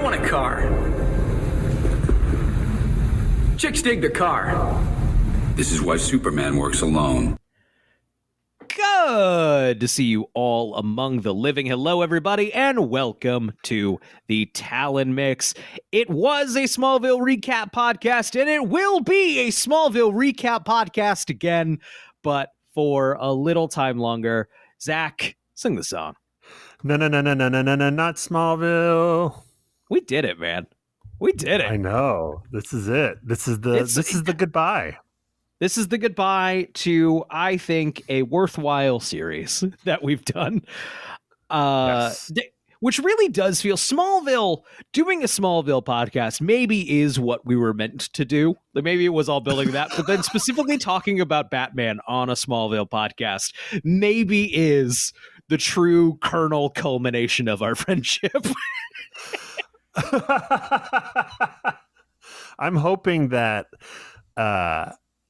want a car. Chicks dig the car. This is why Superman works alone. Good to see you all among the living. Hello, everybody, and welcome to the Talon Mix. It was a Smallville recap podcast, and it will be a Smallville recap podcast again, but for a little time longer. Zach, sing the song. No, not Smallville. We did it, man. We did it. I know. This is it. This is the goodbye. This is the goodbye to, I think, a worthwhile series that we've done. Yes. Which really does feel Smallville, doing a Smallville podcast maybe is what we were meant to do. Like maybe it was all building that, but then specifically talking about Batman on a Smallville podcast maybe is the true kernel culmination of our friendship. I'm hoping that,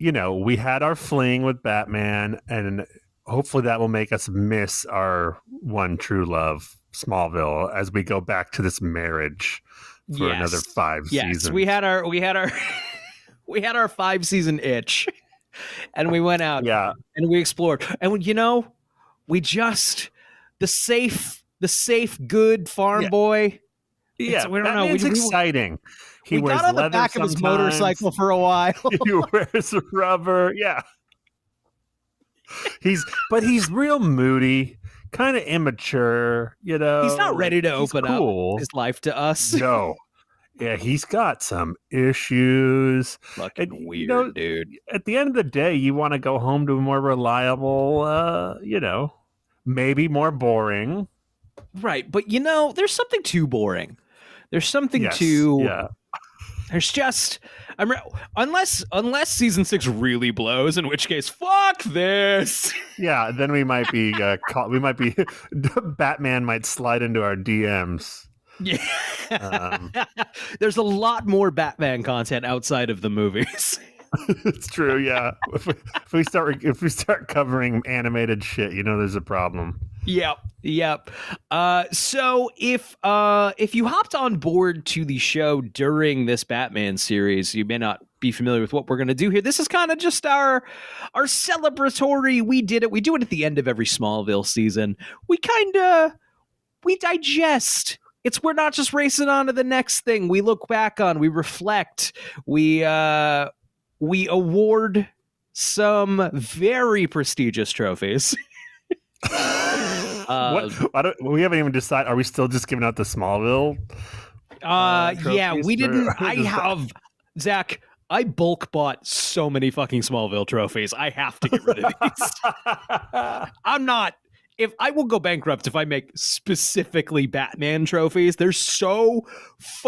we had our fling with Batman, and hopefully that will make us miss our one true love, Smallville, as we go back to this marriage for another 5 seasons. We had our 5-season itch, and we went out and we explored. And we just the safe good farm boy. Yeah, we don't know. Batman's exciting. He wears got on the back of his motorcycle for a while. He wears rubber. Yeah. He's real moody, kind of immature, He's not ready to open up his life to us. No. Yeah, he's got some issues. Fucking weird, dude. At the end of the day, you want to go home to a more reliable, maybe more boring. Right, but there's something too boring. There's something too... Yeah. There's just... Unless season 6 really blows, in which case, fuck this. Yeah, then we might be Batman might slide into our DMs. Yeah. There's a lot more Batman content outside of the movies. It's true, yeah. If we start covering animated shit, there's a problem. Yep. So if you hopped on board to the show during this Batman series, you may not be familiar with what we're going to do here. This is kind of just our celebratory. We do it at the end of every Smallville season. We digest. We're not just racing on to the next thing. We look back on, we reflect, we award some very prestigious trophies. We haven't even decided. Are we still just giving out the Smallville? We didn't. Zach. I bulk bought so many fucking Smallville trophies. I have to get rid of these. I'm not. If I will go bankrupt if I make specifically Batman trophies, they're so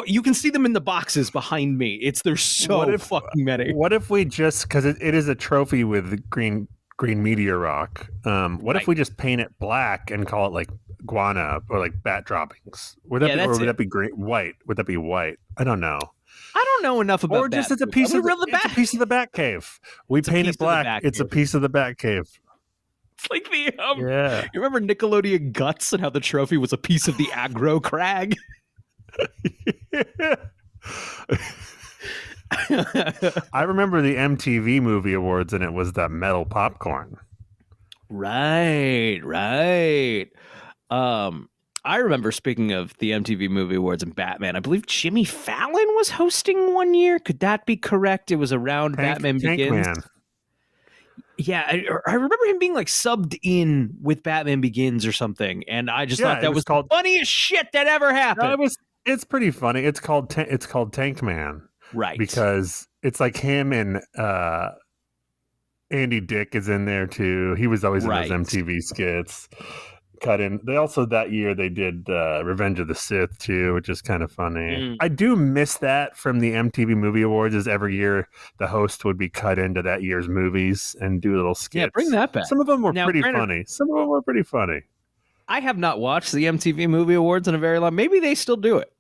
you can see them in the boxes behind me. There's so fucking many. What if we just, because it is a trophy with green meteor rock. What if we just paint it black and call it like guana or like bat droppings? Would that be green? White? Would that be white? I don't know. I don't know enough about. Or just it's a piece of the bat cave. We paint it black. It's a piece of the bat cave. It's like the You remember Nickelodeon Guts and how the trophy was a piece of the aggro crag? I remember the MTV Movie Awards, and it was that metal popcorn. Right. I remember, speaking of the MTV Movie Awards and Batman, I believe Jimmy Fallon was hosting one year. Could that be correct? It was around Batman Begins. Man. Yeah, I remember him being like subbed in with Batman Begins or something, and I just thought that was called funniest shit that ever happened. No, it's pretty funny. It's called Tank Man, right? Because it's like him and Andy Dick is in there too. He was always in those MTV skits. Cut in. They also that year they did Revenge of the Sith too, which is kind of funny. I do miss that from the MTV Movie Awards. Is every year the host would be cut into that year's movies and do little skits. Yeah, bring that back. Some of them were pretty funny. I have not watched the MTV Movie Awards in a very long. Maybe they still do it.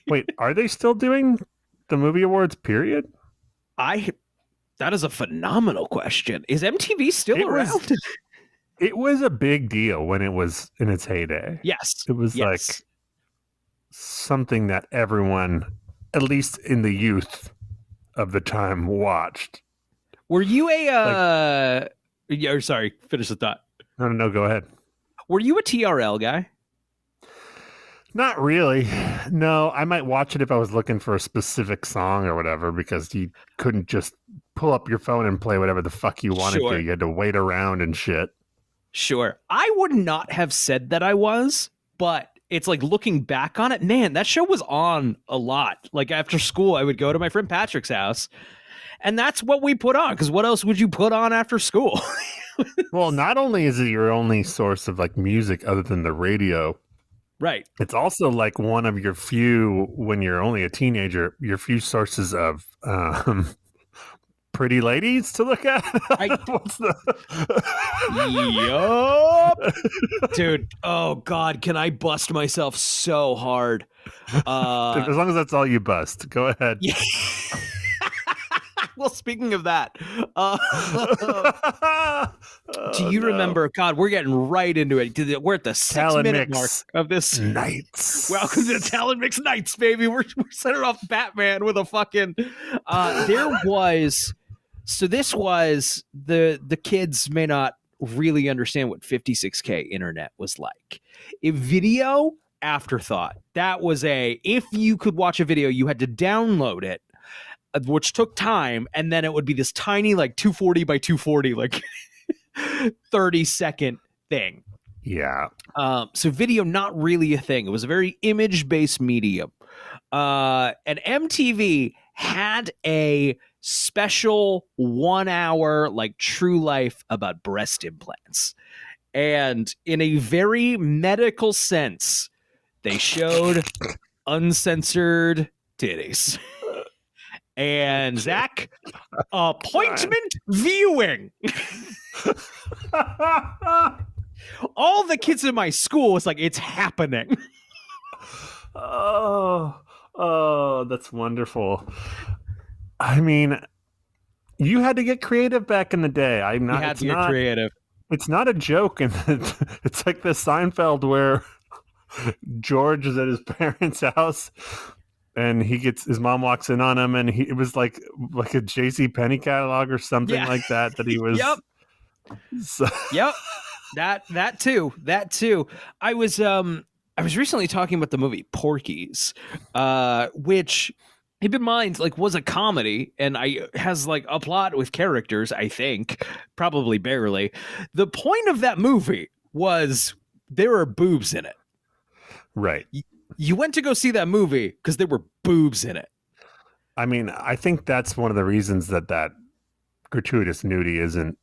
Wait, are they still doing the Movie Awards? Period. That is a phenomenal question. Is MTV still around? It was a big deal when it was in its heyday. Yes. It was like something that everyone, at least in the youth of the time, watched. Were you a sorry, finish the thought. No, go ahead. Were you a TRL guy? Not really. No, I might watch it if I was looking for a specific song or whatever, because you couldn't just pull up your phone and play whatever the fuck you wanted to. You had to wait around and shit. Sure. I would not have said that I was, but it's like looking back on it, man, that show was on a lot. Like after school, I would go to my friend Patrick's house, and that's what we put on, because what else would you put on after school? Well, not only is it your only source of like music other than the radio, right? It's also like one of your few, when you're only a teenager, your few sources of pretty ladies to look at. What's the... Yup. Dude, oh God, can I bust myself so hard? As long as that's all you bust, go ahead. Yeah. Well, speaking of that, do you remember? God, we're getting right into it. We're at the 6-minute mark of this. Nights. Welcome to the Talon Mix Nights, baby. We're setting off Batman with a fucking. There was. So this was the kids may not really understand what 56K internet was like. A video afterthought. That was if you could watch a video, you had to download it, which took time, and then it would be this tiny like 240 by 240 like 30-second thing. Yeah. So video not really a thing. It was a very image-based medium. And MTV had a special 1 hour like True Life about breast implants. And in a very medical sense, they showed uncensored titties. And Zach, appointment viewing. All the kids in my school was like, it's happening. Oh, that's wonderful. I mean, you had to get creative back in the day. You had to get creative. It's not a joke, and it's like the Seinfeld where George is at his parents' house, and his mom walks in on him, and it was like a J.C. Penney catalog or something like that he was. Yep. Yep. That too. I was recently talking about the movie Porky's, which, keep in mind, like, was a comedy and has like a plot with characters, I think, probably barely. The point of that movie was there are boobs in it. Right. You went to go see that movie because there were boobs in it. I mean, I think that's one of the reasons that gratuitous nudity isn't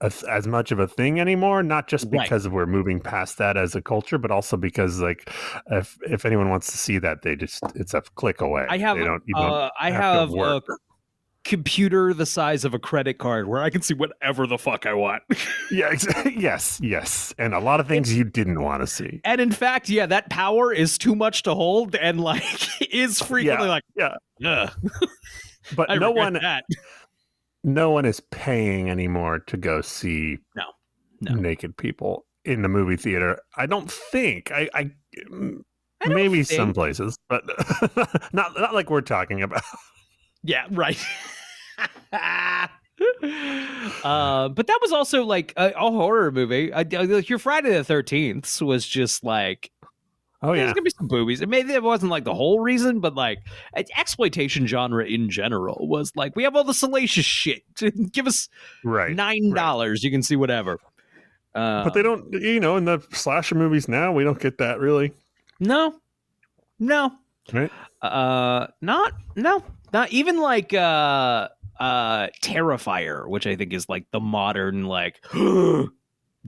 as much of a thing anymore, not just because we're moving past that as a culture, but also because like if anyone wants to see that, it's a click away. I have a computer the size of a credit card where I can see whatever the fuck I want. Yeah, yes. And a lot of things you didn't want to see. And in fact, that power is too much to hold and like is frequently ugh. But no one is paying anymore to go see no naked people in the movie theater. I don't think. I maybe some places, but not like we're talking about. Yeah, right. But that was also like a horror movie. Your Friday the 13th was just like, there's gonna be some boobies. Maybe it wasn't like the whole reason, but like exploitation genre in general was like, we have all the salacious shit. Give us $9, you can see whatever. But they don't, in the slasher movies now, we don't get that really. No. Right? Not even like Terrifier, which I think is like the modern like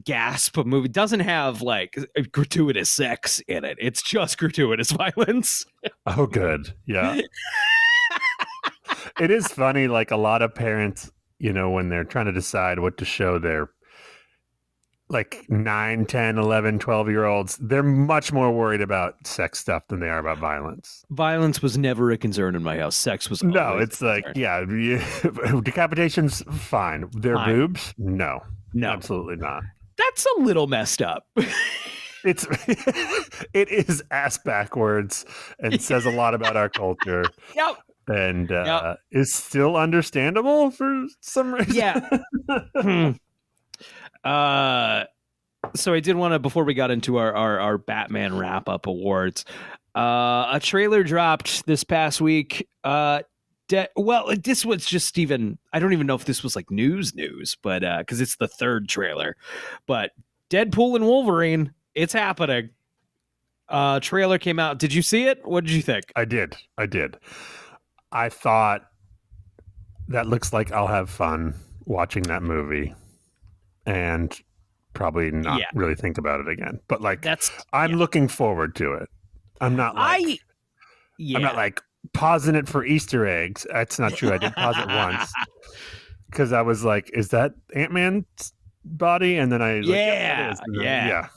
gasp movie. Doesn't have like gratuitous sex in it. It's just gratuitous violence. Oh, good. Yeah. It is funny, like a lot of parents, when they're trying to decide what to show their like 9, 10, 11, 12-year-olds, they're much more worried about sex stuff than they are about violence. Violence was never a concern in my house. Sex was no. It's like, decapitation's fine. Their boobs, no, absolutely not. That's a little messed up. It's it is ass backwards and says a lot about our culture. Yep. And is still understandable for some reason. Yeah. So I did want to, before we got into our Batman wrap-up awards, a trailer dropped this past week. This was just even, I don't even know if this was like news, but because it's the third trailer. But Deadpool and Wolverine, it's happening. Trailer came out. Did you see it? What did you think? I did. I thought that looks like I'll have fun watching that movie and probably not really think about it again. But like, I'm looking forward to it. I'm not like, I'm not like pausing it for Easter eggs. That's not true. I did pause it once because I was like, is that Ant-Man's body? And then I yeah.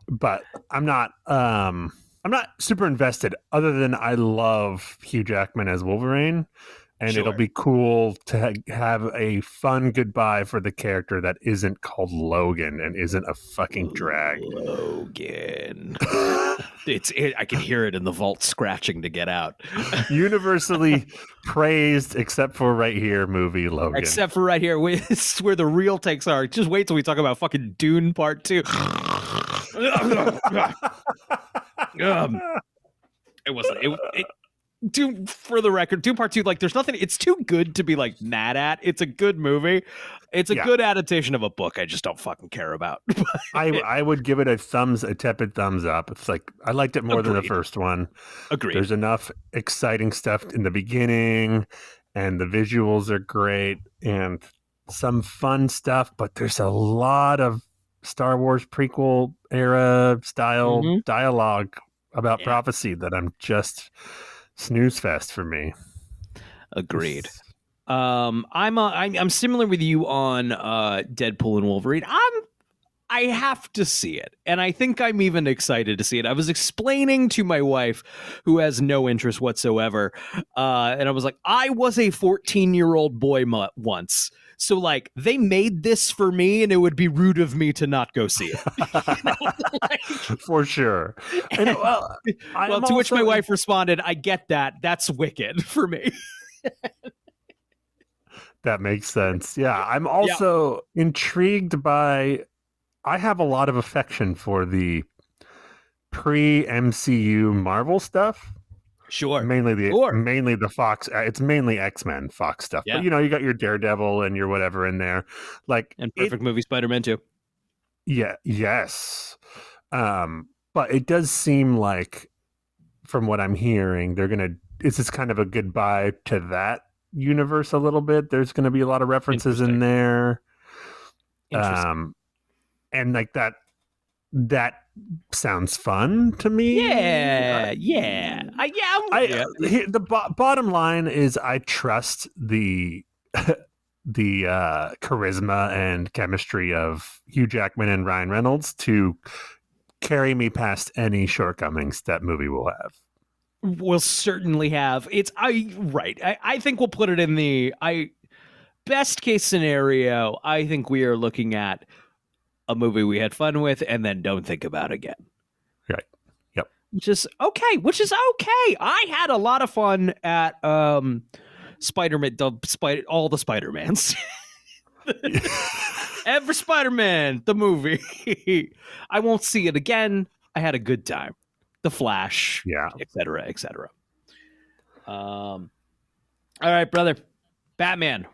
But I'm not super invested, other than I love Hugh Jackman as Wolverine, and it'll be cool to have a fun goodbye for the character that isn't called Logan and isn't a fucking drag. Logan. I can hear it in the vault scratching to get out. Universally praised, except for right here, movie Logan. Except for right here, this is where the real takes are. Just wait till we talk about fucking Dune Part 2. It wasn't. Dune, for the record, Dune Part 2, like, there's nothing. It's too good to be like mad at. It's a good movie. It's a good adaptation of a book. I just don't fucking care about. I would give it a tepid thumbs up. It's like I liked it more than the first one. Agreed. There's enough exciting stuff in the beginning, and the visuals are great, and some fun stuff. But there's a lot of Star Wars prequel era style dialogue about prophecy that I'm just snooze fest for me. Agreed. I'm similar with you on Deadpool and Wolverine. I have to see it, and I think I'm even excited to see it. I was explaining to my wife, who has no interest whatsoever, and I was like, I was a 14-year-old boy once. So, like, they made this for me, and it would be rude of me to not go see it. For sure. And, to which my wife responded, I get that. That's wicked for me. That makes sense. Yeah. I'm also intrigued by... I have a lot of affection for the pre-MCU Marvel stuff. Sure. Mainly the Fox. It's mainly X-Men Fox stuff. Yeah. But you got your Daredevil and your whatever in there. Like, and Perfect Movie Spider-Man too. Yeah. Yes. But it does seem like, from what I'm hearing, it's just kind of a goodbye to that universe a little bit. There's going to be a lot of references in there. And like that sounds fun to me. The bottom line is I trust the charisma and chemistry of Hugh Jackman and Ryan Reynolds to carry me past any shortcomings that movie will have. Will certainly have. I think we'll put it in the best case scenario. I think we are looking at a movie we had fun with and then don't think about again. Right. Yep. Which is okay. I had a lot of fun at Spider-Man, all the Spider-Mans. Every Spider-Man, the movie. I won't see it again. I had a good time. The Flash, et cetera, et cetera. All right, brother. Batman.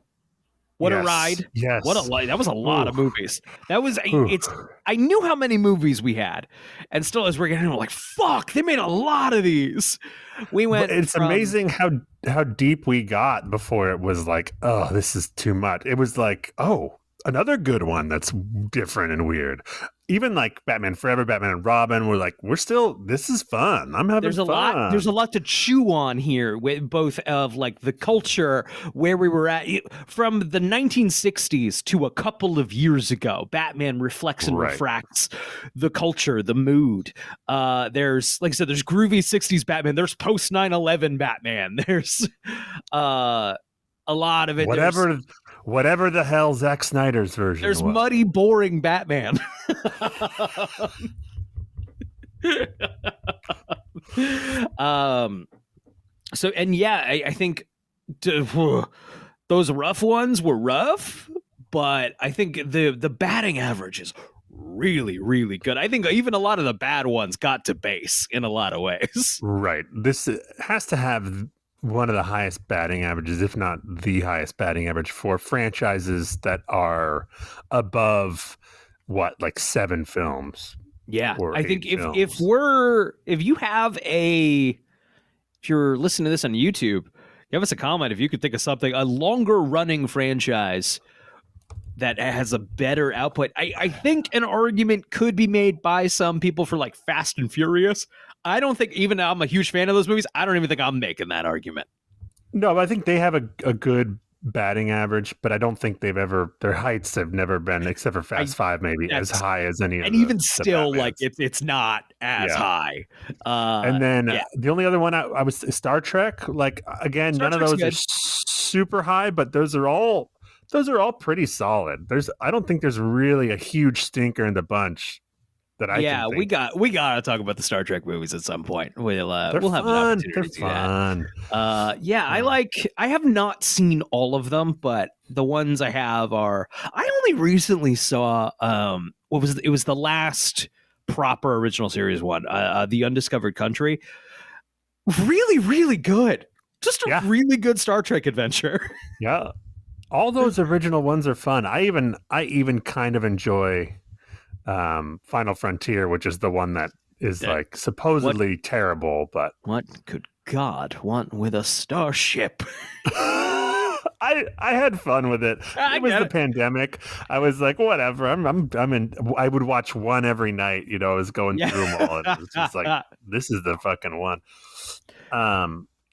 What a ride. Yes. That was a lot of movies. That was I knew how many movies we had. And still, as we're getting, we're like, fuck, they made a lot of these. It's amazing how deep we got before it was like, oh, this is too much. It was like, oh, another good one that's different and weird. Even like Batman Forever, Batman and Robin, this is fun. I'm having fun. There's a lot to chew on here with both of like the culture where we were at from the 1960s to a couple of years ago. Batman reflects and refracts the culture, the mood. There's, like I said, there's groovy 60s Batman. There's post 9/11 Batman. There's a lot of it. Whatever the hell Zack Snyder's version There's was. muddy, boring Batman. So, and yeah, I think those rough ones were rough, but I think the batting average is really, really good. I think even a lot of the bad ones got to base in a lot of ways. Right. This has to have one of the highest batting averages, if not the highest batting average for franchises that are above like 7 films. Yeah. I think if you're listening to this on YouTube, give us a comment if you could think of something, a longer running franchise that has a better output. I think an argument could be made by some people for like Fast and Furious. I don't think, even though I'm a huge fan of those movies, I don't even think I'm making that argument. No, I think they have a good batting average, but I don't think their heights have never been, except for Fast 5, maybe as high as any of them. And even still, like it's not as high. And then the only other one I was Star Trek. Like again, none of those are super high, but those are all pretty solid. I don't think there's really a huge stinker in the bunch that I can think. we gotta talk about the Star Trek movies at some point. We'll have an opportunity to do that. I have not seen all of them, but the ones I have are, I only recently saw it was the last proper original series one, The Undiscovered Country. Really, really good. Just a really good Star Trek adventure. Yeah. All those original ones are fun. I even kind of enjoy Final Frontier, which is the one that is like supposedly terrible, but what could God want with a starship? I had fun with it. It was the pandemic. I was like, whatever. I'm in. I would watch one every night. I was going through them all, and it was just like, this is the fucking one.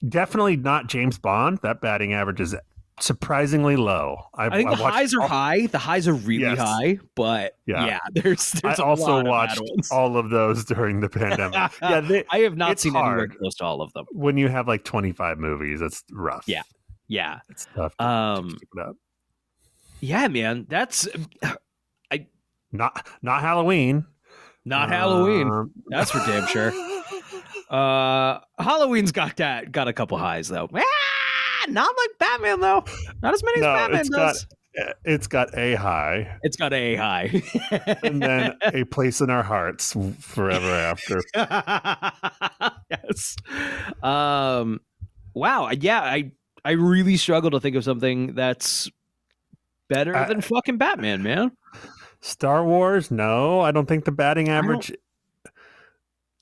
Definitely not James Bond. That batting average is surprisingly low. I think the highs are high. The highs are really high, but there's I also watched all of those during the pandemic. I have not seen anywhere close to all of them. When you have like 25 movies, it's rough. Yeah, it's tough to keep it up. Yeah, man, that's not Halloween. Not Halloween. That's for damn sure. Halloween's got a couple highs though. Not like Batman though. Not as many as Batman does. It's got a high. It's got a high. And then a place in our hearts forever after. Yes. Wow. Yeah, I really struggle to think of something that's better than fucking Batman, man. Star Wars? No, I don't think the batting average.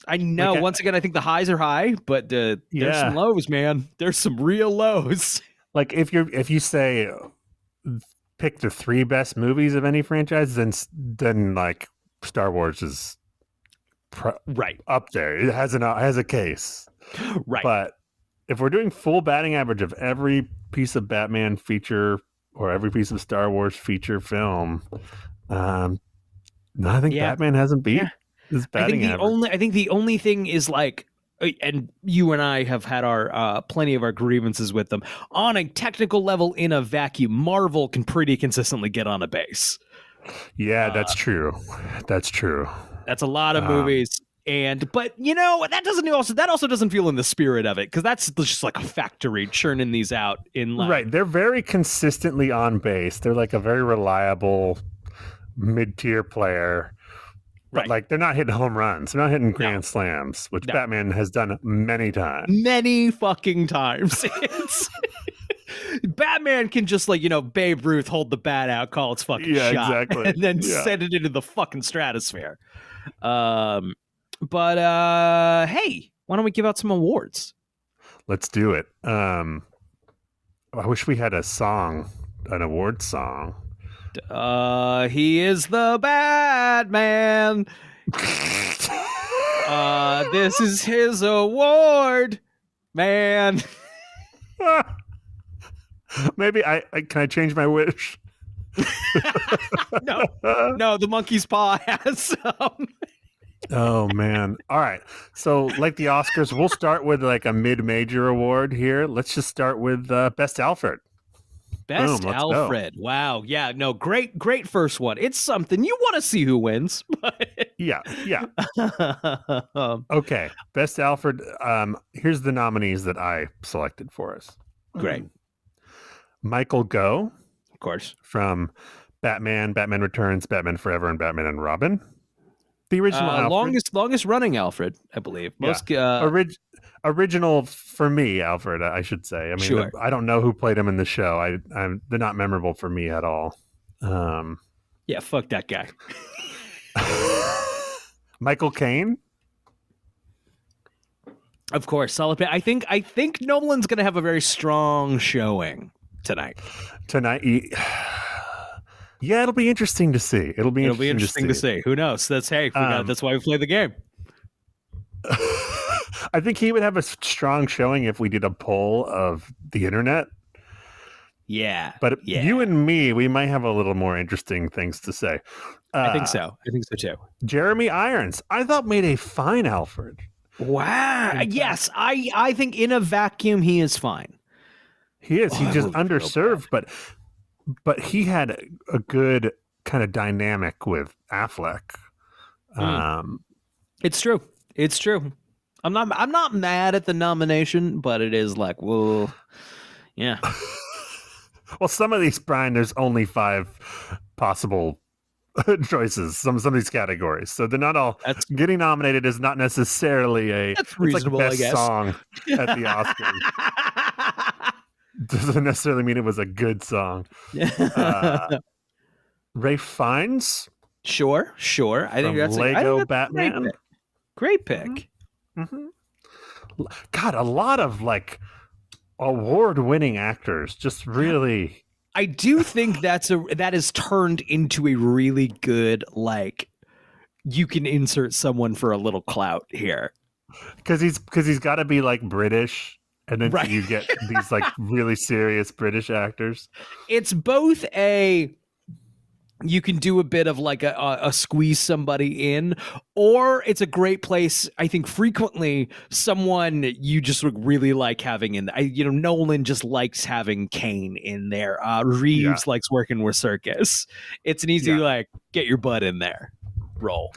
I know. Once again, I think the highs are high, but there's some lows, man. There's some real lows. Like if you say pick the 3 best movies of any franchise, then like Star Wars is right up there. It has a case, right? But if we're doing full batting average of every piece of Batman feature or every piece of Star Wars feature film, I think Batman hasn't beat. Yeah. I think the only thing is like, and you and I have had our plenty of our grievances with them on a technical level. In a vacuum, Marvel can pretty consistently get on a base. Yeah, that's true. That's true. That's a lot of movies, but that also doesn't feel in the spirit of it, because that's just like a factory churning these out in like, right. They're very consistently on base. They're like a very reliable mid-tier player. But like, they're not hitting home runs. They're not hitting grand slams, which Batman has done many times. Many fucking times. Batman can just like, Babe Ruth hold the bat out, call its fucking shot, exactly, and then send it into the fucking stratosphere. But hey, why don't we give out some awards? Let's do it. I wish we had an award song. He is the Batman. This is his award, man. Maybe can I change my wish? No, the monkey's paw has some. Oh man. All right. So like the Oscars, we'll start with like a mid-major award here. Let's just start with Best Alfred. Best Boom, let's Alfred. go. Wow. Yeah. No. Great first one. It's something you want to see who wins. Yeah. Okay. Best Alfred. Here's the nominees that I selected for us. Great. Michael Gough, Of course. from Batman, Batman Returns, Batman Forever, and Batman and Robin. The original Alfred. Longest running Alfred, I believe. Most Original for me, Alfred, I should say. I mean, sure. I don't know who played him in the show. They're not memorable for me at all. Yeah, fuck that guy. Michael Caine. Of course, solid pick. I think Nolan's going to have a very strong showing tonight. Yeah, it'll be interesting to see. It'll be interesting to see. Who knows? That's that's why we play the game. I think he would have a strong showing if we did a poll of the internet. Yeah. But you and me, we might have a little more interesting things to say. I think so. I think so too. Jeremy Irons, I thought made a fine Alfred. Wow. Yes, I think in a vacuum he is fine. He is. He's just underserved, but he had a good kind of dynamic with Affleck. It's true. It's true. I'm not mad at the nomination, but it is like, well, yeah. Well, some of these, Brian, there's only 5 possible choices. Some of these categories, so they're not all. Getting nominated is not necessarily that's reasonable. It's like best I guess song at the Oscars. Doesn't necessarily mean it was a good song. Ralph Fiennes. Sure. I think that's Lego Batman. Great pick. Mm-hmm. God, a lot of like award-winning actors. Just really. I do think that is turned into a really good, like, you can insert someone for a little clout here. Because he's got to be like British, and then you get these like really serious British actors. It's both you can do a bit of like a squeeze somebody in, or it's a great place. I think frequently someone you just really like having in. Nolan just likes having Caine in there. Reeves likes working with Serkis. It's an easy like get your butt in there role.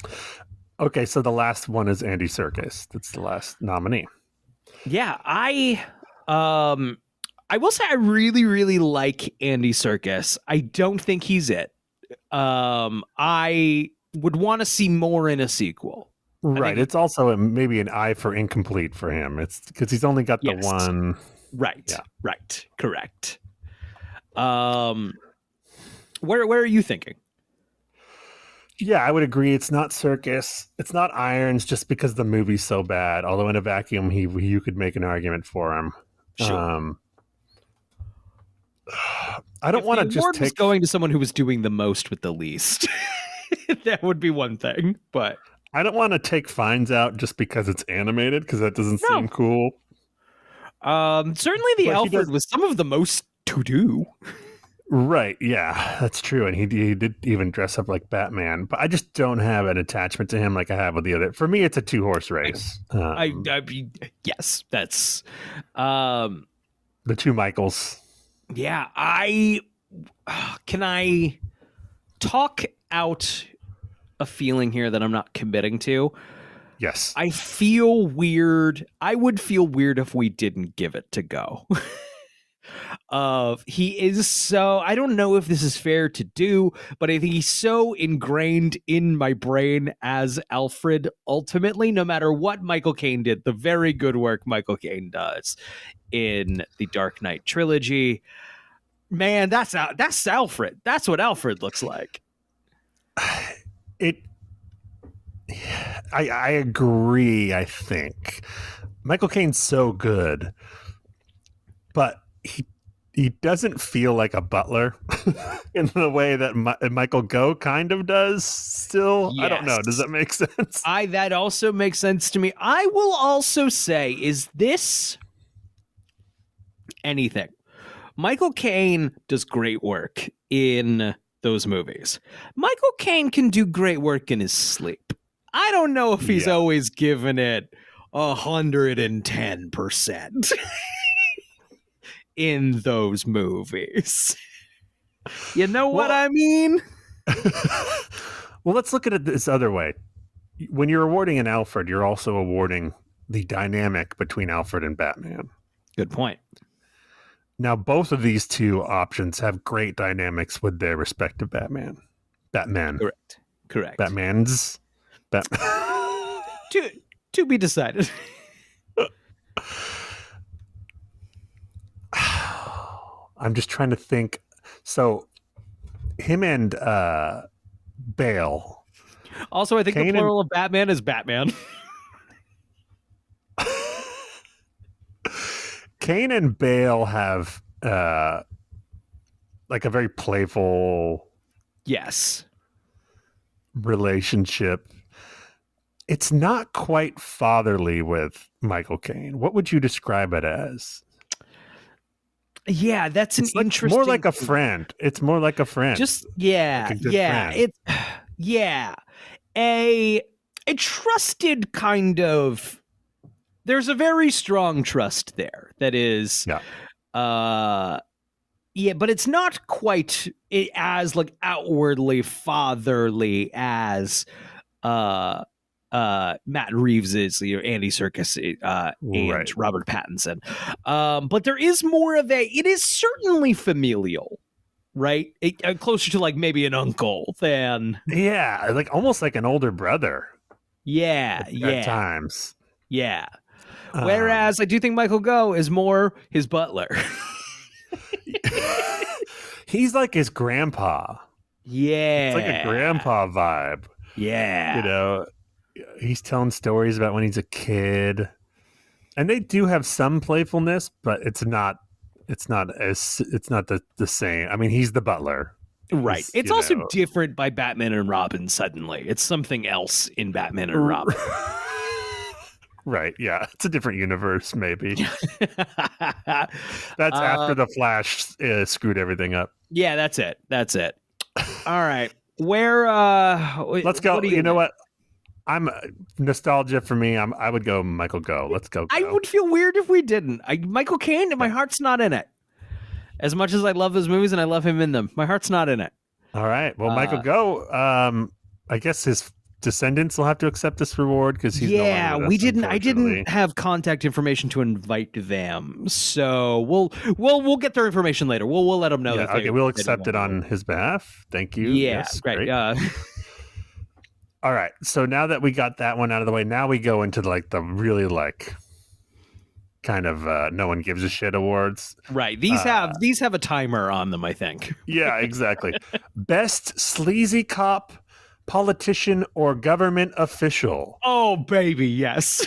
Okay, so the last one is Andy Serkis. That's the last nominee. Yeah, I will say I really, really like Andy Serkis. I don't think he's it. I would want to see more in a sequel. Right. It's also maybe an eye for incomplete for him. It's because he's only got the one. Right. Yeah. Right. Correct. Where are you thinking? Yeah, I would agree. It's not Serkis. It's not Irons, just because the movie's so bad. Although in a vacuum, you could make an argument for him. Sure. I don't want to just take going to someone who was doing the most with the least. That would be one thing, but I don't want to take Fiennes out just because it's animated, because that doesn't seem cool. Certainly the Alfred was some of the most to do. Right, yeah, that's true, and he did even dress up like Batman. But I just don't have an attachment to him like I have with the other. For me, it's a 2-horse race. Yes, that's the 2 Michaels. Yeah, can I talk out a feeling here that I'm not committing to? Yes. I feel weird. I would feel weird if we didn't give it to Go. He is so, I don't know if this is fair to do, but I think he's so ingrained in my brain as Alfred ultimately, no matter what Michael Caine did, the very good work Michael Caine does in the Dark Knight trilogy. Man, that's Alfred. That's what Alfred looks like. I agree, I think. Michael Caine's so good, but he doesn't feel like a butler in the way that Michael Gough kind of does still. Yes. I don't know. Does that make sense? That also makes sense to me. I will also say, is this anything? Michael Caine does great work in those movies. Michael Caine can do great work in his sleep. I don't know if he's always given it 110%. in those movies. You know what I mean? Well, let's look at it this other way. When you're awarding an Alfred, you're also awarding the dynamic between Alfred and Batman. Good point. Now, both of these two options have great dynamics with their respective Batman. Correct. Batmans. To be decided. I'm just trying to think. So, him and Bale. Also, I think the plural of Batman is Batman. Kane and Bale have like a very playful relationship. It's not quite fatherly with Michael Caine. What would you describe it as? Yeah, that's an interesting. More like a friend. It's more like a friend. Just friend. A trusted kind of. There's a very strong trust there. That is, but it's not quite as like outwardly fatherly as Matt Reeves is, Andy Serkis and Robert Pattinson. But there is more of it is certainly familial, right? Closer to like maybe an uncle than like almost like an older brother. At times. Yeah. Whereas I do think Michael Gough is more his butler. He's like his grandpa. Yeah. It's like a grandpa vibe. Yeah. He's telling stories about when he's a kid. And they do have some playfulness, but it's not the same. I mean, he's the butler. Right. It's also different by Batman and Robin suddenly. It's something else in Batman and Robin. Right, yeah. It's a different universe, maybe. That's after the Flash screwed everything up. Yeah, that's it. All right. Where let's go. You know what? I'm nostalgia for me. I would go Michael Gough. Let's go. I would feel weird if we didn't. Michael Caine, my heart's not in it. As much as I love those movies and I love him in them, my heart's not in it. All right. Well, Michael Gough, I guess his descendants will have to accept this reward because he's no longer with us, I didn't have contact information to invite them, so we'll get their information later. We'll let them know. Yeah, we'll accept it on his behalf. Thank you. Yeah, yes, great. All right. So now that we got that one out of the way, now we go into like the really like kind of no one gives a shit awards. Right. These have a timer on them, I think. Yeah, exactly. Best sleazy cop, politician, or government official. Oh, baby, yes.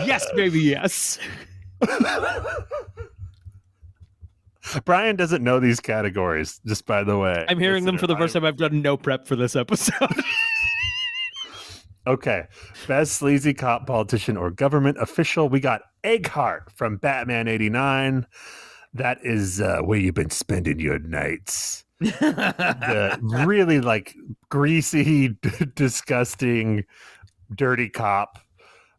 Yes, baby, yes. Brian doesn't know these categories, just by the way. I'm hearing them for the first time. I've done no prep for this episode. Okay. Best sleazy cop, politician, or government official. We got Eggheart from Batman 89. That is where you've been spending your nights. The really like greasy, disgusting, dirty cop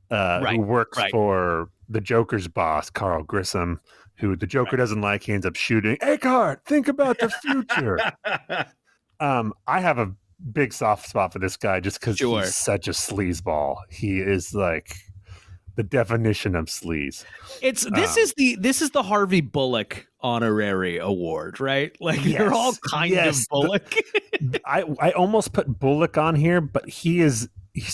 who works for the Joker's boss, Carl Grissom, who the Joker doesn't like. He ends up shooting. Eggheart, think about the future. I have a big soft spot for this guy just because he's such a sleazeball. He is like the definition of sleaze. This is the Harvey Bullock honorary award, right? Like they're all kind of Bullock. I almost put Bullock on here, but he's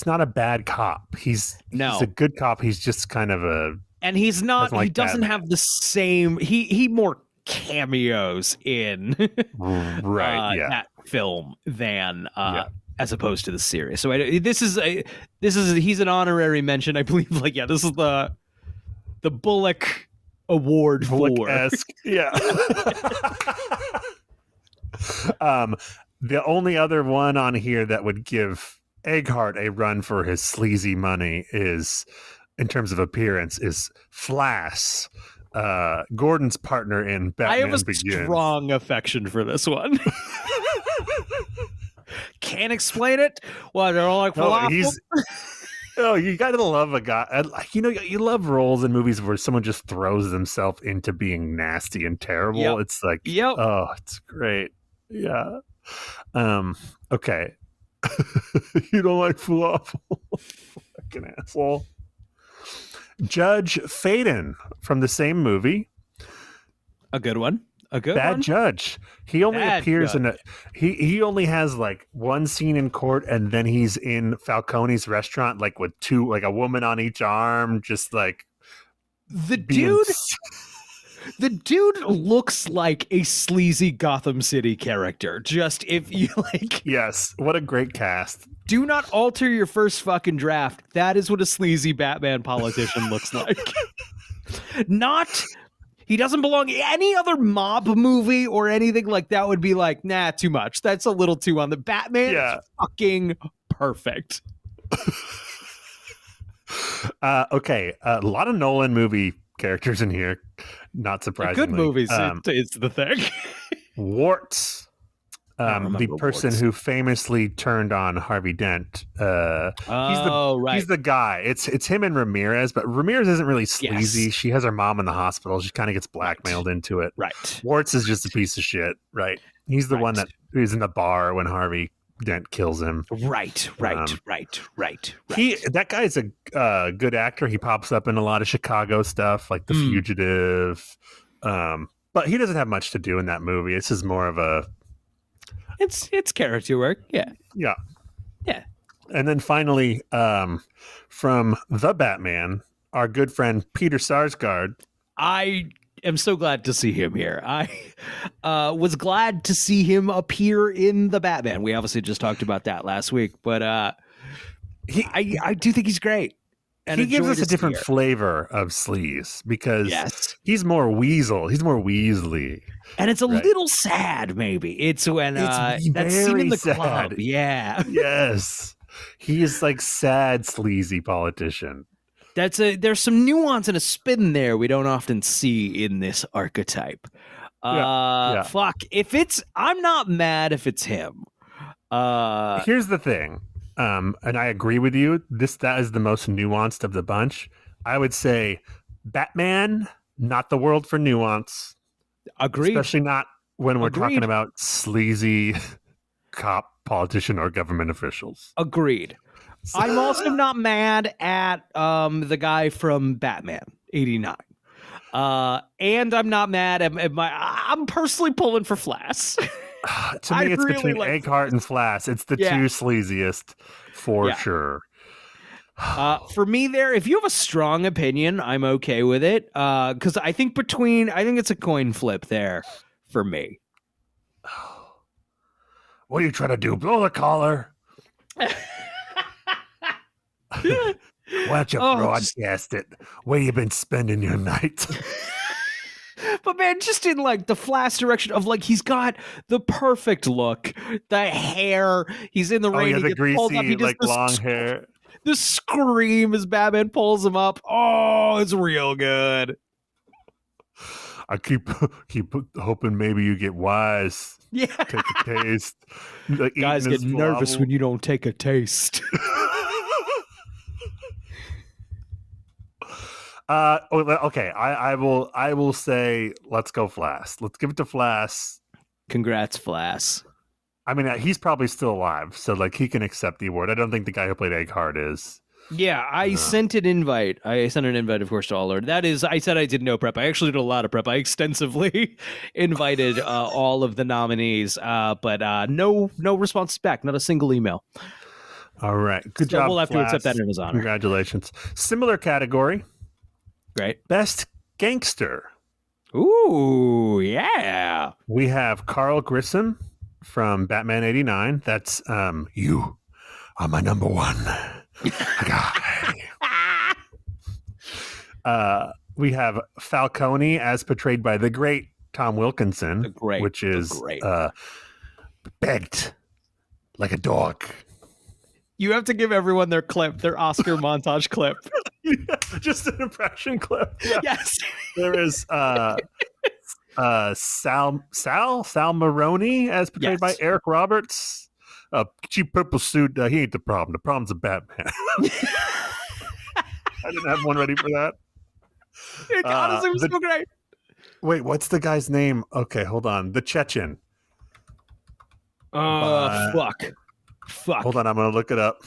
not a bad cop. He's a good cop. He's just kind of and he's not. He doesn't have the same. He more cameos in that film than as opposed to the series. So he's an honorary mention, I believe. Like this is the Bullock award Bullock-esque. Yeah. The only other one on here that would give Eggheart a run for his sleazy money is, in terms of appearance, is Flass, Gordon's partner in Batman Begins. I have a strong affection for this one. Can't explain it. Well, they're all like falafel. Oh, you gotta love a guy. You love roles in movies where someone just throws themselves into being nasty and terrible. Yep. It's like, Yep. oh, it's great. Yeah. Okay. You don't like falafel? Fucking asshole. Judge Faden from the same movie. A good one. A good Bad one. Judge. He only Bad appears Judge. he only has like one scene in court, and then he's in Falcone's restaurant, like with a woman on each arm, just like The dude looks like a sleazy Gotham City character. Just if you like. Yes, what a great cast. Do not alter your first fucking draft. That is what a sleazy Batman politician looks like. He doesn't belong in any other mob movie or anything like that would be like, nah, too much. That's a little too on the Batman. Yeah. Is fucking perfect. Okay, a lot of Nolan movie characters in here. Not surprisingly. Good movies. It's the thing. Warts. The person Warts. who famously turned on Harvey Dent. Right. He's the guy. It's him and Ramirez, but Ramirez isn't really sleazy. Yes. She has her mom in the hospital. She kind of gets blackmailed into it. Right. Warts is just a piece of shit. Right. He's the one that is in the bar when Harvey Dent kills him. Right. That guy's a good actor. He pops up in a lot of Chicago stuff, like The Fugitive. But he doesn't have much to do in that movie. This is more of a. It's character work. Yeah. Yeah. Yeah. And then finally, from The Batman, our good friend Peter Sarsgaard. I am so glad to see him here. I was glad to see him appear in The Batman. We obviously just talked about that last week, but I do think he's great. And he gives us a different flavor of sleaze because he's more weasel. He's more Weasley. And it's a little sad, maybe. It's when that scene in the club. Yeah. Yes. He is like sad, sleazy politician. There's some nuance and a spin there we don't often see in this archetype. Fuck. I'm not mad if it's him. Here's the thing. And I agree with you. That is the most nuanced of the bunch. I would say Batman, not the world for nuance. Agreed. Especially not when we're talking about sleazy cop, politician, or government officials. Agreed. I'm also not mad at the guy from Batman 89. And I'm not mad at I'm personally pulling for Flass. To me, it's really between Egghart and Flass. It's the two sleaziest for sure. For me there, if you have a strong opinion, I'm okay with it. Because I think it's a coin flip there for me. What are you trying to do? Blow the collar? Why don't you broadcast it? Where you been spending your night? But man, just in like the Flash direction of like he's got the perfect look, the hair. He's in the rain. Oh, yeah, the greasy, like long hair. The scream as Batman pulls him up. Oh, it's real good. I keep hoping maybe you get wise. Yeah, take a taste. Like guys get nervous when you don't take a taste. Okay. I will say let's go Flass. Let's give it to Flass. Congrats, Flass. I mean, he's probably still alive, so like he can accept the award. I don't think the guy who played Egghart is. Yeah, I sent an invite. I sent an invite, of course, to all. That is, I said I did no prep. I actually did a lot of prep. I extensively invited all of the nominees, but no responses back. Not a single email. All right, good job. We'll have to accept that in his honor. Congratulations. Similar category. Great. Best gangster. Ooh, yeah. We have Carl Grissom from Batman 89. That's you are my number one guy. We have Falcone as portrayed by the great Tom Wilkinson, which is begged like a dog. You have to give everyone their clip, their Oscar montage clip. Yeah, just an impression clip. Yeah. Yes. There is Sal Maroni as portrayed by Eric Roberts. Cheap purple suit. He ain't the problem. The problem's a Batman. I didn't have one ready for that. It honestly was so great. Wait, what's the guy's name? Okay, hold on. The Chechen. Fuck. Hold on, I'm gonna look it up.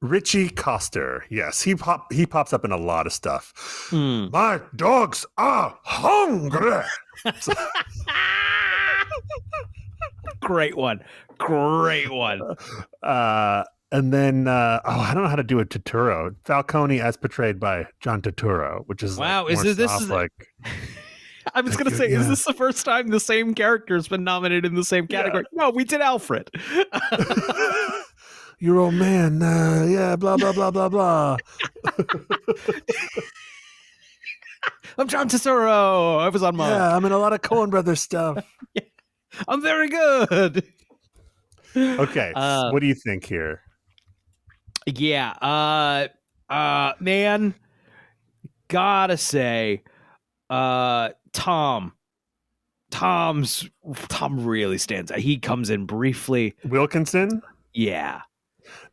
Richie Coster. Yes, he pops up in a lot of stuff. My dogs are hungry. Great one. And then I don't know how to do a Turturro. Falcone as portrayed by John Turturro, which is wow. Is I was gonna say, is this the first time the same character's been nominated in the same category? Yeah. No, we did Alfred. Your old man, yeah, blah blah blah blah blah. I'm John Turturro. I was on my. Yeah, I'm in a lot of Coen Brothers stuff. Yeah. I'm very good. Okay, what do you think here? Yeah, man, gotta say, Tom really stands out. He comes in briefly. Wilkinson? Yeah.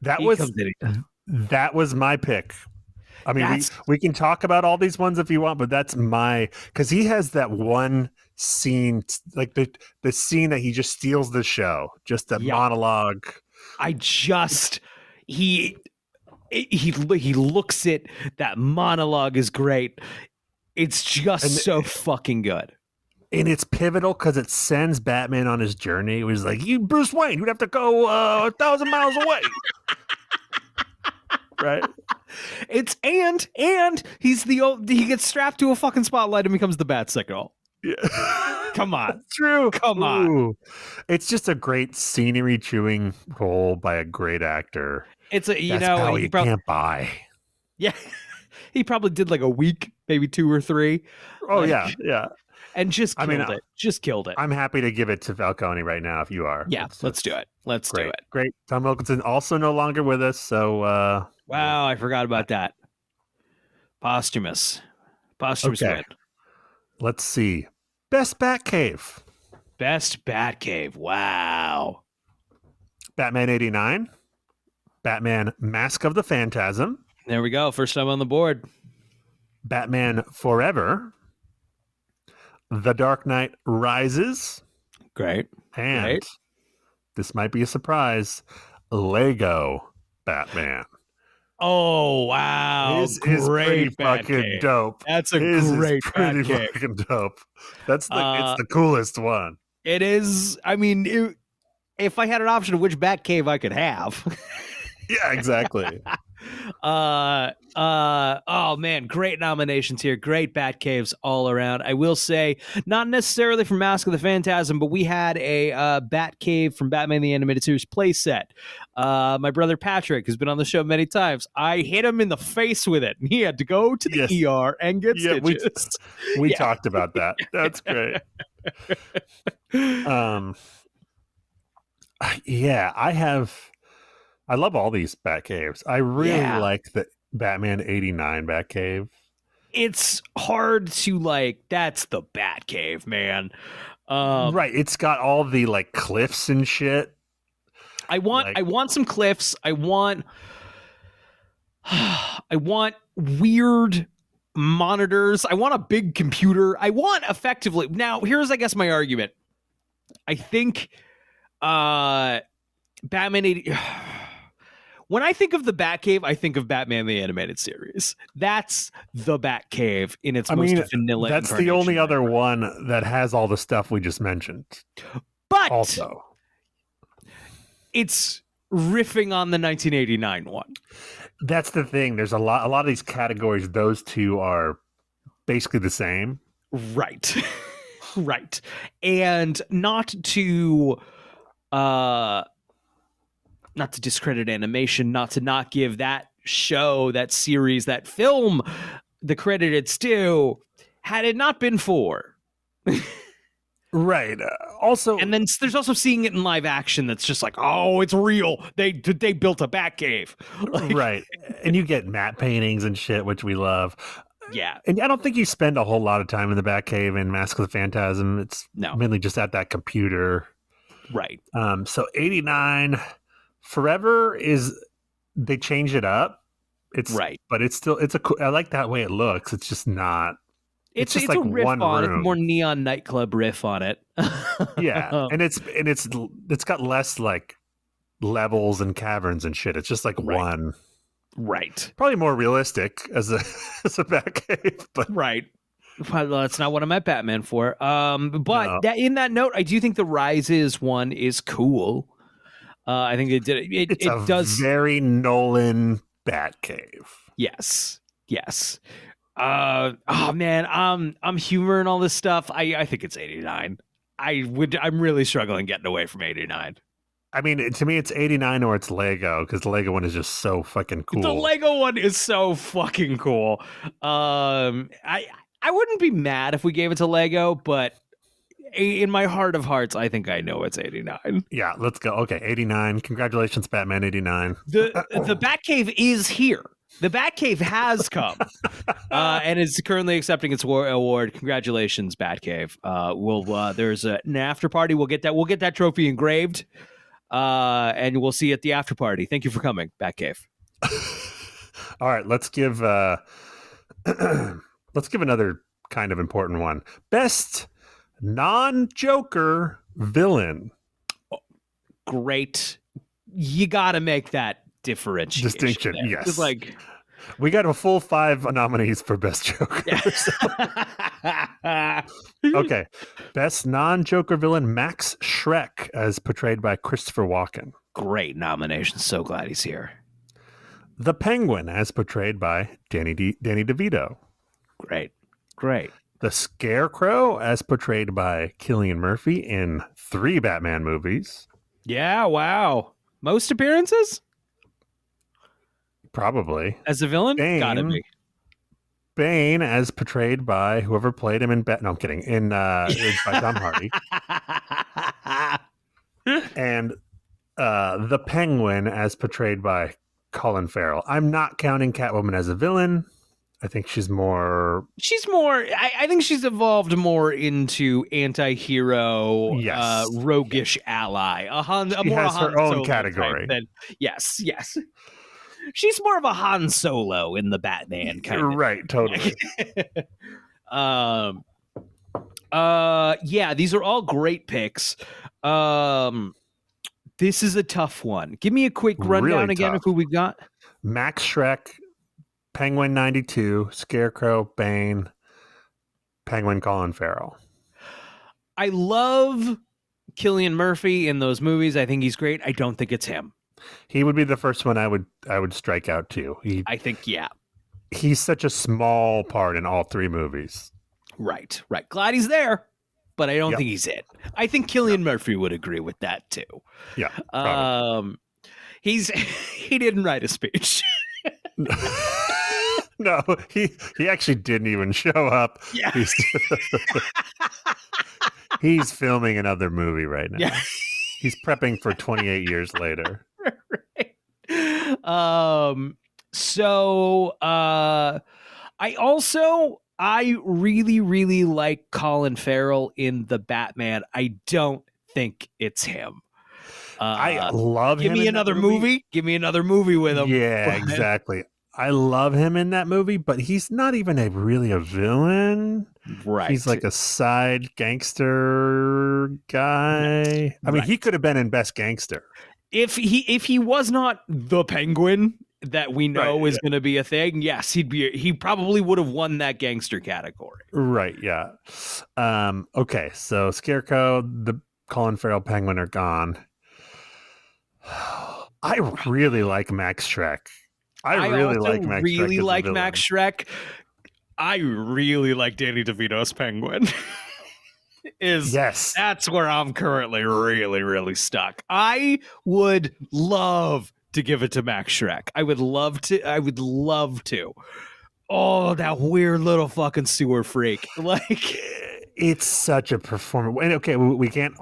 That was my pick. I mean, we can talk about all these ones if you want, but that's because he has that one scene, like the scene that he just steals the show, just that monologue. He looks at that monologue is great. It's just so fucking good. And it's pivotal because it sends Batman on his journey. It was like, you, Bruce Wayne, you'd have to go 1,000 miles away. Right? It's and he gets strapped to a fucking spotlight and becomes the Bat Signal. Yeah. Come on. It's true. Come on. It's just a great scenery chewing role by a great actor. It's a you can't buy. Yeah. He probably did like a week, maybe 2 or 3. Oh, yeah. And just killed it. I'm happy to give it to Falcone right now if you are. Yeah, let's do it. Let's do it. Great. Tom Wilkinson also no longer with us, so wow, I forgot about that. Posthumous okay. win. Let's see. Best Batcave. Wow. Batman 89. Batman Mask of the Phantasm. There we go. First time on the board. Batman Forever. The Dark Knight Rises. Great. And this might be a surprise. Lego Batman. Oh, wow. His is pretty fucking dope. That's a great pretty fucking dope. It's the coolest one. It is. I mean, if I had an option of which Batcave I could have. Yeah, exactly. Oh man, great nominations here. Great Batcaves all around. I will say, not necessarily from Mask of the Phantasm, but we had a Batcave from Batman the Animated Series playset. My brother Patrick, who's been on the show many times, I hit him in the face with it, and he had to go to the ER and get stitches. We talked about that. That's great. I love all these Batcaves. I really like the Batman 89 Batcave. It's hard to that's the Batcave, man. Right. It's got all the cliffs and shit. I want some cliffs. I want weird monitors. I want a big computer. I want effectively. Now, here's I guess my argument. I think Batman 80 when I think of the Batcave, I think of Batman the Animated Series. That's the Batcave in its most vanilla. That's the only other one that has all the stuff we just mentioned. But also, it's riffing on the 1989 one. That's the thing. There's a lot of these categories. Those two are basically the same. Right. Right. And not to discredit animation, not to give that show, that series, that film the credit it's due, had it not been for. Right. Also, and then there's also seeing it in live action that's just oh, it's real. They built a Batcave. Right. And you get matte paintings and shit, which we love. Yeah. And I don't think you spend a whole lot of time in the Batcave in Mask of the Phantasm. It's mainly just at that computer. Right. So 89 Forever they changed it up. It's right, but it's still I like that way it looks. It's just not. it's just a like riff one on it, room. more neon nightclub riff on it. Yeah, and it's got less like levels and caverns and shit. It's just like one. Right. Probably more realistic as a as a Batcave, but right. Well, that's not what I'm at Batman for. But no. in that note, I do think the Rises one is cool. I think they did it. It does very Nolan Batcave. Yes. Oh man, I'm humoring all this stuff. I think it's 89. I'm really struggling getting away from 89. I mean, to me, it's 89 or it's Lego, because the Lego one is just so fucking cool. The Lego one is so fucking cool. I wouldn't be mad if we gave it to Lego, but in my heart of hearts, I think I know it's 89. Yeah, let's go. Okay, 89. Congratulations, Batman 89. The Batcave is here. The Batcave has come and is currently accepting its award. Congratulations, Batcave. There's an after party. We'll get that trophy engraved. And we'll see you at the after party. Thank you for coming, Batcave. All right, let's give another kind of important one. Best non-Joker villain. Oh, great. You got to make that distinction. Yes. It's like we got a full 5 nominees for Best Joker. Yeah. Okay. Best non-Joker villain, Max Schreck, as portrayed by Christopher Walken. Great nomination. So glad he's here. The Penguin, as portrayed by Danny DeVito. Great. The Scarecrow, as portrayed by Cillian Murphy in 3 Batman movies. Yeah, wow. Most appearances? Probably. As a villain? Gotta be. Bane, as portrayed by whoever played him in No, I'm kidding. By Tom Hardy. And the Penguin, as portrayed by Colin Farrell. I'm not counting Catwoman as a villain. I think she's more. I think she's evolved more into anti-hero, yes. Roguish ally. She has her own category. Yes. She's more of a Han Solo in the Batman kind of. Right, totally. Yeah, these are all great picks. This is a tough one. Give me a quick rundown really again tough. of who we got. Max Schreck, Penguin 92, Scarecrow, Bane, Penguin Colin Farrell. I love Cillian Murphy in those movies. I think he's great. I don't think it's him. He would be the first one I would strike out too. I think, yeah. He's such a small part in all 3 movies. Right. Glad he's there, but I don't think he's it. I think Cillian Murphy would agree with that too. Yeah. Probably. He didn't write a speech. No, he actually didn't even show up. Yeah. He's filming another movie right now. Yeah. He's prepping for 28 years later. Right. So I really, really like Colin Farrell in the Batman. I don't think it's him. I love him. Give me another movie. Give me another movie with him. Yeah, exactly. I love him in that movie, but he's not even really a villain. Right. He's like a side gangster guy. I mean, he could have been in Best Gangster. If he was not the Penguin that we know is going to be a thing, yes, he probably would have won that gangster category. Right, yeah. Okay, so Scarecrow, the Colin Farrell Penguin are gone. I really like Max Schreck. I really like Max Schreck. I really like Danny DeVito's Penguin. That's where I'm currently really, really stuck. I would love to give it to Max Schreck. I would love to. Oh, that weird little fucking sewer freak. Like, it's such a performance. And okay, we can't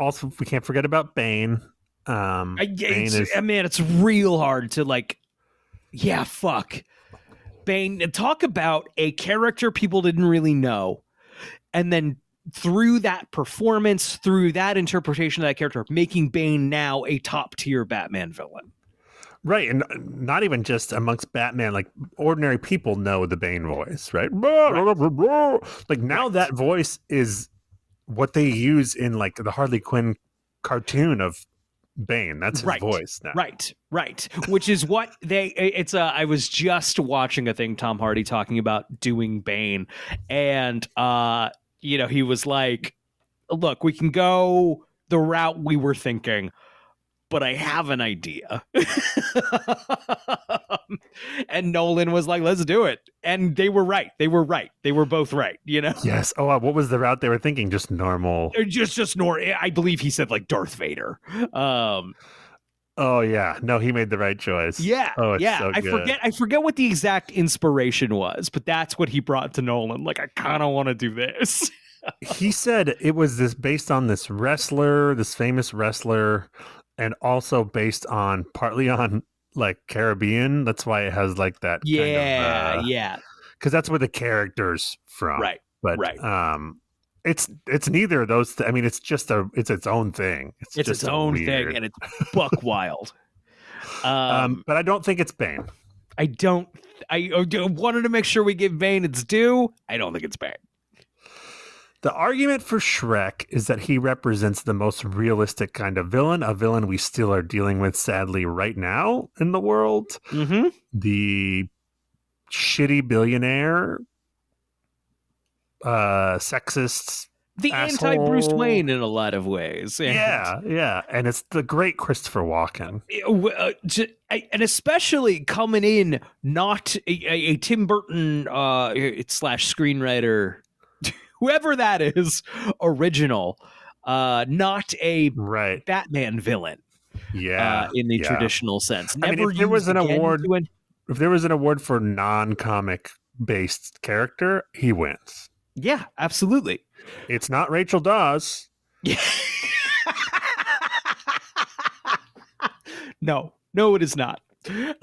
forget about Bane. It's real hard to like. Yeah, fuck. Bane, talk about a character people didn't really know. And then through that performance, through that interpretation of that character, making Bane now a top tier Batman villain. Right, and not even just amongst Batman, like ordinary people know the Bane voice, right? Right. Like now that voice is what they use in like the Harley Quinn cartoon of Bane. That's his voice now. Right. Which is what I was just watching a thing, Tom Hardy talking about doing Bane, and he was like, look, we can go the route we were thinking, but I have an idea. And Nolan was like, let's do it. And they were right. They were both right, Yes. Oh, what was the route they were thinking? Just normal. Just normal. I believe he said like Darth Vader. Oh yeah. No, he made the right choice. Yeah. Oh, it's yeah. so good. I forget what the exact inspiration was, but that's what he brought to Nolan. Like, I kind of want to do this. He said it was based on this famous wrestler, and also based on partly on like Caribbean. That's why it has like that. Yeah. Because that's where the character's from. Right. But it's neither of those. I mean, it's just it's its own thing. It's its own thing, and it's buck wild. But I don't think it's Bane. I wanted to make sure we give Bane its due. I don't think it's Bane. The argument for Shrek is that he represents the most realistic kind of villain, a villain we still are dealing with, sadly, right now in the world. Mm-hmm. The shitty billionaire, sexist, the anti-Bruce Wayne in a lot of ways. Yeah. And it's the great Christopher Walken. And especially coming in not a Tim Burton / screenwriter, whoever that is, original, not a Batman villain. Yeah, in the traditional sense. I mean, if there was an award for non-comic based character, he wins. Yeah, absolutely. It's not Rachel Dawes. No, it is not. Look.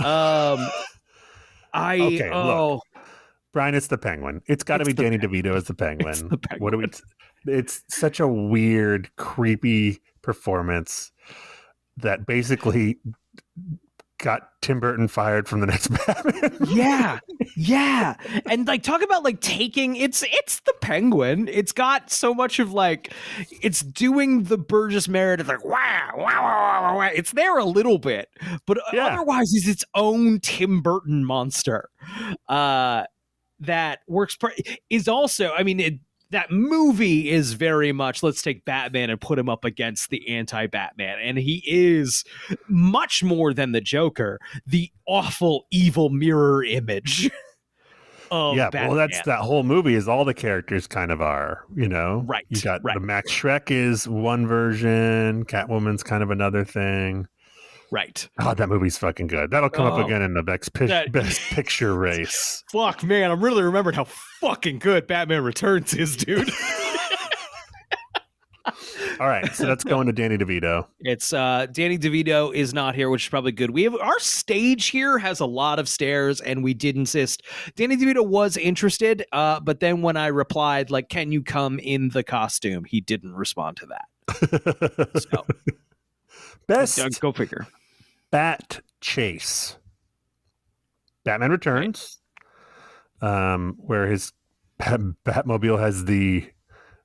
Brian, it's the Penguin. It's got to be Danny DeVito as the Penguin. It's the Penguin. It's such a weird, creepy performance that basically got Tim Burton fired from the next Batman. Yeah. And like, talk about like taking it's the Penguin. It's got so much of like, it's doing the Burgess Meredith like wow. It's there a little bit, but otherwise is its own Tim Burton monster. That works is also, I mean, that movie is very much, let's take Batman and put him up against the anti-Batman, and he is much more than the Joker, the awful evil mirror image of Batman. Well, that's that whole movie is all the characters kind of are, right. You got the Max Schreck is one version, Catwoman's kind of another thing. Right. Oh, that movie's fucking good. That'll come up again in the best picture race. Fuck, man. I'm really remembering how fucking good Batman Returns is, dude. All right. So that's going to Danny DeVito. It's Danny DeVito is not here, which is probably good. Our stage here has a lot of stairs, and we did insist. Danny DeVito was interested, but then when I replied, like, can you come in the costume? He didn't respond to that. So best go figure. Bat chase. Batman Returns, where his Batmobile has the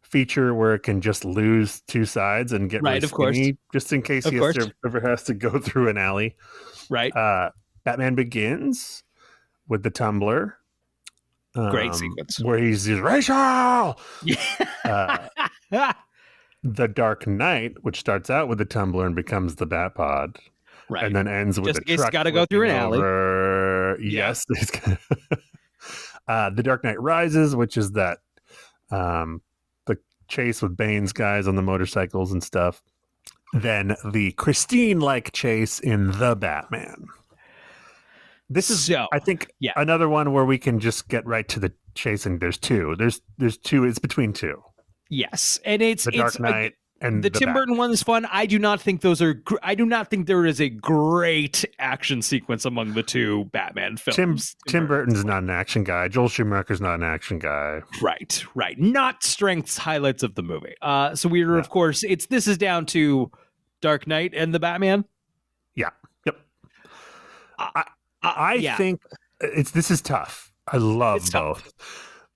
feature where it can just lose two sides and get right, really of course, just in case he ever has to go through an alley. Right. Batman Begins with the tumbler. Great sequence where he's Rachel. Yeah. The Dark Knight, which starts out with the tumbler and becomes the Batpod. Right. And then ends with the truck. It's got to go through an alley. Yes. The Dark Knight Rises, which is that the chase with Bane's guys on the motorcycles and stuff. Then the Christine-like chase in The Batman. This is, I think, another one where we can just get right to the chasing. There's two. There's two. It's between two. Yes, and it's The Dark Knight. And the Tim Burton one is fun. I do not think I do not think there is a great action sequence among the two Batman films. Tim Burton's not an action guy. Joel Schumacher's not an action guy. Right. Not strengths, highlights of the movie. So we are, of course, this is down to Dark Knight and the Batman. Yeah. Yep. I think this is tough. I love both.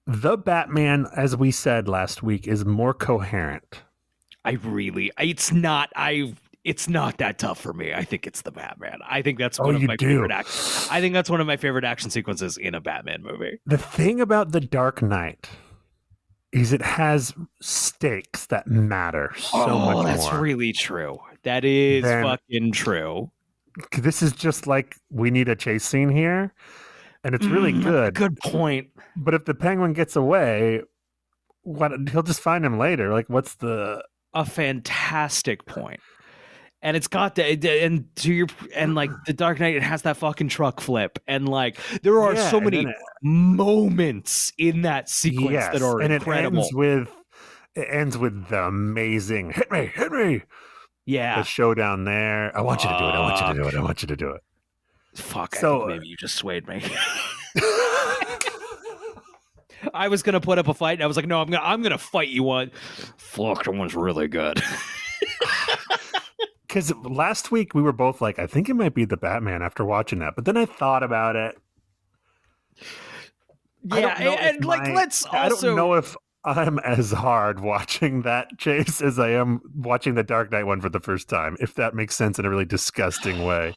The Batman, as we said last week, is more coherent. It's not that tough for me. I think it's the Batman. I think that's one of my favorite actions. I think that's one of my favorite action sequences in a Batman movie. The thing about The Dark Knight is it has stakes that matter so much more. That's really true. That is fucking true. This is just like, we need a chase scene here, and it's really good. Good point. But if the Penguin gets away, he'll just find him later. Like, what's the... A fantastic point. And it's got the like The Dark Knight, it has that fucking truck flip, and like there are so many moments in that sequence that are incredible. It ends with the amazing hit me. Yeah, the showdown there. I want you to do it. I want you to do it. I want you to do it. Fuck. So, I think maybe you just swayed me. I was gonna put up a fight, and I was like, no, I'm gonna fight you one. Fuck, that one's really good. Because last week we were both like, I think it might be the Batman after watching that. But then I thought about it. Yeah, and let's also... I don't know if I'm as hard watching that chase as I am watching the Dark Knight one for the first time, if that makes sense in a really disgusting way.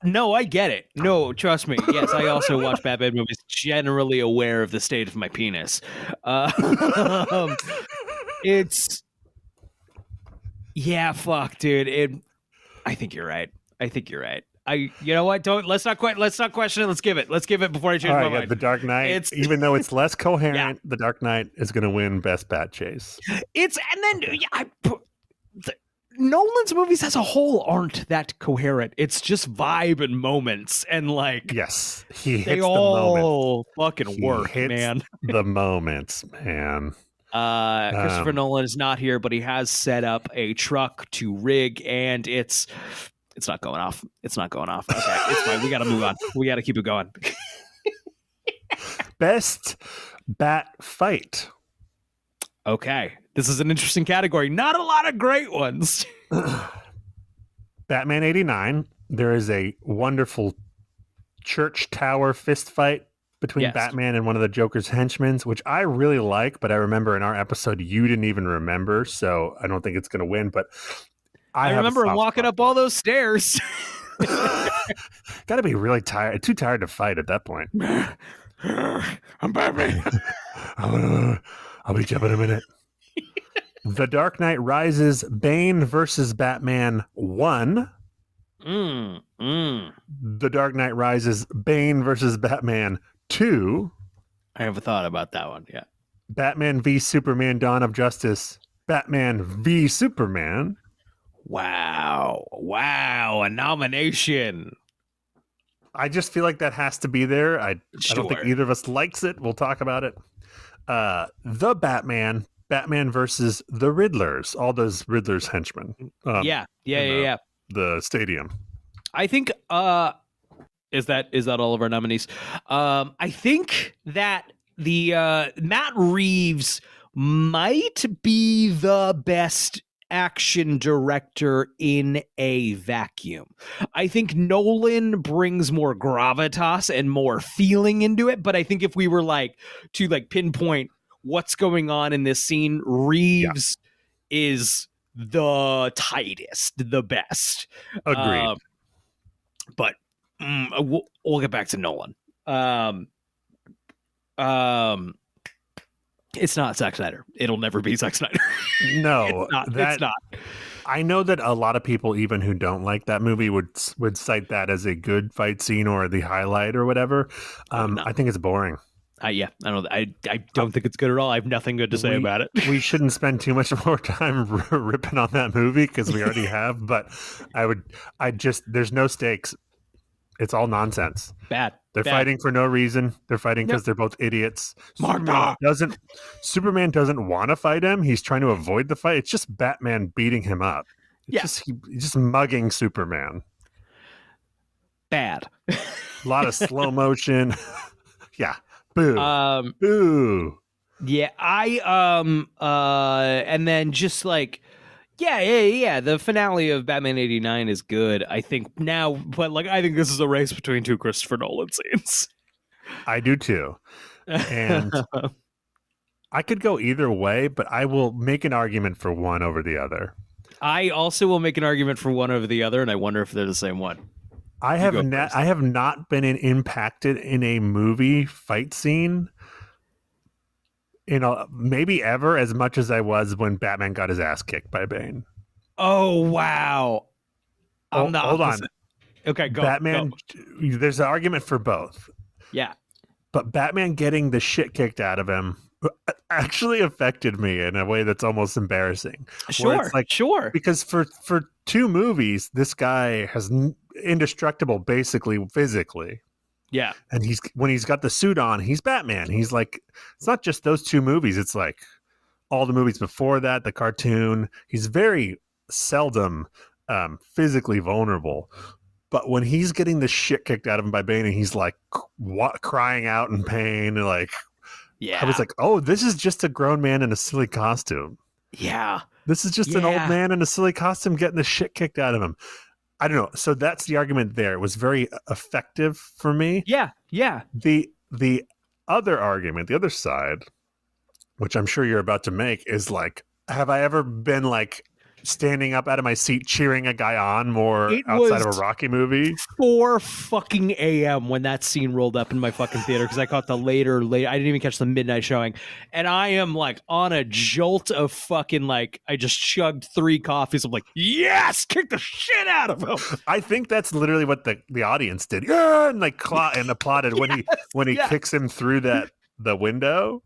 No, I get it. No, trust me. Yes, I also watch Batman movies generally aware of the state of my penis. It's... Yeah, fuck, dude. I think you're right. You know what? Let's not question it. Let's give it before I change my mind. The Dark Knight, even though it's less coherent, The Dark Knight is going to win Best Bat Chase. Nolan's movies as a whole aren't that coherent. It's just vibe and moments, and like, yes, he hits they the all moment. Fucking work, man. The moments, man. Christopher Nolan is not here, but he has set up a truck to rig, and it's not going off. It's not going off. Okay, it's fine. We got to move on. We got to keep it going. Best bat fight. Okay, this is an interesting category. Not a lot of great ones. Batman 89. There is a wonderful church tower fist fight between Batman and one of the Joker's henchmen, which I really like, but I remember in our episode you didn't even remember, so I don't think it's going to win, but I remember walking up all those stairs. Got to be really tired, too tired to fight at that point. I'm Batman. I'll beat you up in a minute. The Dark Knight Rises, Bane versus Batman 1. The Dark Knight Rises, Bane versus Batman 2. I haven't thought about that one yet. Batman v Superman Dawn of Justice. Batman v Superman. Wow. A nomination. I just feel like that has to be there. I don't think either of us likes it. We'll talk about it. The Batman versus the Riddlers. All those Riddlers henchmen. Yeah. The stadium. I think is that all of our nominees? I think that the Matt Reeves might be the best action director in a vacuum. I think Nolan brings more gravitas and more feeling into it, but I think if we were to pinpoint what's going on in this scene, Reeves is the tightest, the best. Agreed. But we'll get back to Nolan. It's not Zack Snyder. It'll never be Zack Snyder. No, it's not. I know that a lot of people, even who don't like that movie, would cite that as a good fight scene or the highlight or whatever. I think it's boring. I don't think it's good at all. I have nothing good to say about it. We shouldn't spend too much more time ripping on that movie because we already have. But there's no stakes. It's all nonsense. Bad. They're fighting for no reason. They're fighting because they're both idiots. Superman doesn't want to fight him. He's trying to avoid the fight. It's just Batman beating him up. He's just mugging Superman. Bad. A lot of slow motion. Yeah. Boo. Boo. Yeah. And then just Yeah. The finale of Batman 89 is good, I think now, but like I think this is a race between two Christopher Nolan scenes. I do too. And I could go either way, but I will make an argument for one over the other. I also will make an argument for one over the other, and I wonder if they're the same one. I have not been impacted in a movie fight scene maybe ever as much as I was when Batman got his ass kicked by Bane. Oh wow! Hold on. Okay, go. Batman. Go. There's an argument for both. Yeah, but Batman getting the shit kicked out of him actually affected me in a way that's almost embarrassing. Sure. Because for 2 movies, this guy has indestructible, basically physically. Yeah. And when he's got the suit on, he's Batman. He's like, it's not just those 2 movies. It's like all the movies before that, the cartoon. He's very seldom physically vulnerable. But when he's getting the shit kicked out of him by Bane and he's like crying out in pain, like, yeah, I was like, oh, this is just a grown man in a silly costume. Yeah. This is just an old man in a silly costume getting the shit kicked out of him. I don't know. So that's the argument there. It was very effective for me. Yeah. Yeah. The other argument, the other side, which I'm sure you're about to make, is like, have I ever been like standing up out of my seat cheering a guy on more outside of a Rocky movie? 4 fucking a.m. when that scene rolled up in my fucking theater because I caught the later. I didn't even catch the midnight showing, and I am like on a jolt of fucking like I just chugged 3 coffees. I'm like, yes, kick the shit out of him. I think that's literally what the audience did, yeah, and like and applauded when he kicks him through the window.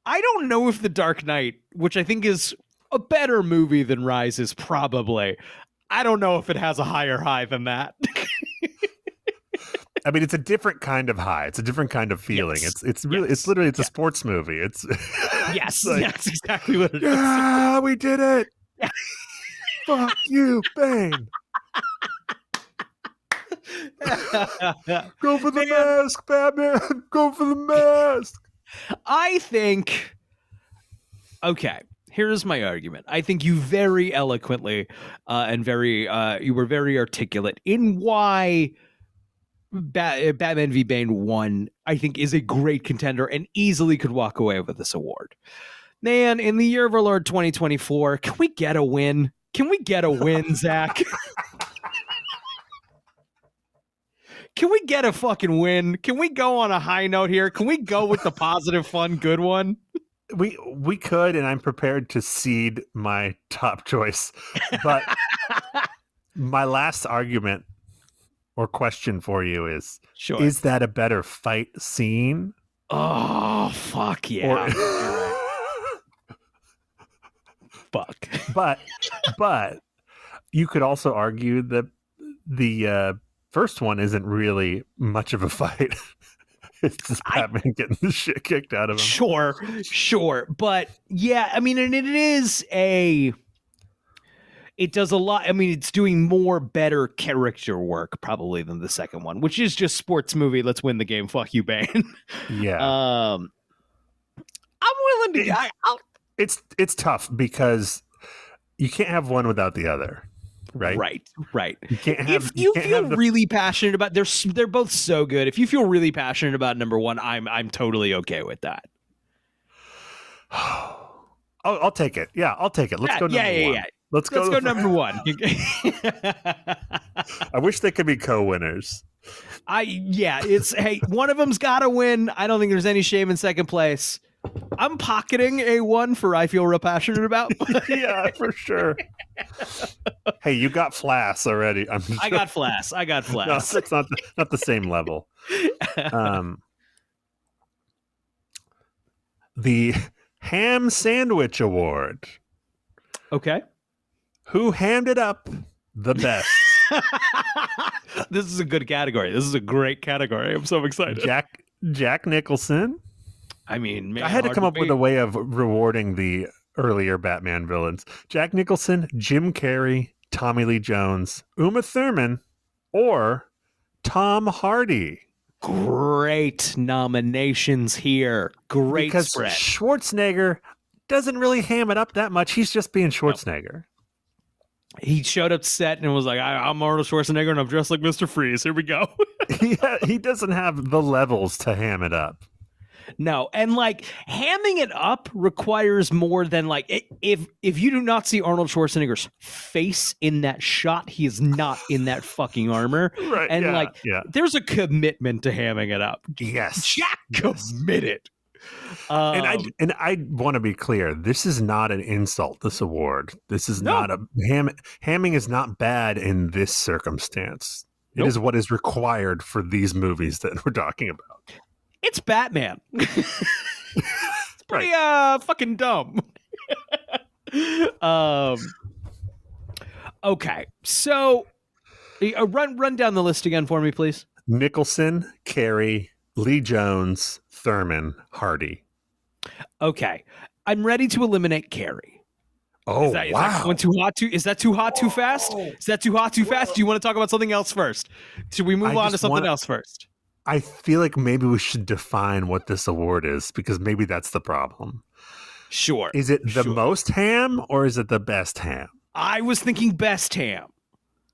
I don't know if The Dark Knight, which I think is a better movie than Rises, probably. I don't know if it has a higher high than that. I mean, it's a different kind of high. It's a different kind of feeling. Yes. It's literally a sports movie. It's yes, like, that's exactly what it is. Yeah, we did it. Fuck you, Bane. Go for the mask, Batman. Go for the mask. I think, okay, here's my argument. I think you very eloquently and you were very articulate in why Batman v Bane 1, I think, is a great contender and easily could walk away with this award. Man, in the year of our Lord 2024, can we get a win? Can we get a win, Zach? Can we get a fucking win? Can we go on a high note here? Can we go with the positive, fun, good one? We could, and I'm prepared to cede my top choice. But my last argument or question for you is, sure, is that a better fight scene? Oh, fuck yeah. Fuck. But you could also argue that the first one isn't really much of a fight. It's just Batman getting the shit kicked out of him. Sure. But yeah, I mean, and it does a lot. I mean, it's doing better character work probably than the second one, which is just sports movie. Let's win the game. Fuck you, Bane. Yeah. I'm willing to. It's tough because you can't have one without the other. Right. You can't have. If you feel really passionate about, they're both so good. If you feel really passionate about number one, I'm totally okay with that. I'll take it. Yeah, I'll take it. Let's go number one. Yeah. Let's go number one. I wish they could be co-winners. It's hey, one of them's got to win. I don't think there's any shame in second place. I'm pocketing a 1 for I feel real passionate about. Yeah, for sure. Hey, you got Flass already. I got Flass. No, it's not the same level. The Ham Sandwich Award. Okay. Who hammed it up the best? This is a good category. This is a great category. I'm so excited. Jack Nicholson. I mean, man, I had to come up with a way of rewarding the earlier Batman villains. Jack Nicholson, Jim Carrey, Tommy Lee Jones, Uma Thurman, or Tom Hardy. Great nominations here. Great because spread. Schwarzenegger doesn't really ham it up that much. He's just being Schwarzenegger. Nope. He showed up set and was like, I'm Arnold Schwarzenegger and I'm dressed like Mr. Freeze. Here we go. He doesn't have the levels to ham it up. No, and like hamming it up requires more than like if you do not see Arnold Schwarzenegger's face in that shot, he is not in that fucking armor. Right. And there's a commitment to hamming it up. Yes. Jack committed. And I want to be clear, this is not an insult, this award. This is not a hamming is not bad in this circumstance. It is what is required for these movies that we're talking about. It's Batman. It's pretty fucking dumb. Okay, so run down the list again for me, please. Nicholson, Carey, Lee Jones, Thurman, Hardy. Okay, I'm ready to eliminate Carey. Oh, is that going too hot? Is that too hot too fast? Is that too hot too fast? Do you want to talk about something else first? Should we move on to something else first? I feel like maybe we should define what this award is, because maybe that's the problem. Sure. Is it the most ham or is it the best ham? I was thinking best ham.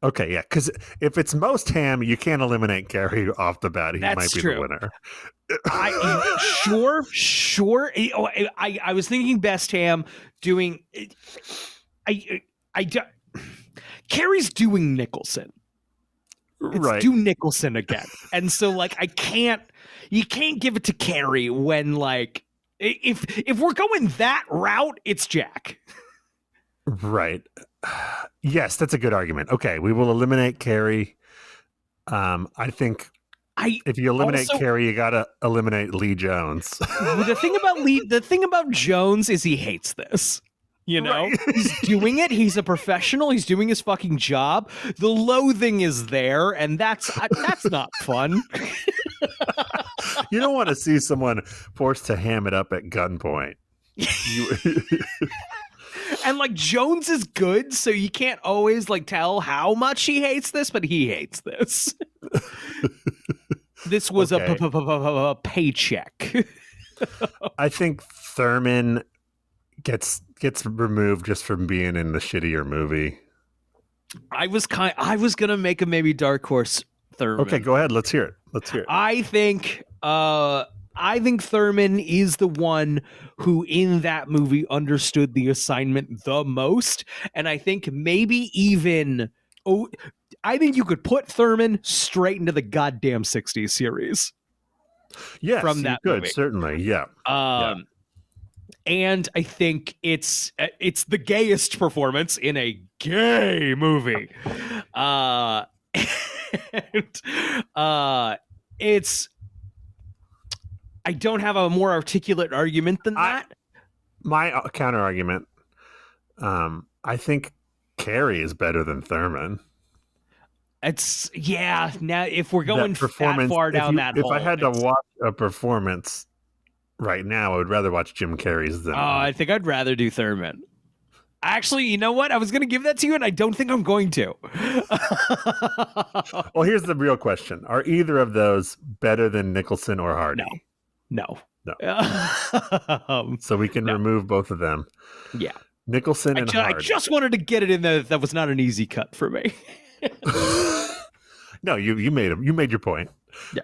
Okay, yeah, because if it's most ham, you can't eliminate Carey off the bat. He might be the winner. Sure. I was thinking best ham doing. Carey's doing Nicholson. It's do Nicholson again. And so like you can't give it to Carey when like if we're going that route, it's Jack. Right. Yes, that's a good argument. Okay, we will eliminate Carey. I think if you eliminate Carey, you gotta eliminate Lee Jones. The thing about Jones is he hates this. You know, right. He's doing it. He's a professional. He's doing his fucking job. The loathing is there, and that's not fun. You don't want to see someone forced to ham it up at gunpoint. And like Jones is good, so you can't always like tell how much he hates this, but he hates this. This was a paycheck. I think Thurman gets removed just from being in the shittier movie. I was gonna make a maybe dark horse Thurman. Okay, go ahead. Let's hear it. I think Thurman is the one who in that movie understood the assignment the most, and I think maybe even I think you could put Thurman straight into the goddamn 60s series. Yes, from that you could movie. Certainly, yeah. And I think it's the gayest performance in a gay movie. It's I don't have a more articulate argument than that. My counter argument, I think Carey is better than Thurman. Now if we're going that far down that hole. If I had to watch a performance right now, I would rather watch Jim Carrey's than. I think I'd rather do Thurman. Actually, you know what? I was going to give that to you, and I don't think I'm going to. Well, here's the real question: are either of those better than Nicholson or Hardy? No. So we can remove both of them. Yeah, Nicholson and Hardy. I just wanted to get it in there. That was not an easy cut for me. No, you made your point. Yeah.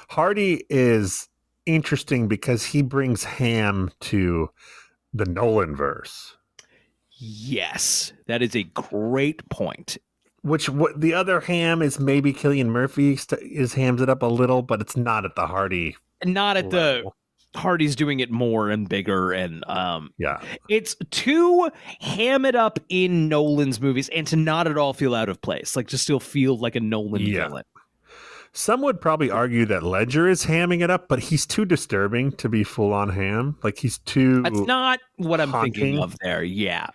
Hardy is interesting because he brings ham to the Nolan verse. Yes, that is a great point. What the other ham is maybe Cillian Murphy is hams it up a little, but it's not at the Hardy. Not at level. The Hardy's doing it more and bigger, and it's to ham it up in Nolan's movies and to not at all feel out of place, like to still feel like a Nolan villain. Some would probably argue that Ledger is hamming it up, but he's too disturbing to be full on ham. Like he's too. That's not what I'm thinking of there. Yeah.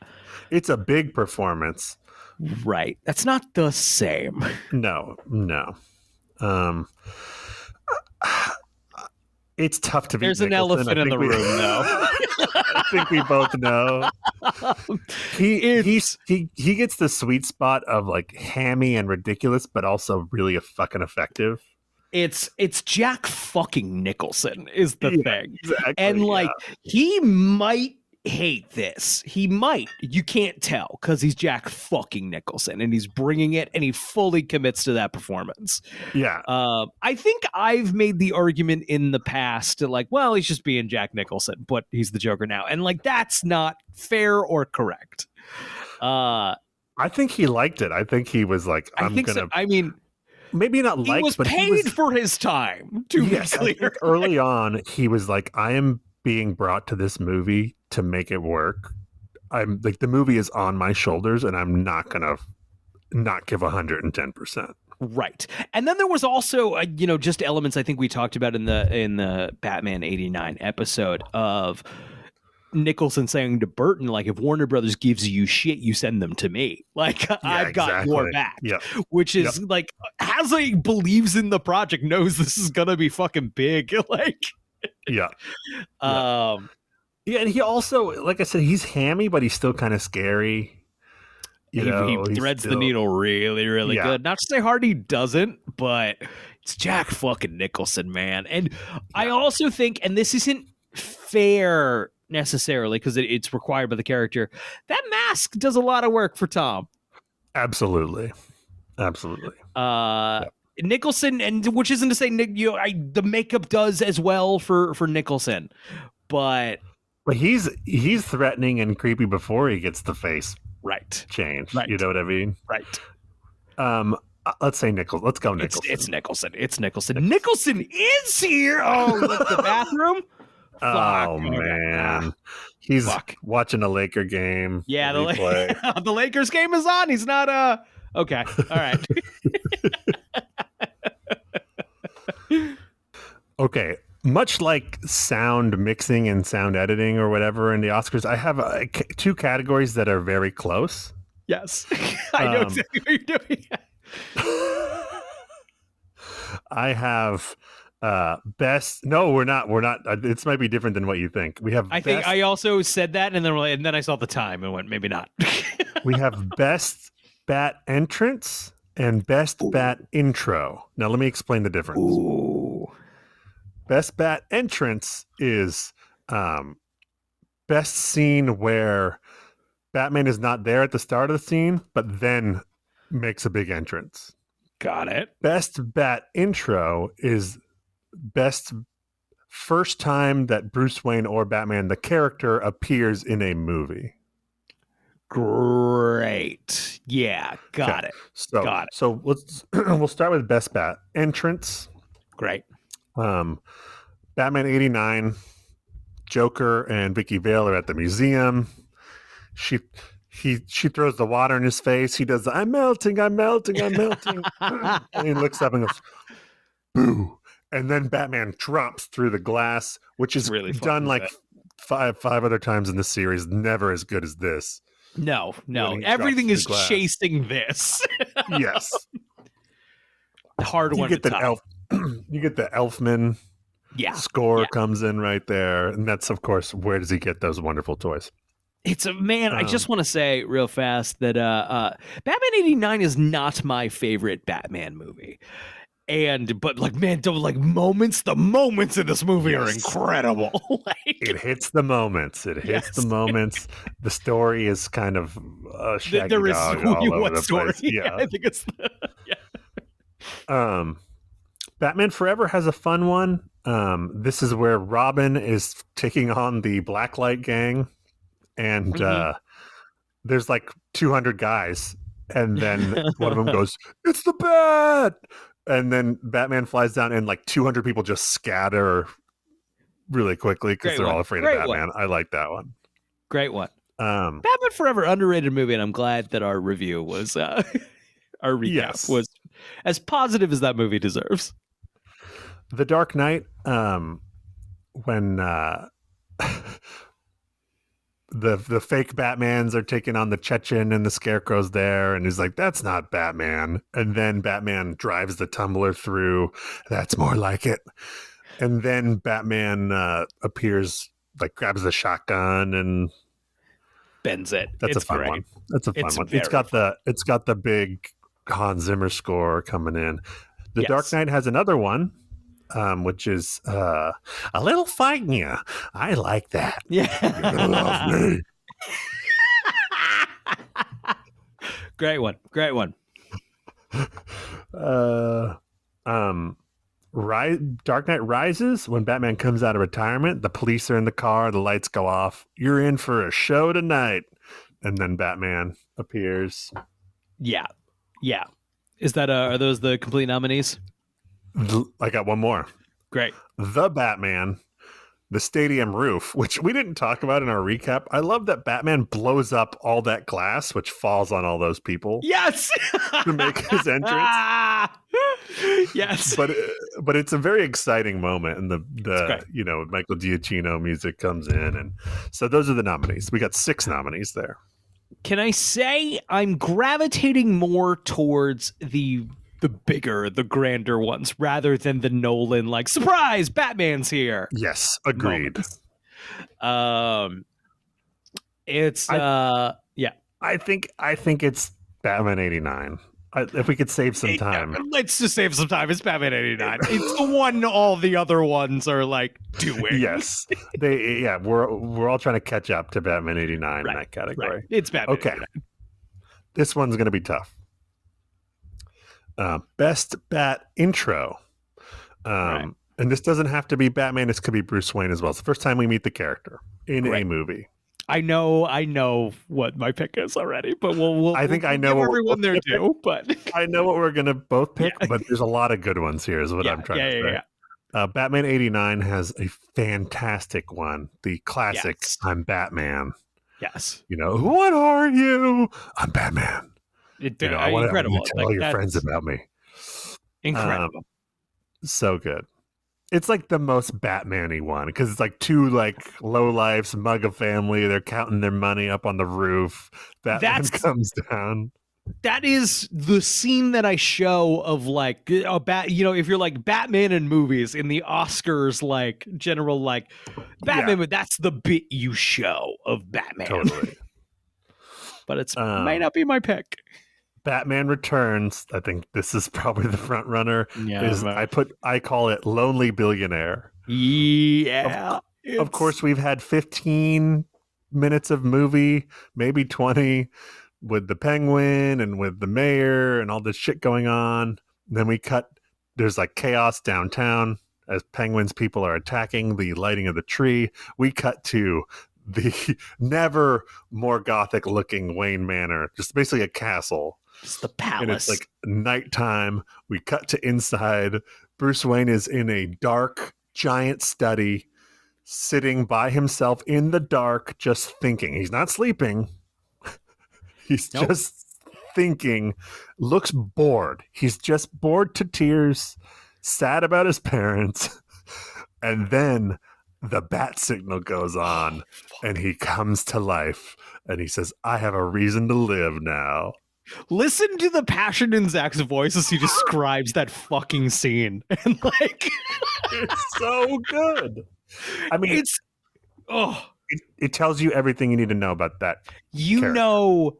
It's a big performance. Right. That's not the same. No. It's tough to be. There's an elephant in the room, though. I think we both know. He gets the sweet spot of like hammy and ridiculous, but also really fucking effective. It's Jack fucking Nicholson is the thing. Exactly, and like he might hate this. He might. You can't tell because he's Jack fucking Nicholson and he's bringing it and he fully commits to that performance. Yeah. I think I've made the argument in the past to like, well, he's just being Jack Nicholson, but he's the Joker now. And like, that's not fair or correct. I think he liked it. I think he was like, I mean, maybe not liked, he was but paid for his time, to be clear. I think early on, he was like, I am being brought to this movie to make it work. I'm like, the movie is on my shoulders and I'm not going to not give 110%. Right. And then there was also, just elements I think we talked about in the Batman 89 episode of Nicholson saying to Burton, like, if Warner Brothers gives you shit, you send them to me. Like, I've got your back. Yep. Which is like, Hasley believes in the project, knows this is going to be fucking big. Like, yeah. And he also, like I said, he's hammy, but he's still kind of scary. He threads the needle really, really good. Not to say Hardy doesn't, but it's Jack fucking Nicholson, man. And I also think, and this isn't fair necessarily because it's required by the character, that mask does a lot of work for Tom. Absolutely. Nicholson, and which isn't to say the makeup does as well for Nicholson, but he's threatening and creepy before he gets the face change. Right. You know what I mean? Right. Let's say Nicholson. Let's go Nicholson. It's Nicholson. Nicholson is here. Oh, look, the bathroom. Oh man, he's watching a Laker game. Yeah, the Lakers game is on. He's not. Okay, all right. Okay, much like sound mixing and sound editing or whatever in the Oscars, I have two categories that are very close. Yes, I know exactly what you're doing. I have best. No, we're not. This might be different than what you think. We have. I think I also said that, and then I saw the time and went, maybe not. We have best bat entrance and best bat intro. Now let me explain the difference. Ooh. Best bat entrance is best scene where Batman is not there at the start of the scene, but then makes a big entrance. Got it. Best bat intro is best first time that Bruce Wayne or Batman, the character, appears in a movie. Great. Yeah, got it. So we'll start with best bat entrance. Great. Batman 89, Joker and Vicky Vale are at the museum. She throws the water in his face. He does the, I'm melting. And he looks up and goes, boo. And then Batman drops through the glass, which is really done like five other times in the series. Never as good as this. No. Everything is chasing this. Yes. Hard one to top. You get the Elfman score comes in right there. And that's, of course, where does he get those wonderful toys? It's a man. I just want to say real fast that Batman 89 is not my favorite Batman movie. But like, man, the moments in this movie are incredible. It hits the moments. The story is kind of shaggy there is dog all over the story. place. Yeah, I think it's Batman Forever has a fun one. This is where Robin is taking on the Blacklight gang, and there's like 200 guys, and then one of them goes, "It's the Bat!" And then Batman flies down, and like 200 people just scatter really quickly because they're all afraid of Batman. I like that one. Great one. Batman Forever, underrated movie, and I'm glad that our review was our recap was as positive as that movie deserves. The Dark Knight, when the fake Batmans are taking on the Chechen and the Scarecrow's there, and he's like, that's not Batman. And then Batman drives the tumbler through. That's more like it. And then Batman appears, like grabs the shotgun and bends it. That's a fun one. It's a fun one. It's got the big Hans Zimmer score coming in. The Dark Knight has another one, which is a little fighting you. I like that. Yeah. You're gonna love me. Great one. Dark Knight Rises, when Batman comes out of retirement, the police are in the car, the lights go off. You're in for a show tonight. And then Batman appears. Yeah. Is that are those the complete nominees? I got one more. Great. The Batman, the stadium roof, which we didn't talk about in our recap. I love that Batman blows up all that glass, which falls on all those people. Yes. To make his entrance. Yes. But it's a very exciting moment, and the Michael Giacchino music comes in, and so those are the nominees. We got 6 nominees there. Can I say I'm gravitating more towards the bigger, the grander ones rather than the Nolan like surprise Batman's here. Yes, agreed. It's yeah. I think it's Batman 89. If we could save some time. Let's just save some time. It's Batman 89. It's the one all the other ones are like doing. Yes. We're all trying to catch up to Batman 89 in that category. Right. It's Batman 89. This one's going to be tough. Best Bat Intro. And this doesn't have to be Batman. This could be Bruce Wayne as well. It's the first time we meet the character in a movie. I know what my pick is already, but we'll I know what everyone there do. But I know what we're gonna both pick, but there's a lot of good ones here. Is what I'm trying to say. Yeah. Batman 89 has a fantastic one. The classic "I'm Batman." Yes. What are you? I'm Batman. I want to tell your friends about me. Incredible. So good. It's like the most Batman-y one because it's like 2 low-lifes, mug a family. They're counting their money up on the roof. Batman comes down. That is the scene that I show of if you're like Batman in movies in the Oscars, general Batman, but that's the bit you show of Batman. Totally. But it's might not be my pick. Batman Returns. I think this is probably the front runner. Yeah, I call it Lonely Billionaire. Yeah. Of course, we've had 15 minutes of movie, maybe 20, with the Penguin and with the mayor and all this shit going on. Then we cut. There's chaos downtown as Penguin's people are attacking the lighting of the tree. We cut to the never more gothic looking Wayne Manor, just basically a castle. It's the palace. And it's nighttime. We cut to inside. Bruce Wayne is in a dark, giant study, sitting by himself in the dark, just thinking. He's not sleeping. He's just thinking. Looks bored. He's just bored to tears, sad about his parents. And then the bat signal goes on, and he comes to life, and he says, I have a reason to live now. Listen to the passion in Zach's voice as he describes that fucking scene. And it's so good. I mean, it tells you everything you need to know about that. Character.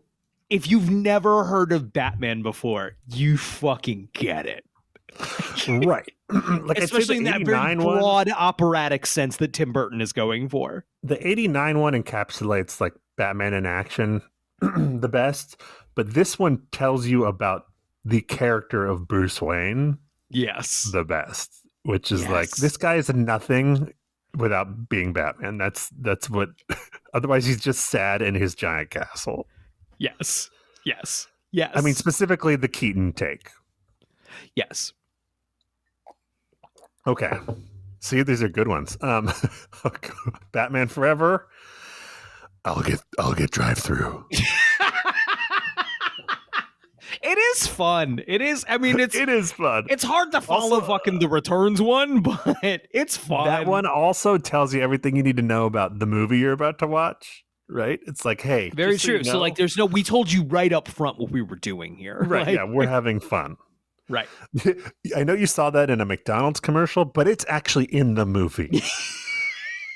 If you've never heard of Batman before, you fucking get it. Right. Especially in that very broad operatic sense that Tim Burton is going for. The 89 one encapsulates Batman in action the best, but this one tells you about the character of Bruce Wayne. Yes. The best, which is this guy is nothing without being Batman. That's what otherwise he's just sad in his giant castle. Yes. I mean, specifically the Keaton take. Yes. Okay. See, these are good ones. Batman Forever. I'll get drive-through. It is fun. It is. I mean, it is fun. It's hard to follow fucking the Returns one, but it's fun. That one also tells you everything you need to know about the movie you're about to watch. Right? It's hey. Very true. So there's we told you right up front what we were doing here. Right. Yeah. We're having fun. Right. I know you saw that in a McDonald's commercial, but it's actually in the movie.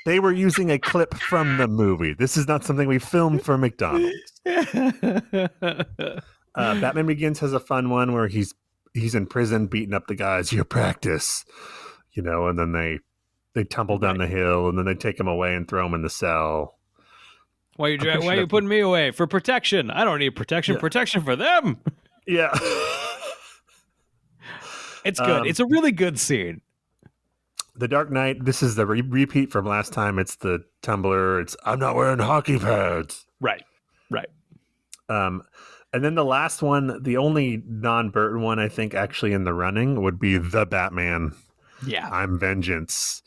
They were using a clip from the movie. This is not something we filmed for McDonald's. Batman Begins has a fun one where he's he's in prison beating up the guys. Your practice, and then they tumble down the hill, and then they take him away and throw him in the cell. Why are you putting me away? For protection. I don't need protection. Yeah. Protection for them. Yeah. It's good. It's a really good scene. The Dark Knight, this is the repeat from last time. It's the tumbler. It's, I'm not wearing hockey pads. Right. And then the last one, the only non-Burton one I think actually in the running would be The Batman. Yeah. I'm Vengeance.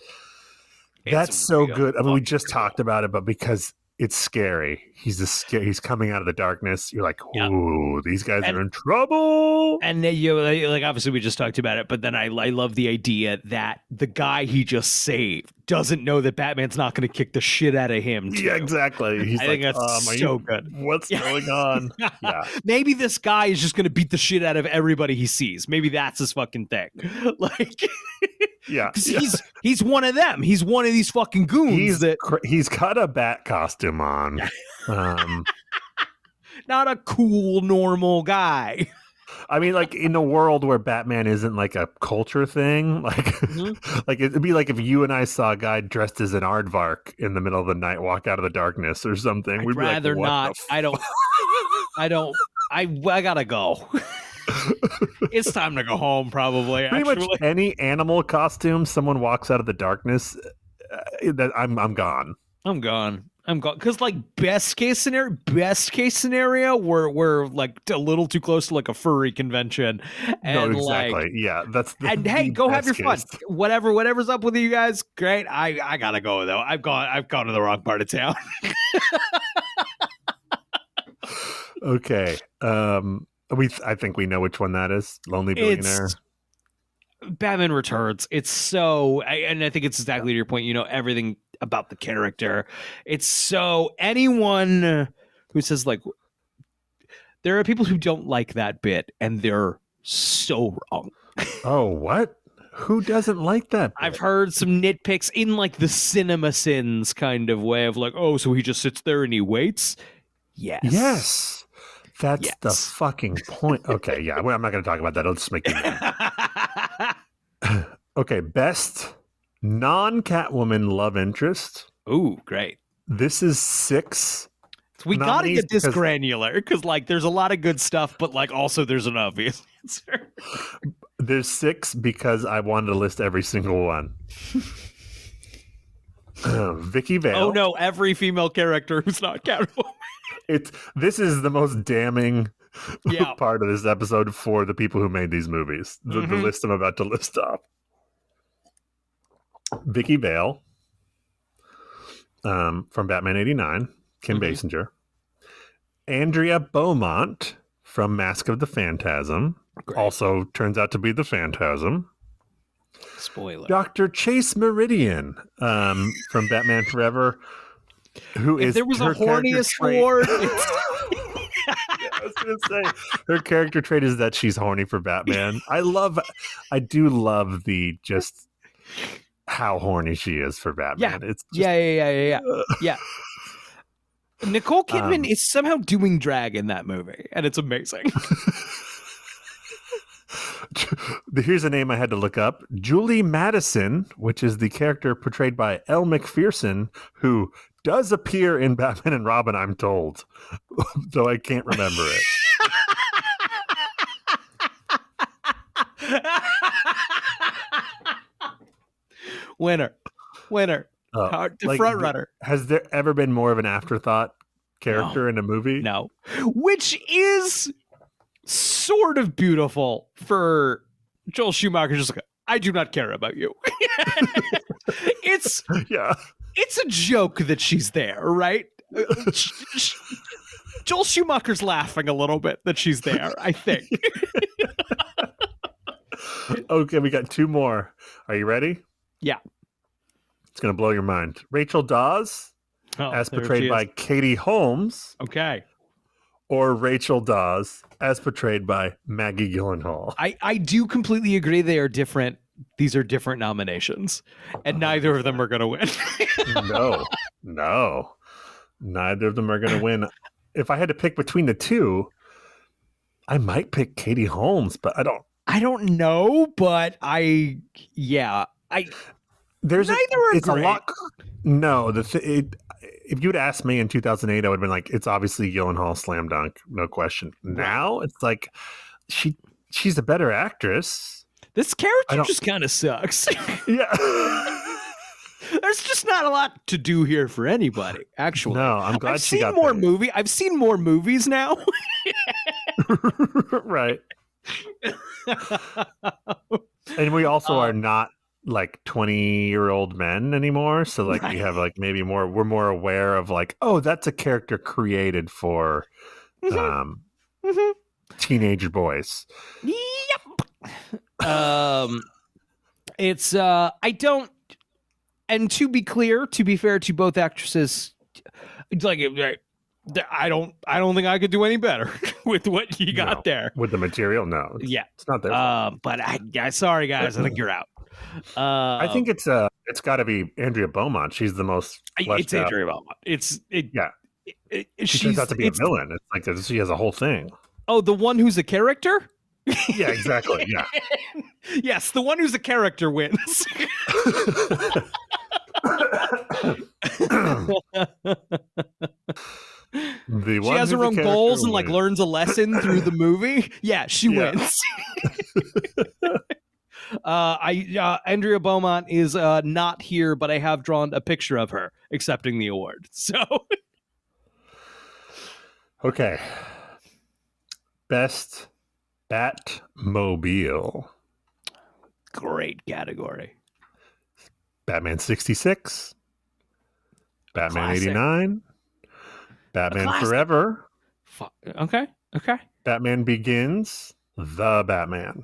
That's so good. I mean, we just talked about it, but because it's scary. He's coming out of the darkness. You're like, ooh, these guys are in trouble. And like obviously we just talked about it, but then I love the idea that the guy he just saved doesn't know that Batman's not going to kick the shit out of him too. Yeah, exactly. I think that's so good. What's going on? Yeah. Maybe this guy is just going to beat the shit out of everybody he sees. Maybe that's his fucking thing. Like, yeah, he's one of them. He's one of these fucking goons. He's got a bat costume on. Not a cool normal guy. I mean, like in a world where Batman isn't like a culture thing, like like it'd be like if you and I saw a guy dressed as an aardvark in the middle of the night walk out of the darkness or something. I'd rather not. I gotta go. It's time to go home, probably. Pretty much any animal costume someone walks out of the darkness, that I'm gone. I'm gone. Because like best case scenario, we're like a little too close to like a furry convention. And no, exactly. Like, yeah, that's and hey, go have your fun. Whatever's up with you guys, great. I gotta go though. I've gone to the wrong part of town. Okay. I think we know which one that is. Lonely Billionaire. Batman Returns. It's so, and I think it's exactly to your point. Everything about the character. It's so, anyone who says like, there are people who don't like that bit, and they're so wrong. Oh, what? Who doesn't like that bit? I've heard some nitpicks in like the cinema sins kind of way of like, oh, so he just sits there and he waits. Yes. That's the fucking point. Okay, yeah. Well, I'm not going to talk about that. It'll just make me mad. Okay, best non-Catwoman love interest. Ooh, great. This is 6. We got to get this granular because, like, there's a lot of good stuff, but, like, also there's an obvious answer. There's 6 because I wanted to list every single one. Vicky Vale. Oh, no, every female character who's not Catwoman. This is the most damning part of this episode for the people who made these movies. The list I'm about to list off. Vicky Vale from Batman 89, Kim Basinger. Andrea Beaumont from Mask of the Phantasm. Great. Also turns out to be the Phantasm. Spoiler. Dr. Chase Meridian from Batman Forever. If there was a horniest ward. I was going to say her character trait is that she's horny for Batman. I do love the just how horny she is for Batman. Yeah. It's just, yeah. Nicole Kidman is somehow doing drag in that movie, and it's amazing. Here's a name I had to look up. Julie Madison, which is the character portrayed by Elle Macpherson, who does appear in Batman and Robin, I'm told, though I can't remember it. Winner. The front runner. Has there ever been more of an afterthought character in a movie? No. Which is sort of beautiful for Joel Schumacher. Just like, I do not care about you. It's a joke that she's there, right? Joel Schumacher's laughing a little bit that she's there, I think. Okay, we got 2 more. Are you ready? Yeah. It's going to blow your mind. Rachel Dawes, as portrayed by Katie Holmes. Okay. Or Rachel Dawes, as portrayed by Maggie Gyllenhaal. I do completely agree they are different. These are different nominations, and neither of them are going to win. No. Neither of them are going to win. If I had to pick between the 2, I might pick Katie Holmes, but I don't know, but there's neither are it's great. A lot. No, if you'd asked me in 2008, I would have been like, it's obviously Gyllenhaal slam dunk, no question. Now it's like she's a better actress. This character just kind of sucks. Yeah. There's just not a lot to do here for anybody, actually. No, I'm glad she got more there. I've seen more movies now. Right. And we also are not like 20-year-old men anymore. So like we have like we're more aware of like, oh, that's a character created for teenage boys. Yep. It's I don't, and to be fair to both actresses, like I don't think I could do any better with what you got there. With the material, no. It's not there. But sorry guys, I think you're out. I think it's got to be Andrea Beaumont. She's the most. It's Andrea Beaumont. She turns out to be a villain. It's like she has a whole thing. Oh, the one who's a character? Yeah, exactly. Yeah. Yes, the one who's a character wins. She has her own goals and like learns a lesson through the movie. Yeah, she wins. Andrea Beaumont is not here, but I have drawn a picture of her accepting the award. So okay. Best Batmobile. Great category. Batman 66. Batman Classic. 89. Batman Forever. Okay. Batman Begins. The Batman.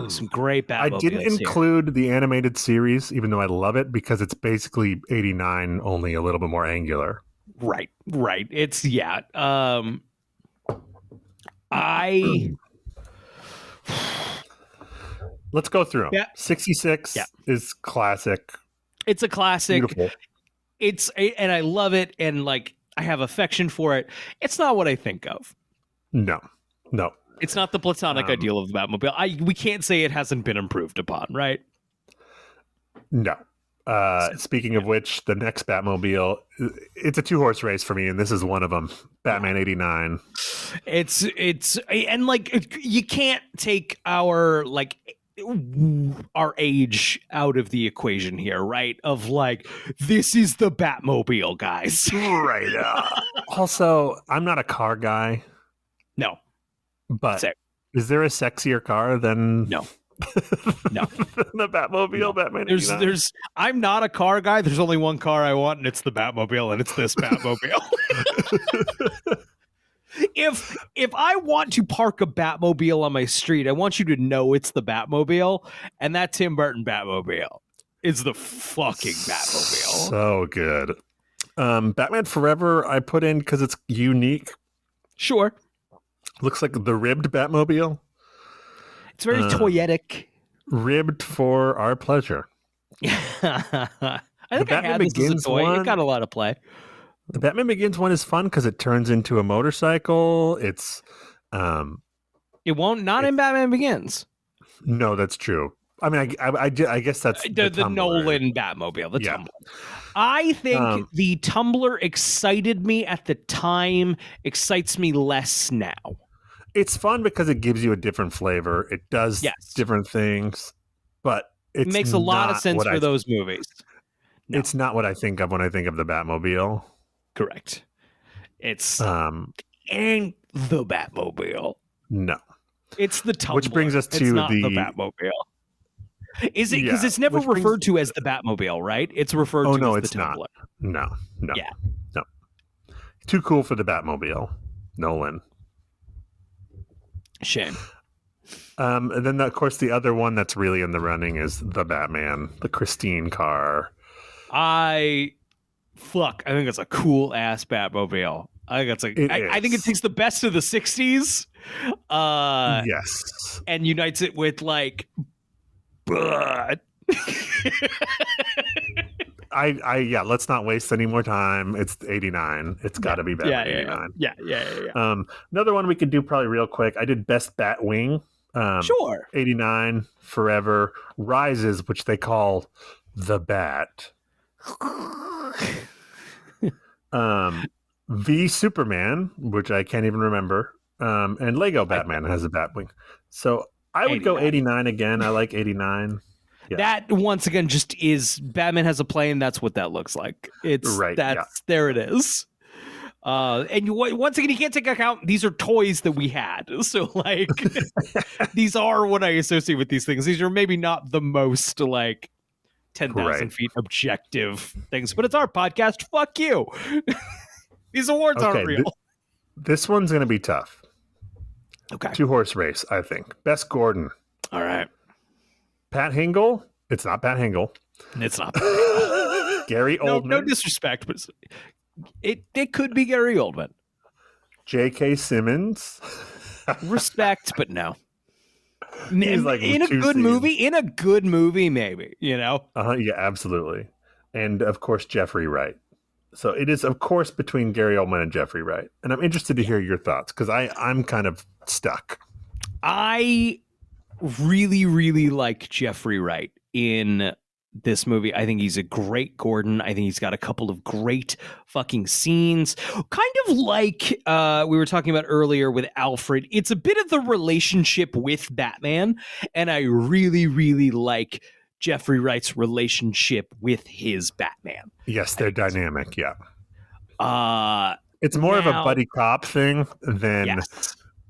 Some great Batmobiles. I didn't include the animated series, even though I love it, because it's basically 89, only a little bit more angular. Right. It's Let's go through them. Yeah. 66 is classic. It's a classic. Beautiful. And I love it, and like I have affection for it. It's not what I think of. No. It's not the platonic ideal of the Batmobile. We can't say it hasn't been improved upon, right? No. Speaking of which, the next Batmobile, it's a 2-horse race for me, and this is one of them. Batman 89. It's and like you can't take our age out of the equation here, right? Of like, this is the Batmobile, guys. Right. Also, I'm not a car guy. No. But is there a sexier car than no the Batmobile? No. Batman 89? There's I'm not a car guy. There's only one car I want, and it's the Batmobile, and it's this Batmobile. If I want to park a Batmobile on my street, I want you to know it's the Batmobile, and that Tim Burton Batmobile is the fucking Batmobile. So good. Batman Forever I put in because it's unique. Sure. Looks like the ribbed Batmobile. It's very toyetic. Ribbed for our pleasure. I think I had this as a toy. It got a lot of play. The Batman Begins one is fun because it turns into a motorcycle. It's it won't not in Batman Begins. No, that's true. I mean, I guess that's the Nolan Batmobile, the Tumbler. I think the Tumbler excited me at the time, excites me less now. It's fun because it gives you a different flavor. It does different things, but it makes a lot of sense for those movies. No. It's not what I think of when I think of the Batmobile. Correct. It's and the Batmobile. No. It's the Tumbler. Which brings us to the Batmobile. Is it because it's never referred to as the Batmobile, right? It's referred to as the Tumbler. No. Yeah. No. Too cool for the Batmobile. Nolan. Shame. And then, of course, the other one that's really in the running is the Batman, the Christine car. I think it's a cool ass Batmobile. I think I think it takes the best of the 60s. Yes. And unites it with like let's not waste any more time. It's 89. It's got to be Batman 89. Yeah. Another one we could do probably real quick. I did Best Batwing. Sure. 89, Forever, Rises, which they call The Bat. V Superman, which I can't even remember, and Lego Batman has a Batwing. So I would go 89 again. I like 89. Yeah. That once again just is Batman has a plane. That's what that looks like. It's right. There it is. And once again, you can't take account. These are toys that we had. So like, these are what I associate with these things. These are maybe not the most like 10,000 feet objective things, but it's our podcast. Fuck you. These awards aren't real. This one's going to be tough. Okay. 2-horse race, I think. Best Gordon. All right. Pat Hingle. It's not Pat Hingle. It's not. Gary Oldman. No disrespect, but it could be Gary Oldman. J.K. Simmons. Respect, but no. He's like in a good movie. In a good movie, maybe. You know. Yeah, absolutely. And of course, Jeffrey Wright. So it is, of course, between Gary Oldman and Jeffrey Wright. And I'm interested to hear your thoughts because I'm kind of stuck. I really, really like Jeffrey Wright in this movie. I think he's a great Gordon. I think he's got a couple of great fucking scenes. Kind of like we were talking about earlier with Alfred. It's a bit of the relationship with Batman. And I really, really like Jeffrey Wright's relationship with his Batman. Yes, they're dynamic. Yeah. It's more now, of a buddy cop thing than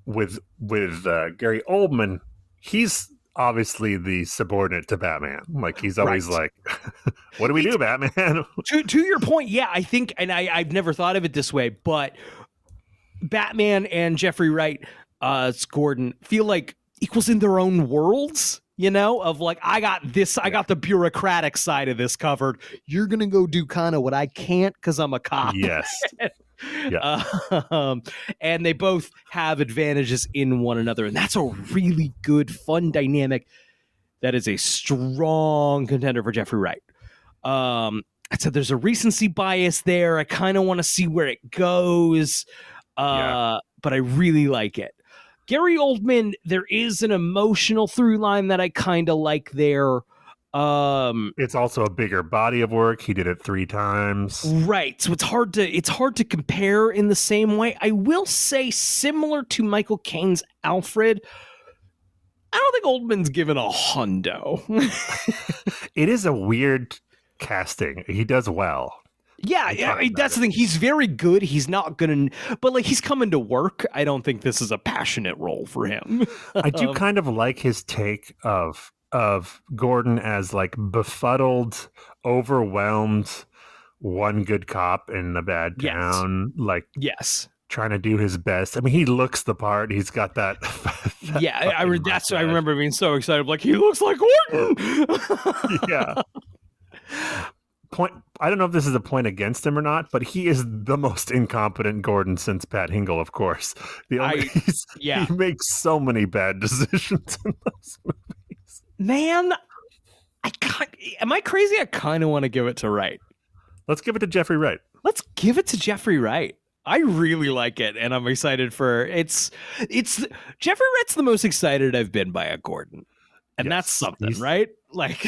with Gary Oldman. He's obviously the subordinate to Batman. Like he's always like, "What do we do, Batman?" To your point, yeah, I think, and I've never thought of it this way, but Batman and Jeffrey Wright, Gordon, feel like equals in their own worlds. You know, of like, I got this, I got the bureaucratic side of this covered. You're going to go do kind of what I can't because I'm a cop. Yes. Yeah. And they both have advantages in one another. And that's a really good, fun dynamic. That is a strong contender for Jeffrey Wright. I said there's a recency bias there. I kind of want to see where it goes. But I really like it. Gary Oldman, there is an emotional through line that I kind of like there. It's also a bigger body of work. He did it 3 times. Right. So it's hard to compare in the same way. I will say, similar to Michael Caine's Alfred, I don't think Oldman's given a hundo. It is a weird casting. He does well. Yeah, that's the thing. He's very good. He's not gonna, but like he's coming to work. I don't think this is a passionate role for him. I do kind of like his take of Gordon as like befuddled, overwhelmed, one good cop in a bad town. Like trying to do his best. I mean, he looks the part. He's got that. That's I remember being so excited. Like he looks like Gordon. Yeah. I don't know if this is a point against him or not, but he is the most incompetent Gordon since Pat Hingle, of course. He makes so many bad decisions in those movies. Man, am I crazy? I kind of want to give it to Wright. Let's give it to Jeffrey Wright. Let's give it to Jeffrey Wright. I really like it, and I'm excited for it's Jeffrey Wright's the most excited I've been by a Gordon, and that's something, right? Like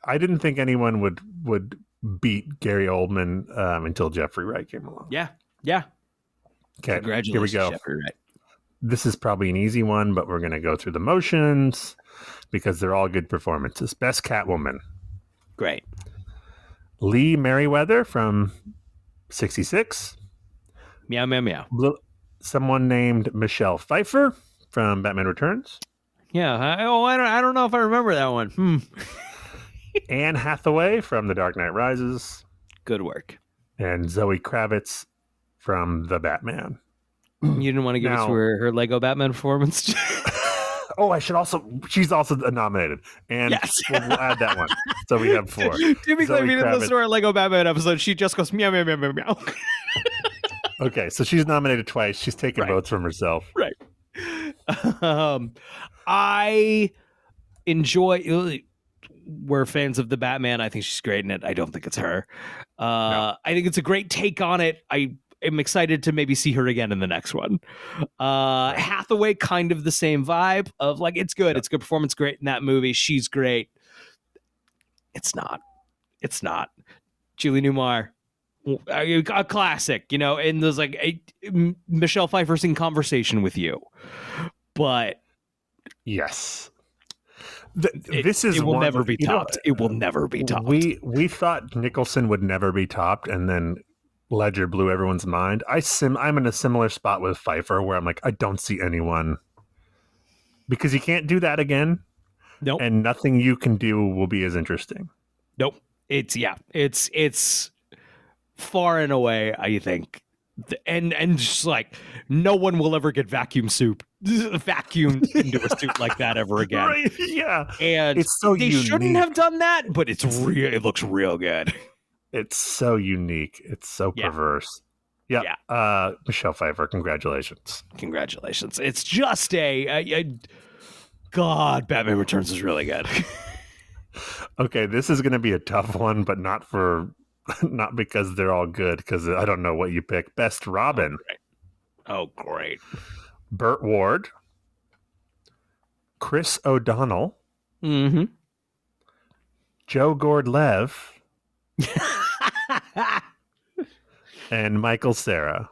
I didn't think anyone would beat Gary Oldman until Jeffrey Wright came along. Yeah. Okay, congratulations, here we go. Jeffrey Wright. This is probably an easy one, but we're going to go through the motions because they're all good performances. Best Catwoman. Great. Lee Merriweather from 66. Meow, meow, meow. Someone named Michelle Pfeiffer from Batman Returns. Yeah. I don't know if I remember that one. Anne Hathaway from The Dark Knight Rises. Good work. And Zoe Kravitz from The Batman. You didn't want to give it to her Lego Batman performance? She's also nominated. And we'll add that one. So we have 4. Typically, if you didn't listen to our Lego Batman episode, she just goes meow, meow, meow, meow, meow. Okay, so she's nominated twice. She's taking votes from herself. Right. I enjoy... We're fans of the Batman. I think she's great in it. I don't think it's her. No. I think it's a great take on it. I am excited to maybe see her again in the next one. Hathaway, kind of the same vibe of like, it's good. It's good performance. Great in that movie. She's great. It's not. Julie Newmar, a classic, you know, and there's like Michelle Pfeiffer's in Conversation with You. But yes. This is it will one never be topped. It will never be topped. We thought Nicholson would never be topped, and then Ledger blew everyone's mind. I'm in a similar spot with Pfeiffer where I'm like, I don't see anyone, because you can't do that again. Nope. And nothing you can do will be as interesting. Nope. It's far and away, I think. And just like no one will ever get vacuumed into a suit like that ever again. Right, yeah. And it's so they unique. shouldn't have done that, but it looks real good. It's so unique. It's so perverse. Yeah. Michelle Pfeiffer, congratulations. It's just God, Batman Returns is really good. Okay, this is going to be a tough one, but not because they're all good, because I don't know what you pick. Best Robin. Oh, great. Burt Ward. Chris O'Donnell. Mm-hmm. Joe Gord-Lev. And Michael Cera.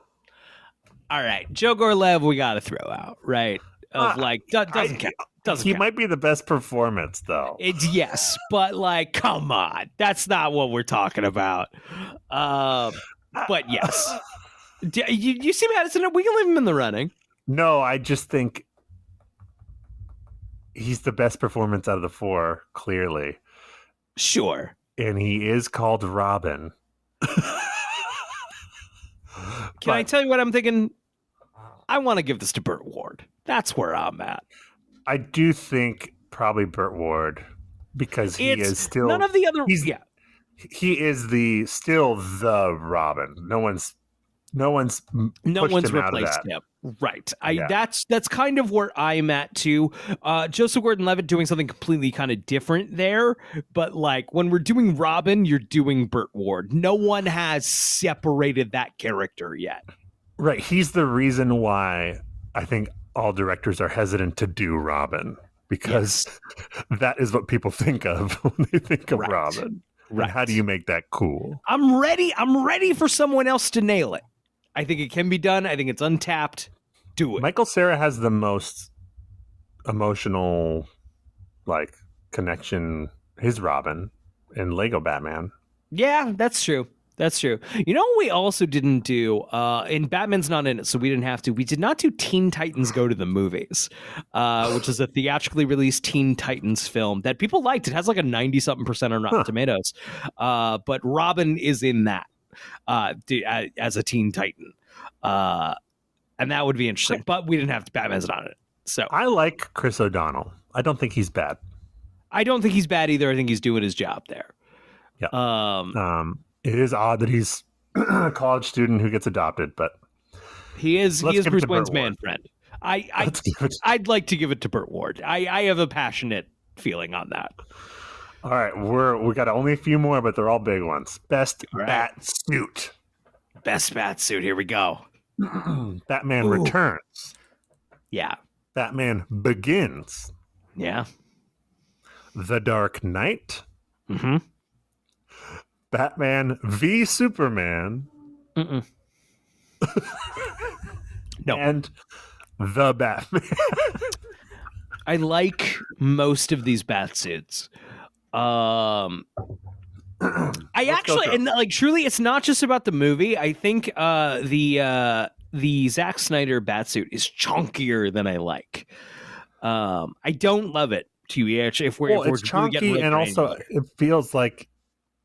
All right. Joe Gord-Lev we got to throw out, right? Doesn't count. He might be the best performance, though. Yes, but like, come on, that's not what we're talking about. But yes, you see Madison. We can leave him in the running. No, I just think he's the best performance out of the four, clearly. Sure, and he is called Robin. Can I tell you what I'm thinking? I want to give this to Burt Ward. That's where I'm at. I do think probably Burt Ward, because he is still none of the other. He is still the Robin. No one's replaced him. Right. That's kind of where I'm at too. Joseph Gordon-Levitt doing something completely kind of different there, but like when we're doing Robin, you're doing Burt Ward. No one has separated that character yet. Right. He's the reason why I think all directors are hesitant to do Robin, because that is what people think of when they think of Robin. Right. And how do you make that cool? I'm ready for someone else to nail it. I think it can be done. I think it's untapped. Do it. Michael Cera has the most emotional connection. His Robin in Lego Batman. Yeah, that's true. You know what we also didn't do, and Batman's not in it, so we didn't have to. We did not do Teen Titans Go to the Movies, which is a theatrically released Teen Titans film that people liked. It has like a 90-something% on Rotten Tomatoes. But Robin is in that as a Teen Titan. And that would be interesting. But we didn't have to. Batman's not in it. So I like Chris O'Donnell. I don't think he's bad. I don't think he's bad either. I think he's doing his job there. Yeah. It is odd that he's a college student who gets adopted, but he is Bruce Wayne's man friend. I'd like to give it to Burt Ward. I have a passionate feeling on that. All right, we got only a few more, but they're all big ones. Best bat suit. Best bat suit. Here we go. Batman Returns. Yeah. Batman Begins. Yeah. The Dark Knight. Mm-hmm. Batman v Superman. Mm-mm. No. And The Batman. I like most of these bat suits. I actually, and like, truly, it's not just about the movie. I think the Zack Snyder batsuit is chunkier than I like. I don't love it. If we're chunky, and also it feels like,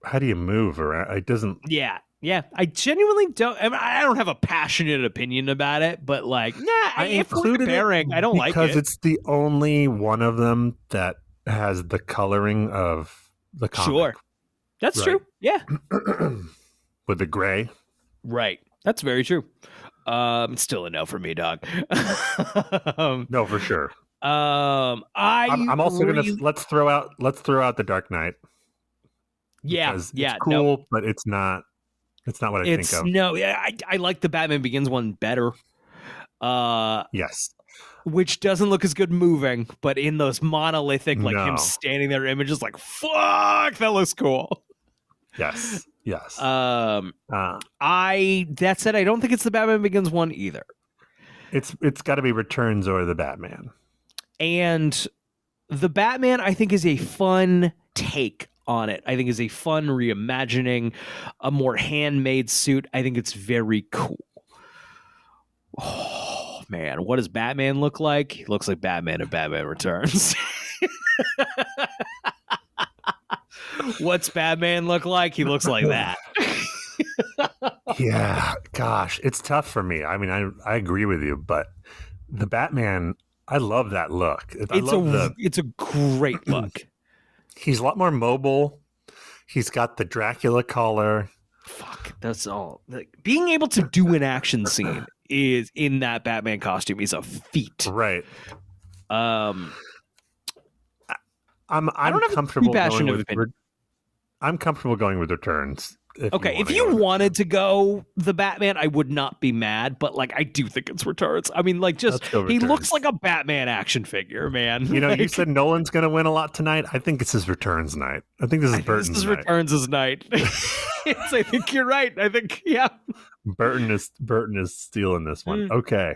how do you move around? It doesn't. Yeah. I genuinely don't. I don't have a passionate opinion about it, but like, if we're comparing, I don't like it because it's the only one of them that has the coloring of the comic. Sure, that's true. Yeah, with the gray. Right. That's very true. Still a no for me, dog. No, for sure. I'm also gonna let's throw out the Dark Knight. Yeah, it's cool, but it's not It's not what I think of. No, I like the Batman Begins one better. Yes. Which doesn't look as good moving, but in those monolithic, like him standing there images, like, fuck, that looks cool. Yes. Yes. That said, I don't think it's the Batman Begins one either. It's got to be Returns or the Batman. And the Batman, I think, is a fun take on it. I think is a fun reimagining, a more handmade suit. I think it's very cool. Oh man, what does Batman look like? He looks like Batman in Batman Returns. What's Batman look like? He looks like that. Yeah, gosh, it's tough for me. I mean, I agree with you, but the Batman, I love that look. It's a great look. He's a lot more mobile. He's got the Dracula collar. Fuck, that's all. Like, being able to do an action scene is in that Batman costume is a feat. Right. I'm comfortable going with Returns. If you wanted to go the Batman, I would not be mad, but like I do think it's Returns. I mean, like just he looks like a Batman action figure, man. You know, you said Nolan's going to win a lot tonight. I think it's his Returns night. I think this is Burton's night. This is Returns' night. I think you're right. I think Burton is stealing this one. Okay,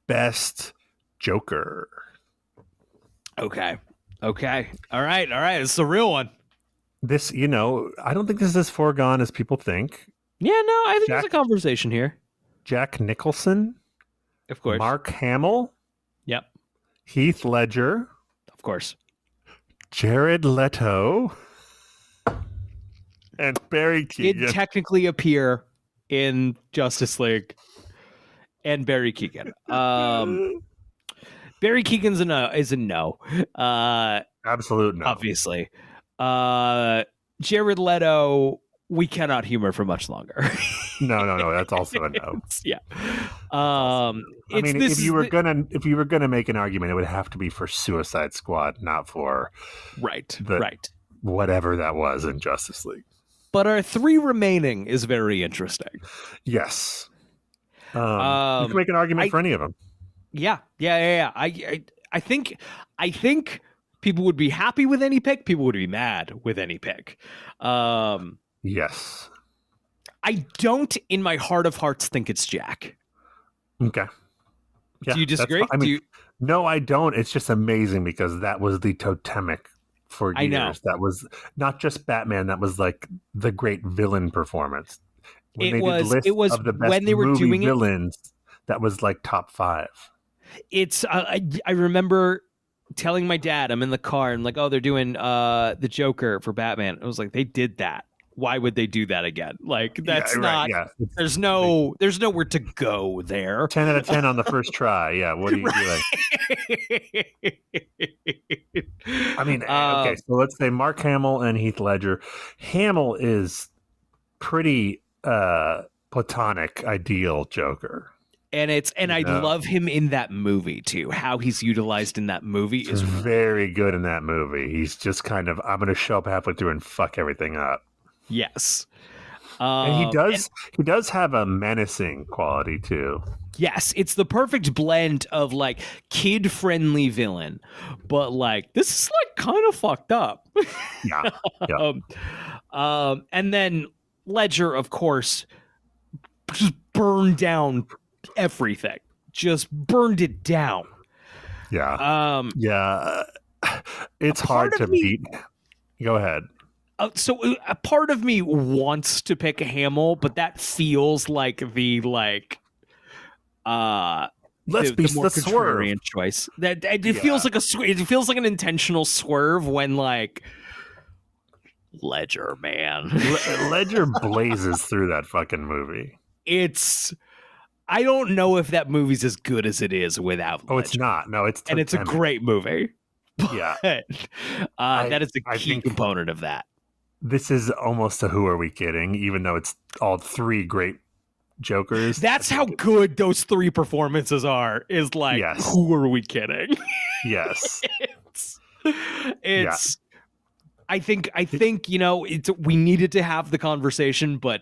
best Joker. Okay. All right. It's the real one. This, I don't think this is as foregone as people think. Yeah, no, I think there's a conversation here. Jack Nicholson. Of course. Mark Hamill. Yep. Heath Ledger. Of course. Jared Leto. And Barry Keoghan. Did technically appear in Justice League. And Barry Keoghan. Barry Keoghan's is a no. Absolute no. Obviously. Jared Leto, we cannot humor for much longer. No, that's also a no. Yeah. I mean, if you were gonna make an argument, it would have to be for Suicide Squad, not for right. Whatever that was in Justice League. But our three remaining is very interesting. Yes. You can make an argument for any of them. Yeah. I think people would be happy with any pick. People would be mad with any pick. Yes. I don't, in my heart of hearts, think it's Jack. Okay. Yeah, do you disagree? No, I don't. It's just amazing because that was the totemic for years. I know. That was not just Batman. That was like the great villain performance. It was of the best when they were doing villains. That was like top 5. It's I remember telling my dad, I'm in the car and like, oh, they're doing the Joker for Batman. I was like, they did that. Why would they do that again? Like that's not. Yeah. There's nowhere to go there. 10 out of 10 on the first try. Yeah. What do you do? I mean, okay. So let's say Mark Hamill and Heath Ledger. Hamill is pretty platonic, ideal Joker. And I love him in that movie too. How he's utilized in that movie is very good in that movie. He's just kind of, I'm going to show up halfway through and fuck everything up. Yes. And he does have a menacing quality too. Yes, it's the perfect blend of like kid-friendly villain, but like this is like kind of fucked up. Yeah. And then Ledger, of course, just burned down everything. Just burned it down. Yeah. It's hard to beat. Go ahead. So a part of me wants to pick a Hamill, but that feels like the like the more contrarian choice. That it feels like it feels like an intentional swerve when like Ledger, man. Ledger blazes through that fucking movie. I don't know if that movie's as good as it is without Ledger. It's not. No, it's and it's a great movie. Yeah. That is a key component of that. This is almost a Who Are We Kidding, even though it's all 3 great Jokers. That's how good those 3 performances are, is like, yes. Who are we kidding? Yes. I think, we needed to have the conversation, but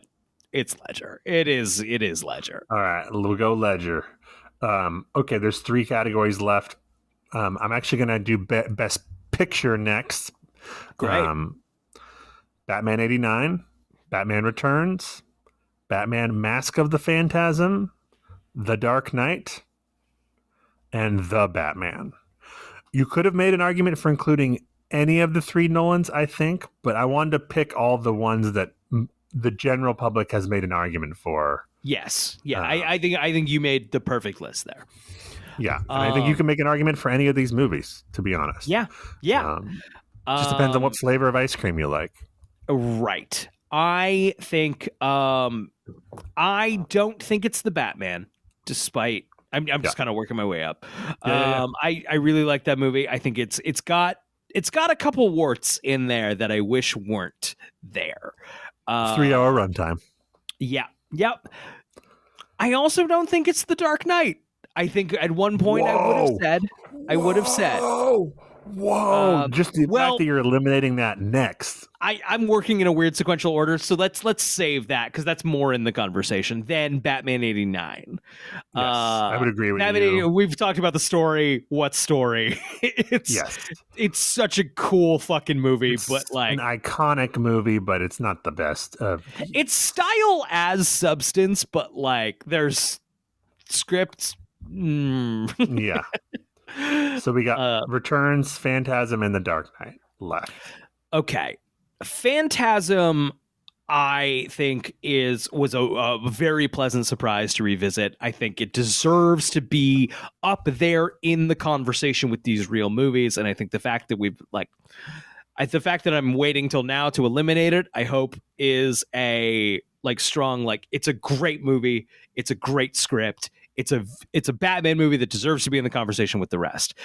It's Ledger. It is Ledger. All right, we'll go Ledger. Okay, there's 3 categories left. I'm actually going to do Best Picture next. Great. Batman 89, Batman Returns, Batman Mask of the Phantasm, The Dark Knight, and The Batman. You could have made an argument for including any of the 3 Nolans, I think, but I wanted to pick all the ones that the general public has made an argument for. Yes. Yeah, I think you made the perfect list there. Yeah, and I think you can make an argument for any of these movies, to be honest. Yeah. Just depends on what flavor of ice cream you like. Right. I think I don't think it's the Batman, despite I'm just kind of working my way up. I really like that movie. I think it's got a couple warts in there that I wish weren't there. 3-hour runtime. Yeah. Yep. I also don't think it's The Dark Knight. I think at one point I would have said. Whoa! Just the fact that you're eliminating that next. I'm working in a weird sequential order, so let's save that because that's more in the conversation than Batman 89. Yes, I would agree with you. We've talked about the story. What story? It's such a cool fucking movie, but like an iconic movie, but it's not the best. It's style as substance, but like there's scripts. Yeah. So we got Returns, Phantasm, and The Dark Knight left. Okay. Phantasm, I think, was a very pleasant surprise to revisit. I think it deserves to be up there in the conversation with these real movies. And I think the fact that the fact that I'm waiting till now to eliminate it, I hope is a strong, it's a great movie. It's a great script. It's a Batman movie that deserves to be in the conversation with the rest.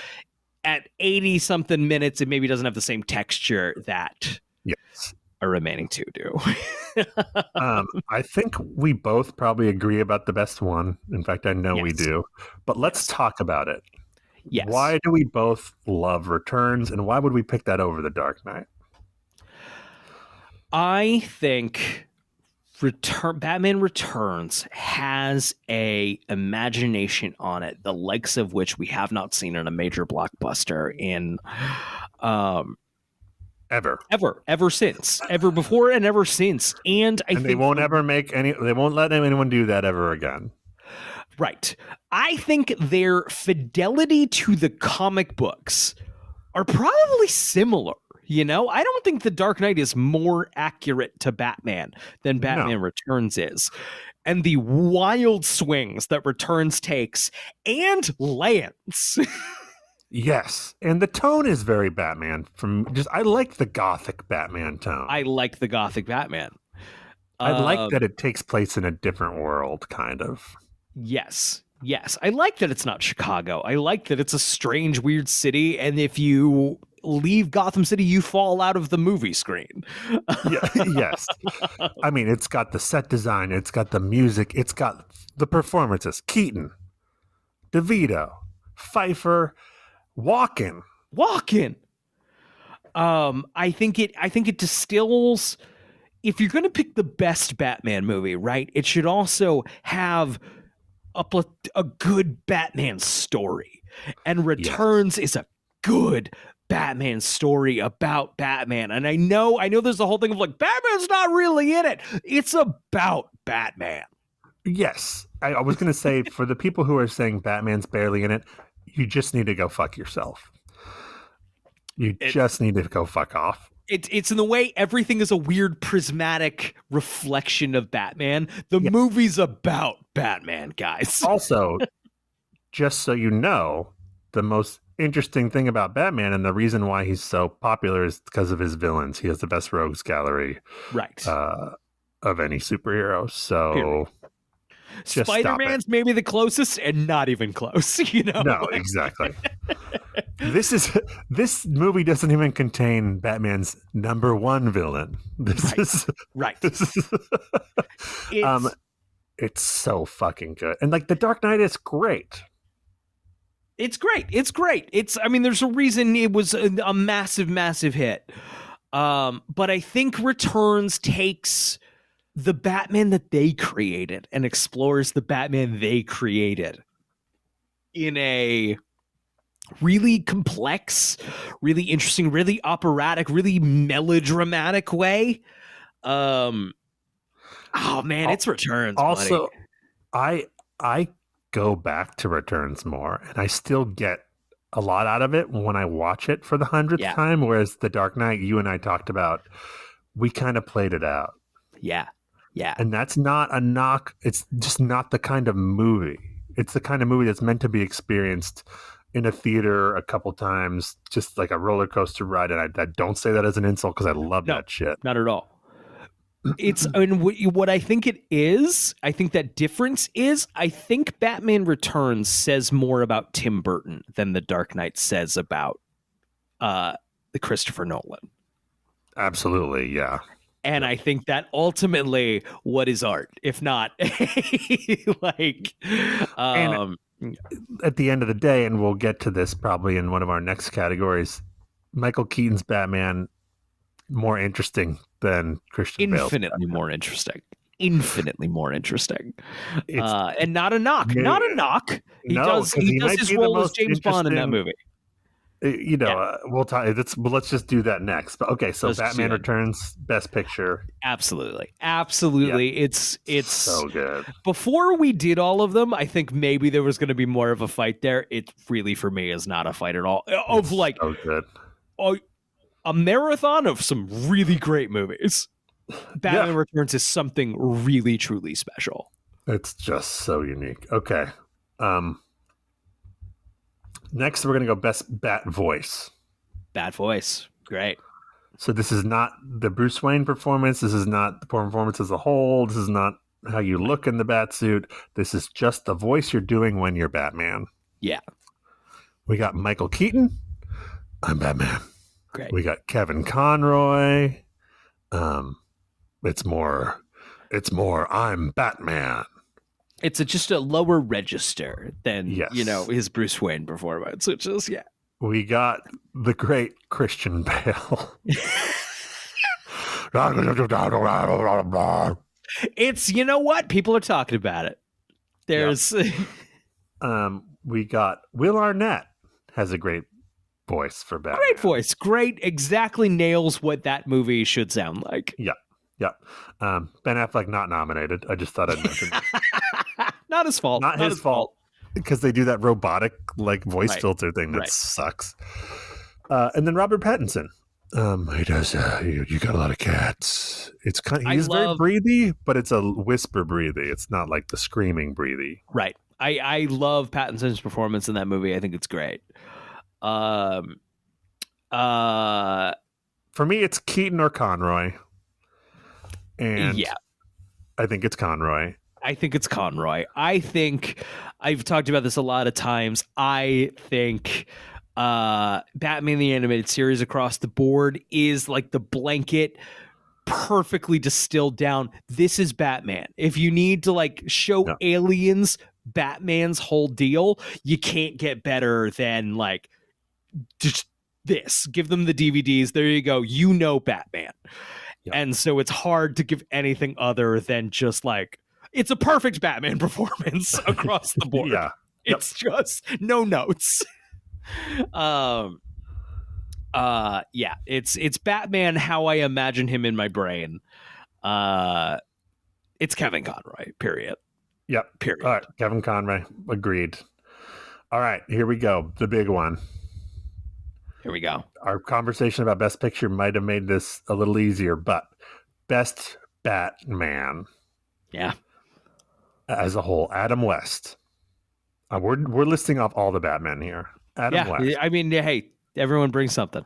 At 80 something minutes, it maybe doesn't have the same texture that a remaining 2 do. I think we both probably agree about the best one. In fact, I know we do. But let's talk about it. Yes. Why do we both love Returns, and why would we pick that over The Dark Knight? I think Batman Returns has a imagination on it, the likes of which we have not seen in a major blockbuster in ever since, ever before and ever since. And I think they won't they won't let anyone do that ever again. Right. I think their fidelity to the comic books are probably similar. I don't think The Dark Knight is more accurate to Batman than Batman Returns is. And the wild swings that Returns takes and lands. Yes. And the tone is very Batman. I like the gothic Batman tone. I like the gothic Batman. I like that it takes place in a different world, kind of. Yes. I like that it's not Chicago. I like that it's a strange, weird city. And if you leave Gotham City, you fall out of the movie screen. Yes. I mean, it's got the set design, it's got the music, it's got the performances. Keaton, DeVito, Pfeiffer, Walken. I think it distills. If you're going to pick the best Batman movie, right, it should also have a good Batman story. And Returns is a good Batman story about Batman. And I know there's the whole thing of Batman's not really in it. It's about Batman. Yes. I was going to say, for the people who are saying Batman's barely in it, you just need to go fuck yourself. You just need to go fuck off. It's in the way everything is a weird prismatic reflection of Batman. The movie's about Batman, guys. Also, just so you know, the most interesting thing about Batman and the reason why he's so popular is because of his villains. He has the best rogues gallery of any superhero. So Spider-Man's maybe the closest and not even close, No, exactly. This movie doesn't even contain Batman's number one villain. It's so fucking good. And The Dark Knight is great. It's great. There's a reason it was a massive, massive hit. But I think Returns takes the Batman that they created and explores the Batman they created in a really complex, really interesting, really operatic, really melodramatic way. Oh man, it's Returns. Also, buddy. I go back to Returns more, and I still get a lot out of it when I watch it for the 100th time. Whereas The Dark Knight, you and I talked about, we kind of played it out. Yeah. And that's not a knock. It's just not the kind of movie. It's the kind of movie that's meant to be experienced in a theater a couple times, just like a roller coaster ride. And I don't say that as an insult because I love that shit. Not at all. It's, I mean, what I think it is, I think that difference is, I think Batman Returns says more about Tim Burton than The Dark Knight says about the Christopher Nolan. Absolutely, yeah. And I think that ultimately, what is art, if not like, and at the end of the day, and we'll get to this probably in one of our next categories, Michael Keaton's Batman more interesting than Christian Bale's infinitely more interesting. Infinitely more interesting. And not a knock. Not a knock. He does his role as James Bond in that movie. We'll talk. Let's just do that next. But okay, so Batman Returns, Best Picture. Absolutely. Yeah. It's so good. Before we did all of them, I think maybe there was going to be more of a fight there. It really, for me, is not a fight at all. So good. A marathon of some really great movies. Batman Returns is something really, truly special. It's just so unique. Okay. Next, we're going to go Best Bat Voice. Bat Voice. Great. So this is not the Bruce Wayne performance. This is not the performance as a whole. This is not how you look in the bat suit. This is just the voice you're doing when you're Batman. Yeah. We got Michael Keaton. I'm Batman. Great. We got Kevin Conroy. It's more I'm Batman. It's just a lower register than, his Bruce Wayne performance, which is, We got the great Christian Bale. It's, you know what? People are talking about it. There's... we got Will Arnett has a great voice for Batman. Great voice. Great. Exactly nails what that movie should sound like. Yeah. Ben Affleck not nominated. I just thought I'd mention that. Not his fault. Not his fault. Because they do that robotic voice filter thing that sucks. And then Robert Pattinson. He does. You got a lot of cats. It's he's very breathy, but it's a whisper breathy. It's not like the screaming breathy. Right. I love Pattinson's performance in that movie. I think it's great. For me, it's Keaton or Conroy. And I think it's Conroy. I think I've talked about this a lot of times. I think Batman the Animated Series across the board is like the blanket perfectly distilled down. This is Batman. If you need to show aliens Batman's whole deal, you can't get better than just this. Give them the DVDs. There you go. Batman. Yep. And so it's hard to give anything other than just it's a perfect Batman performance across the board. It's just no notes. It's Batman how I imagine him in my brain. It's Kevin Conroy, period. Yep. Period. All right, Kevin Conroy, agreed. All right, here we go. The big one. Here we go. Our conversation about Best Picture might have made this a little easier, but Best Batman. Yeah. As a whole, Adam West. We're listing off all the Batman here. Adam West. I mean, hey, everyone brings something.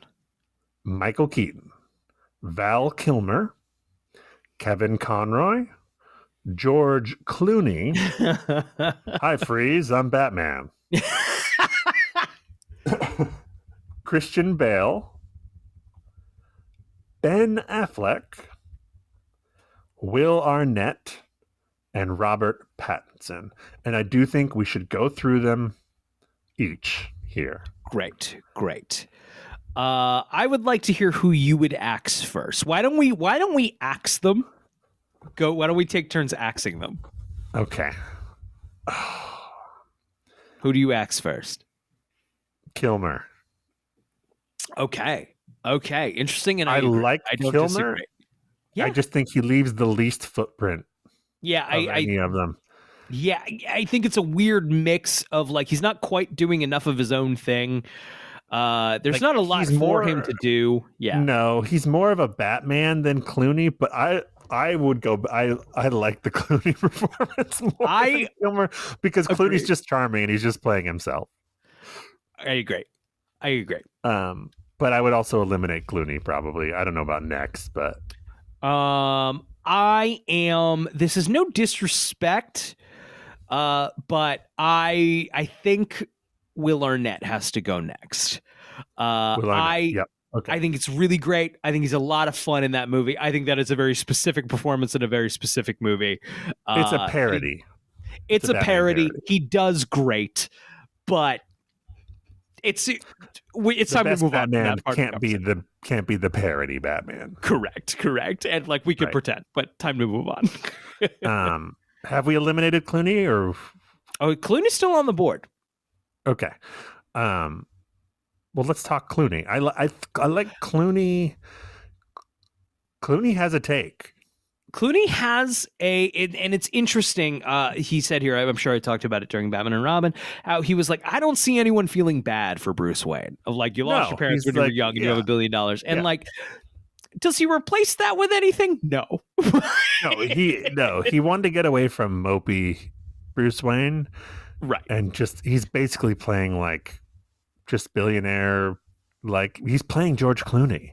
Michael Keaton, Val Kilmer, Kevin Conroy, George Clooney. Hi, Freeze. I'm Batman. Christian Bale, Ben Affleck, Will Arnett, and Robert Pattinson. And I do think we should go through them each here. Great. I would like to hear who you would axe first. Why don't we axe them? Go. Why don't we take turns axing them? Okay. Who do you axe first? Kilmer. Okay. Interesting. And I like I don't Kilmer. disagree. Yeah. I just think he leaves the least footprint. Yeah. Any of them. Yeah. I think it's a weird mix of like he's not quite doing enough of his own thing. There's like, not a lot for him to do. Yeah. No, he's more of a Batman than Clooney, but I would go. I like the Clooney performance more than Kilmer because Clooney's just charming and he's just playing himself. I agree. But I would also eliminate Clooney probably. I don't know about next, but I am. This is no disrespect, but I think Will Arnett has to go next. Yep. Okay. I think it's really great. I think he's a lot of fun in that movie. I think that it's a very specific performance in a very specific movie. It's a parody. It's a parody. He does great, but it's time to move on. Batman can't be the parody Batman. Correct. And like we could pretend, but time to move on. Have we eliminated Clooney or? Oh, Clooney's still on the board. Okay. Well, let's talk Clooney. I like Clooney. Clooney has a take. Clooney has and it's interesting. He said here, I'm sure I talked about it during Batman and Robin, how he was like, I don't see anyone feeling bad for Bruce Wayne. Of like, you lost your parents when you were young and you have $1 billion. And like, does he replace that with anything? No. He wanted to get away from mopey Bruce Wayne. Right. And he's basically playing like just billionaire, like he's playing George Clooney.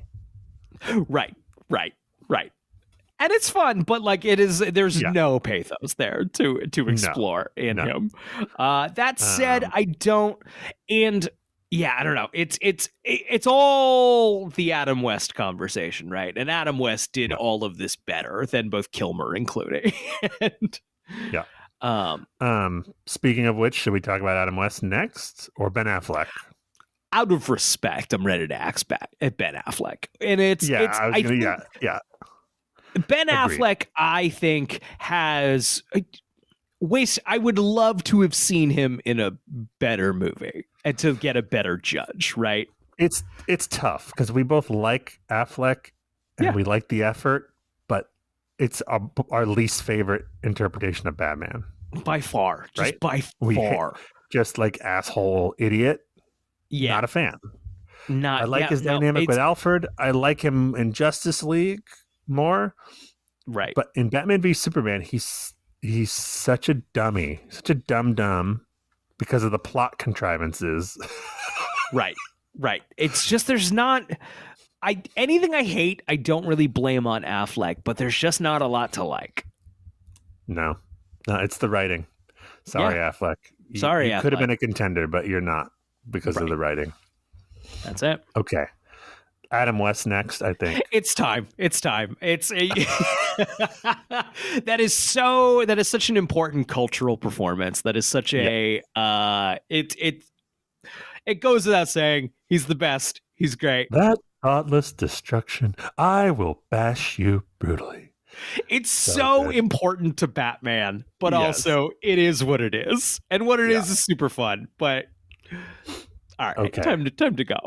Right. And it's fun, but like there's no pathos there to explore in him. That said, I don't know. It's all the Adam West conversation, right? And Adam West did all of this better than both Kilmer and Clooney. Speaking of which, should we talk about Adam West next or Ben Affleck? Out of respect, I'm ready to axe back at Ben Affleck. And Ben Affleck, I think, has I would love to have seen him in a better movie and to get a better judge, right? It's tough because we both like Affleck and we like the effort, but it's our least favorite interpretation of Batman. By far. Just by far. Just like asshole idiot. Yeah. Not a fan. I like his dynamic with Alfred. I like him in Justice League more. Right. But in Batman v Superman, he's such a dummy, such a dumb because of the plot contrivances. Right. It's just there's not anything I hate, I don't really blame on Affleck, but there's just not a lot to like. No, it's the writing. Sorry, Affleck. You could have been a contender, but you're not because of the writing. That's it. Okay. Adam West next, I think. It's time. It's that is such an important cultural performance. That is such a it goes without saying, he's the best. He's great. That thoughtless destruction, I will bash you brutally. It's so important to Batman, but also it is what it is. And what it is super fun. But all right, time to go.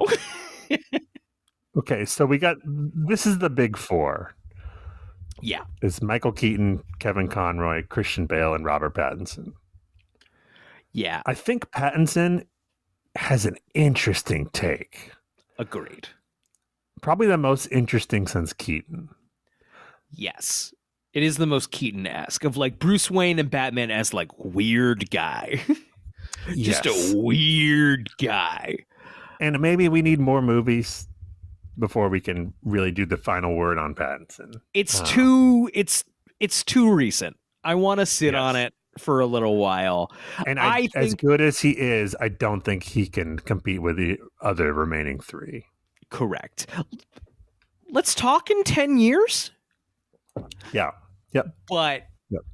Okay, so this is the big four. Yeah. It's Michael Keaton, Kevin Conroy, Christian Bale, and Robert Pattinson. Yeah. I think Pattinson has an interesting take. Agreed. Probably the most interesting since Keaton. Yes. It is the most Keaton-esque of like Bruce Wayne and Batman as like weird guy. Just a weird guy. And maybe we need more movies before we can really do the final word on Pattinson. It's too recent. I want to sit on it for a little while. And I think, as good as he is, I don't think he can compete with the other remaining three. Correct. Let's talk in 10 years. Yeah. Yep. But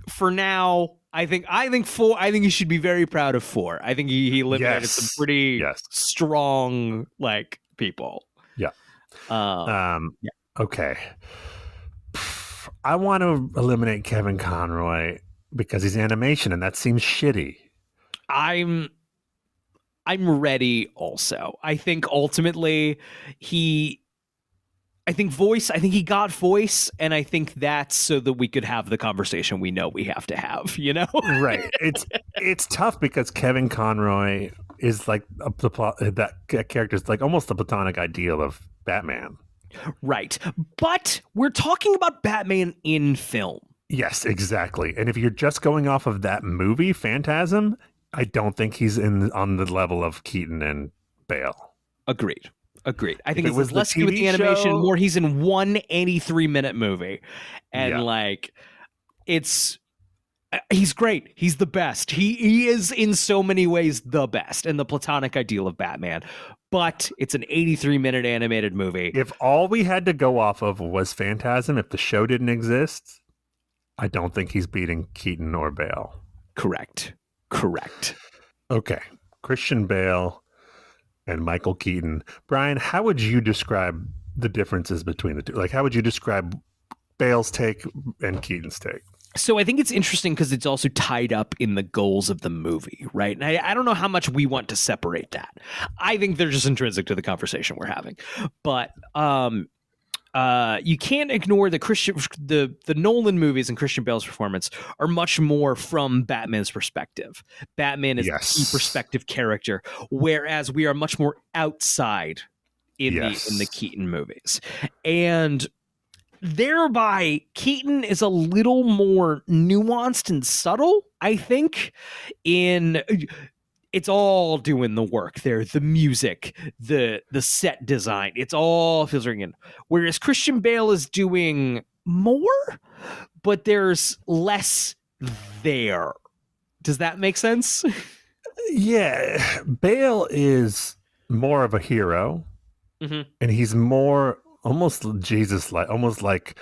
for now, I think he should be very proud of 4. I think he eliminated some pretty strong people. Yeah. Okay. I want to eliminate Kevin Conroy because he's animation, and that seems shitty. I'm ready also. I think ultimately he got voice, and I think that's so that we could have the conversation we know we have to have, you know? Right. It's tough because Kevin Conroy is like that character is like almost the platonic ideal of Batman. Right. But we're talking about Batman in film. Yes, exactly. And if you're just going off of that movie, Phantasm, I don't think he's on the level of Keaton and Bale. Agreed. I think it was less to do with the animation, more he's in one 83-minute movie. And he's great. He's the best. He is in so many ways the best and the platonic ideal of Batman. But it's an 83-minute animated movie. If all we had to go off of was Phantasm, if the show didn't exist, I don't think he's beating Keaton or Bale. Correct. Okay. Christian Bale and Michael Keaton. Brian, how would you describe the differences between the two? Like, how would you describe Bale's take and Keaton's take? So I think it's interesting because it's also tied up in the goals of the movie, right? And I don't know how much we want to separate that. I think they're just intrinsic to the conversation we're having. But you can't ignore the Nolan movies and Christian Bale's performance are much more from Batman's perspective. Batman is a key perspective character, whereas we are much more outside in the Keaton movies. And thereby, Keaton is a little more nuanced and subtle, I think, it's all doing the work there. The music, the set design, it's all filtering in. Whereas Christian Bale is doing more, but there's less there. Does that make sense? Yeah. Bale is more of a hero, and he's more almost Jesus-like, almost like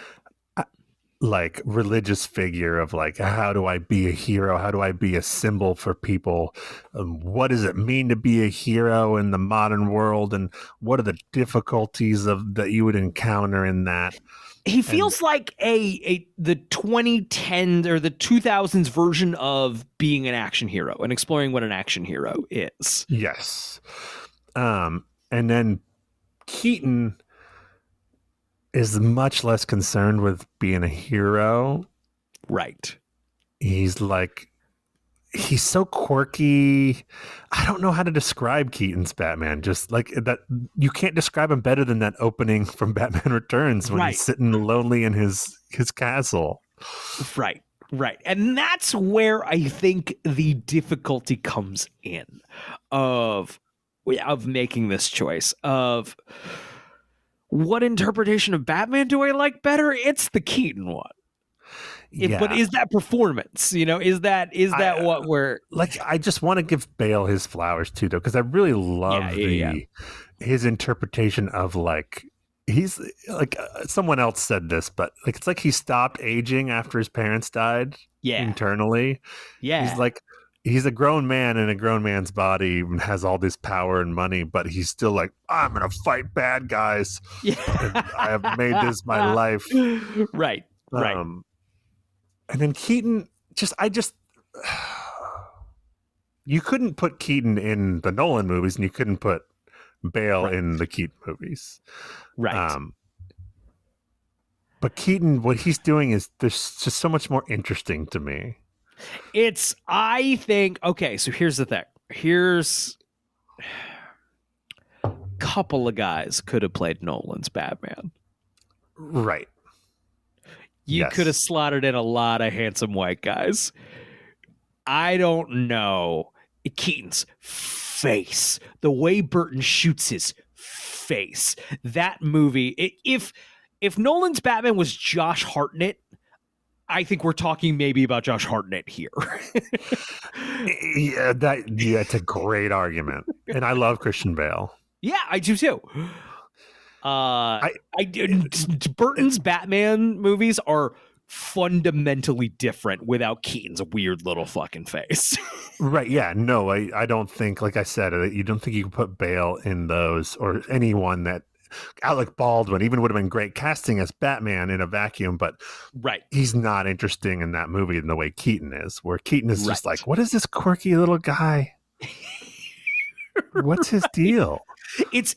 religious figure of like, how do I be a hero? How do I be a symbol for people? What does it mean to be a hero in the modern world? And what are the difficulties that you would encounter in that? He feels like the 2010s or the 2000s version of being an action hero and exploring what an action hero is. Yes. And then Keaton is much less concerned with being a hero. Right. He's so quirky. I don't know how to describe Keaton's Batman. Just like that, you can't describe him better than that opening from Batman Returns when he's sitting lonely in his castle. Right. And that's where I think the difficulty comes in of making this choice of what interpretation of Batman do I like better? It's the Keaton one. But is that performance? Is that what we're like? I just want to give Bale his flowers too, though, because I really love his interpretation of like he's like someone else said this, but like it's like he stopped aging after his parents died. Internally. He's a grown man in a grown man's body and has all this power and money, but he's still like, I'm going to fight bad guys. Yeah. I have made this my life. Right. And then Keaton, you couldn't put Keaton in the Nolan movies and you couldn't put Bale in the Keaton movies. Right. But Keaton, what he's doing is there's just so much more interesting to me. I think, okay, so here's the thing. Here's a couple of guys could have played Nolan's Batman. Right. You could have slotted in a lot of handsome white guys. I don't know. Keaton's face, the way Burton shoots his face, that movie, if Nolan's Batman was Josh Hartnett, I think we're talking maybe about Josh Hartnett here. That's a great argument. And I love Christian Bale. Yeah, I do too. Burton's Batman movies are fundamentally different without Keaton's weird little fucking face. Right. Yeah. No, I don't think, like I said, you don't think you can put Bale in those or anyone that Alec Baldwin even would have been great casting as Batman in a vacuum, but he's not interesting in that movie in the way Keaton is, where Keaton is just like, what is this quirky little guy? What's his deal? It's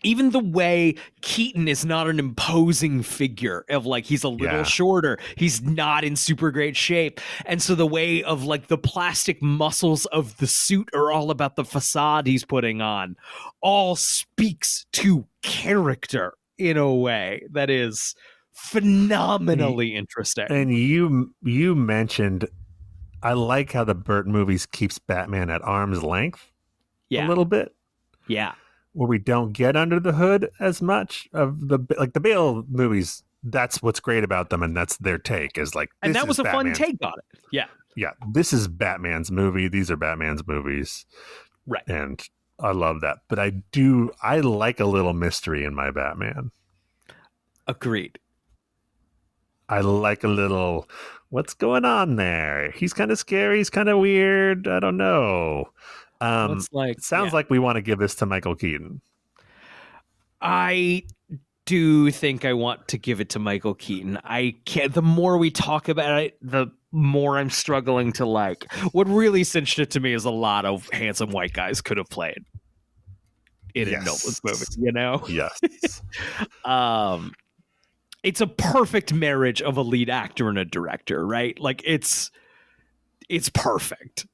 even the way Keaton is not an imposing figure of like, he's a little shorter. He's not in super great shape. And so the way of like the plastic muscles of the suit are all about the facade he's putting on, all speaks to character in a way that is phenomenally interesting. And you mentioned, I like how the Burton movies keeps Batman at arm's length a little bit. Yeah. Where we don't get under the hood as much of the Bale movies. That's what's great about them, and that's their take is like. And that was a fun take on it. Yeah, yeah. This is Batman's movie. These are Batman's movies, right? And I love that. But I like a little mystery in my Batman. Agreed. I like a little. What's going on there? He's kind of scary. He's kind of weird. I don't know. It sounds like we want to give this to Michael Keaton. I do think I want to give it to Michael Keaton. I can't. The more we talk about it, the more I'm struggling to like. What really cinched it to me is a lot of handsome white guys could have played in a Nolan's movie. You know? Yes. It's a perfect marriage of a lead actor and a director, right? Like it's perfect.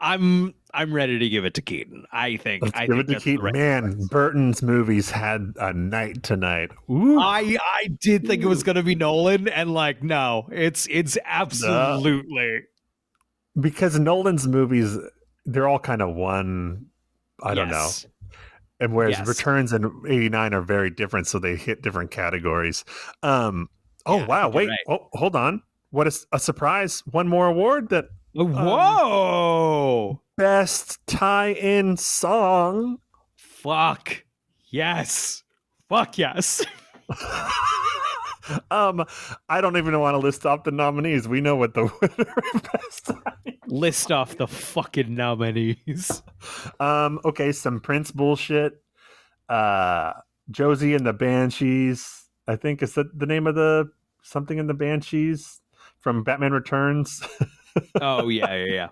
I'm ready to give it to Keaton. I think. Give it to Keaton. Man, Burton's movies had a night tonight. Ooh. I did think it was going to be Nolan, and like, no, it's absolutely because Nolan's movies, they're all kind of one. I don't know. And whereas Returns and 89 are very different, so they hit different categories. Wow! Wait, hold on. What is a surprise? One more award that. Whoa! Best tie-in song. Fuck yes. I don't even want to list off the nominees. We know what the winner of best tie-in. List off the fucking nominees. Okay, some Prince bullshit. Josie and the Banshees. I think is that the name of the something in the Banshees from Batman Returns. Oh yeah.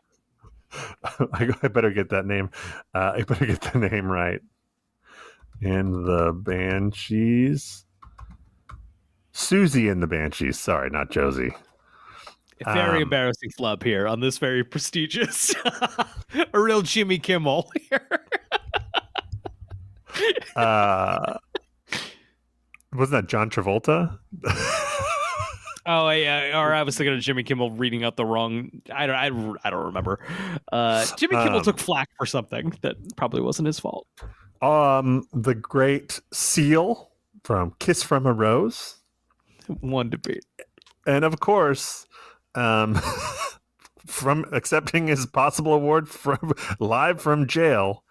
I better get that name. I better get the name right. And the Banshees, Susie and the Banshees. Sorry, not Josie. A very embarrassing flub here on this very prestigious, a real Jimmy Kimmel here. Wasn't that John Travolta? Oh yeah, or I was thinking of Jimmy Kimmel reading out the wrong. I don't remember. Jimmy Kimmel took flack for something that probably wasn't his fault. The Great Seal from Kiss from a Rose. One to beat, and of course, from accepting his possible award from live from jail,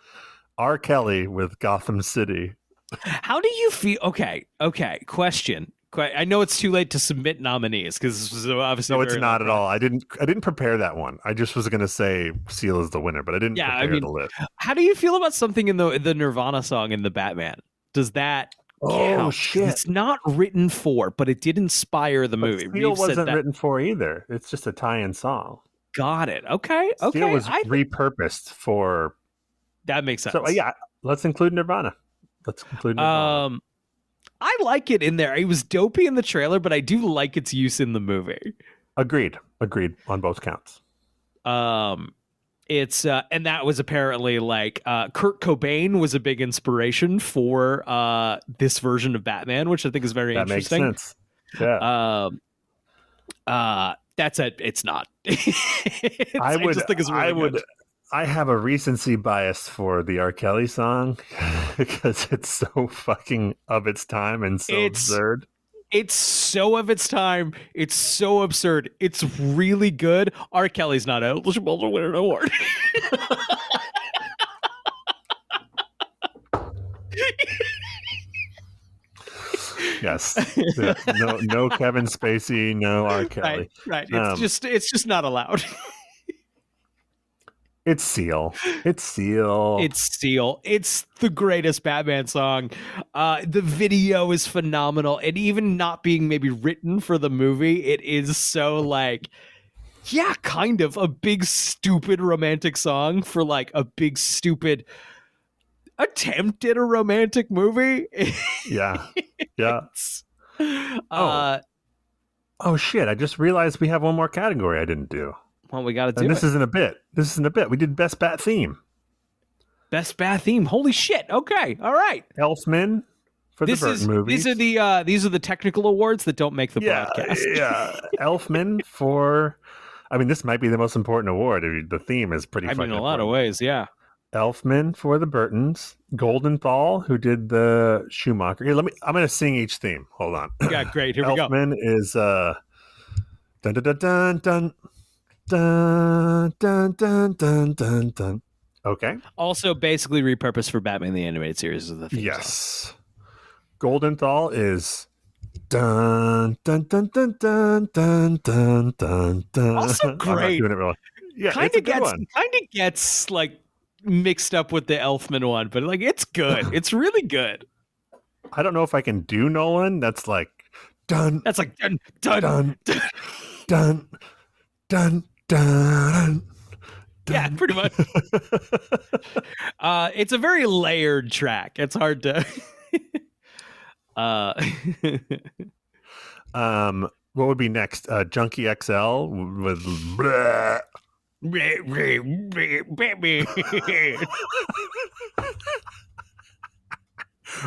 R. Kelly with Gotham City. How do you feel? Okay. Question. I know it's too late to submit nominees because this was obviously. No, it's not at all. I didn't prepare that one. I just was going to say Seal is the winner, but I didn't prepare the list. How do you feel about something in the Nirvana song in the Batman? Does that count? Shit! It's not written for, but it did inspire the movie. Seal wasn't written for either. It's just a tie-in song. Got it. Okay. Seal was repurposed for. That makes sense. So yeah, let's include Nirvana. I like it in there. It was dopey in the trailer, but I do like its use in the movie. Agreed on both counts. It's and that was apparently like Kurt Cobain was a big inspiration for this version of Batman, which I think is very interesting. Makes sense. Yeah. That's it. It's not. I just think it's really good. I have a recency bias for the R. Kelly song because it's so fucking of its time and so absurd. It's so of its time. It's so absurd. It's really good. R. Kelly's not eligible to win an award. Yes. No Kevin Spacey, no R. Kelly. Right. It's just not allowed. It's Seal. It's Seal. It's Seal. It's the greatest Batman song. The video is phenomenal. And even not being maybe written for the movie, it is so like, yeah, kind of a big, stupid romantic song for like a big, stupid attempt at a romantic movie. Yeah. Yeah. Oh shit. I just realized we have one more category I didn't do. Well, we got to do and it. This isn't a bit. We did Best Bat Theme. Best Bat Theme. Holy shit. Okay. All right. Elfman for the Burton movies. These are the technical awards that don't make the broadcast. Yeah. Elfman for, I mean, this might be the most important award. The theme is pretty fucking in a lot of ways, yeah. Elfman for the Burtons. Goldenthal, who did the Schumacher. Here, I'm going to sing each theme. Hold on. Yeah, great. Here we go. Elfman is dun dun dun dun dun dun dun dun dun dun. Okay. Also, basically repurposed for Batman the Animated Series of the theme Yes. song. Goldenthal is dun dun dun dun dun dun dun dun dun. Also great. I'm not doing it wrong. Yeah, kind of gets like mixed up with the Elfman one, but like it's good. It's really good. I don't know if I can do Nolan. That's like dun. That's like dun dun dun dun dun dun. Yeah, pretty much. It's a very layered track. It's hard to. What would be next? Junkie XL with. Bleh.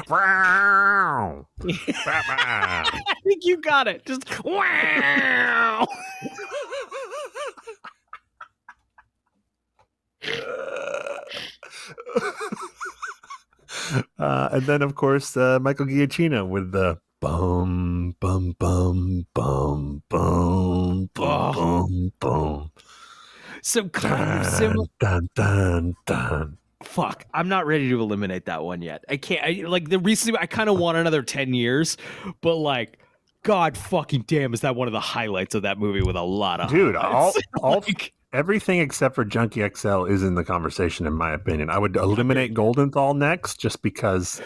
Wow. I think you got it. Just wow. And then, of course, Michael Giacchino with the bum bum bum bum bum bum bum. So kind of similar. Dun dun dun. Fuck, I'm not ready to eliminate that one yet. I can't. Like the recently, I kind of want another 10 years, but like, God fucking damn, is that one of the highlights of that movie with a lot of dude? like, everything except for Junkie XL is in the conversation, in my opinion. I would eliminate Goldenthal next, just because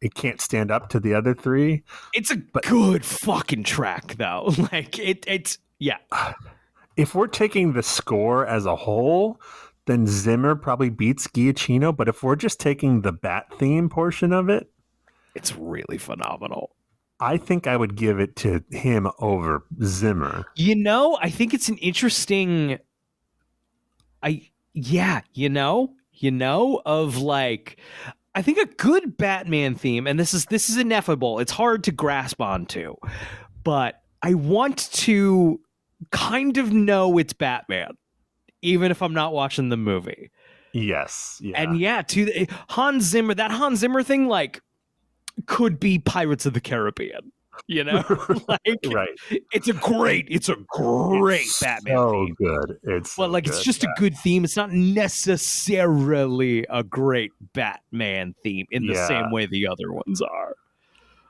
it can't stand up to the other three. It's a good fucking track, though. Like it's yeah. If we're taking the score as a whole, then Zimmer probably beats Giacchino. But if we're just taking the Bat theme portion of it, it's really phenomenal. I think I would give it to him over Zimmer. You know, I think it's an interesting. Of like, I think a good Batman theme, and this is ineffable. It's hard to grasp onto, but I want to kind of know it's Batman, even if I'm not watching the movie. Yes. Yeah. And yeah, that Hans Zimmer thing, like, could be Pirates of the Caribbean. You know, like, right? It's a great Batman. So theme. Good. It's just a good theme. It's not necessarily a great Batman theme in the same way the other ones are.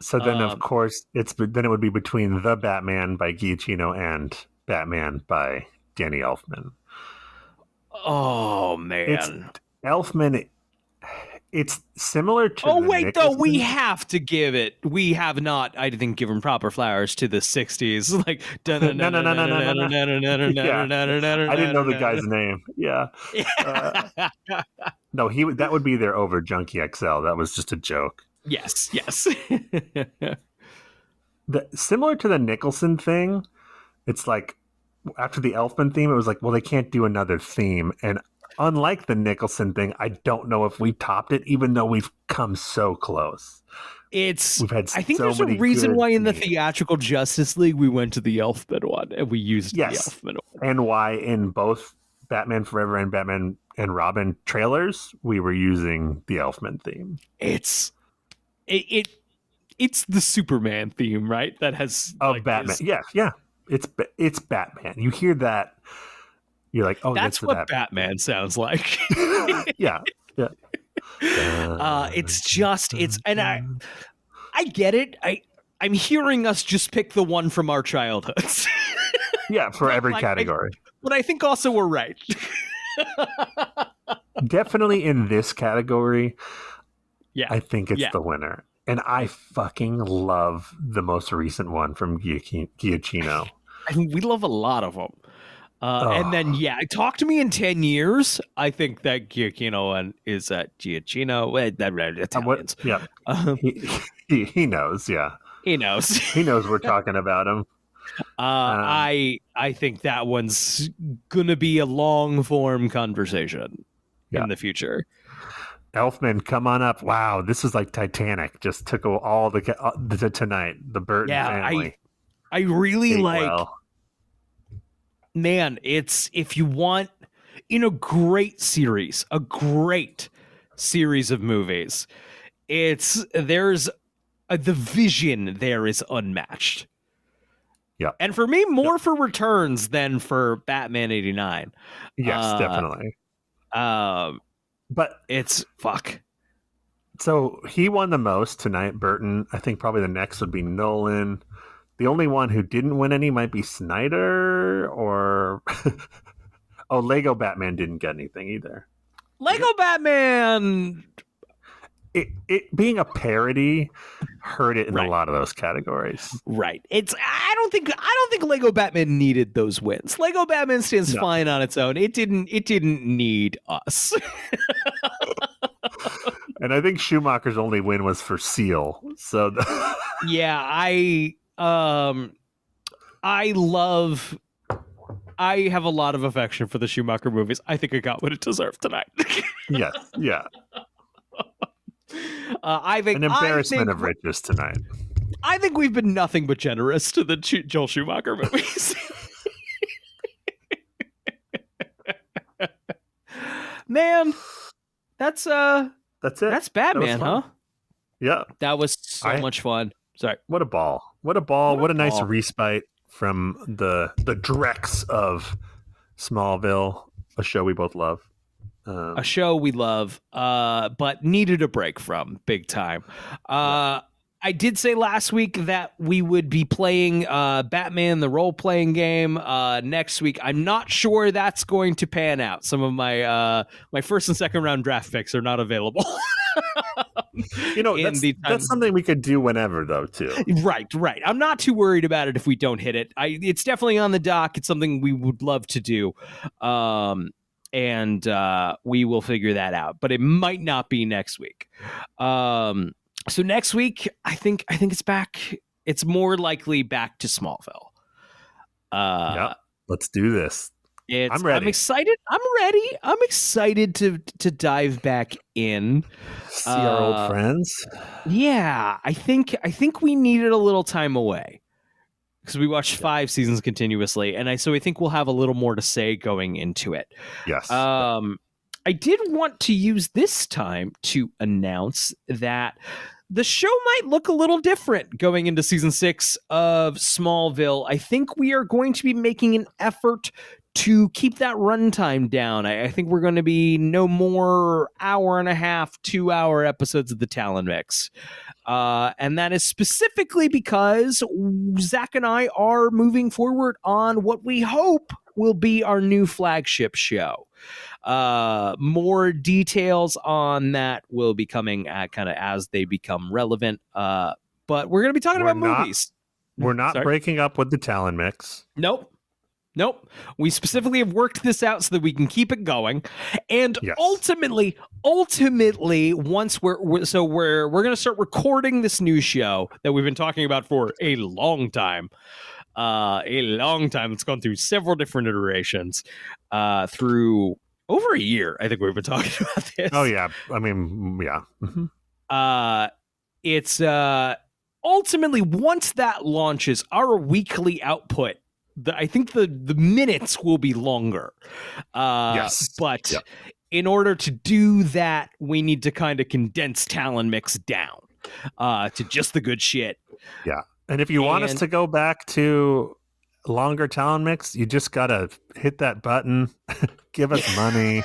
So then, of course, it would be between The Batman by Giacchino and Batman by Danny Elfman. Oh man, Elfman. It's similar to. Oh wait, though we have to give it. We have not. I didn't give him proper flowers to the '60s. Like no. I didn't know the guy's name. Yeah. No, that would be there over Junkie XL. That was just a joke. Yes. Similar to the Nicholson thing, it's like after the Elfman theme, it was like, well, they can't do another theme, and unlike the Nicholson thing, I don't know if we topped it, even though we've come so close. I think there's a reason why in the theatrical Justice League we went to the Elfman one and we used the Elfman one. And why in both Batman Forever and Batman and Robin trailers we were using the Elfman theme. It's the Superman theme, right? That has Batman. Yeah. It's Batman. You hear that. You're like, oh, that's what Batman sounds like. Yeah. And I get it. I'm hearing us just pick the one from our childhoods. Yeah, for every category. But I think also we're right. Definitely in this category, Yeah. I think it's the winner. And I fucking love the most recent one from Giacchino. I mean, we love a lot of them. And then, talk to me in 10 years. I think that Giacchino one is Giacchino. Italians. He knows. Yeah, he knows. He knows we're talking about him. I think that one's gonna be a long form conversation in the future. Elfman, come on up! Wow, this is like Titanic. Just took all the tonight. The Burton family. I really like. Man, it's if you want in a great series of movies, there's the vision there is unmatched. Yeah. And for me, more for Returns than for Batman 89. Yes, definitely. But it's fuck. So he won the most tonight, Burton. I think probably the next would be Nolan. The only one who didn't win any might be Snyder or... Lego Batman didn't get anything either. Lego Batman... It being a parody hurt it in a lot of those categories. Right. I don't think Lego Batman needed those wins. Lego Batman stands fine on its own. It didn't need us. And I think Schumacher's only win was for Seal. So I have a lot of affection for the Schumacher movies. I think it got what it deserved tonight. Yes, yeah. I think an embarrassment of riches tonight. I think we've been nothing but generous to the Joel Schumacher movies. Man, that's it. That's Batman, huh? Yeah, that was so much fun. Sorry. What a ball! What a nice respite from the dregs of Smallville, a show we both love. A show we love, but needed a break from big time. I did say last week that we would be playing Batman, the role-playing game, next week. I'm not sure that's going to pan out. Some of my first and second round draft picks are not available. That's something we could do whenever, though, too. Right. I'm not too worried about it if we don't hit it. It's definitely on the dock. It's something we would love to do. And we will figure that out, but it might not be next week. So next week, I think it's back. It's more likely back to Smallville. Let's do this. I'm ready. I'm excited. I'm excited to dive back in. See our old friends. Yeah, I think we needed a little time away because we watched 5 seasons continuously, and so I think we'll have a little more to say going into it. Yes. I did want to use this time to announce that the show might look a little different going into season 6 of Smallville. I think we are going to be making an effort to keep that runtime down. I think we're going to be no more hour and a half, 2-hour episodes of the Talon Mix. And that is specifically because Zach and I are moving forward on what we hope will be our new flagship show. More details on that will be coming kind of as they become relevant. But we're going to be talking about movies. We're not breaking up with the Talon Mix. Nope. We specifically have worked this out so that we can keep it going. And ultimately, once we're going to start recording this new show that we've been talking about for a long time. It's gone through several different iterations, through over a year. I think we've been talking about this. Oh yeah. I mean, yeah. Mm-hmm. It's ultimately, once that launches, our weekly output, I think the minutes will be longer. But in order to do that, we need to kind of condense Talon Mix down to just the good shit. Yeah. And if you want us to go back to longer Talon Mix, you just got to hit that button, give us money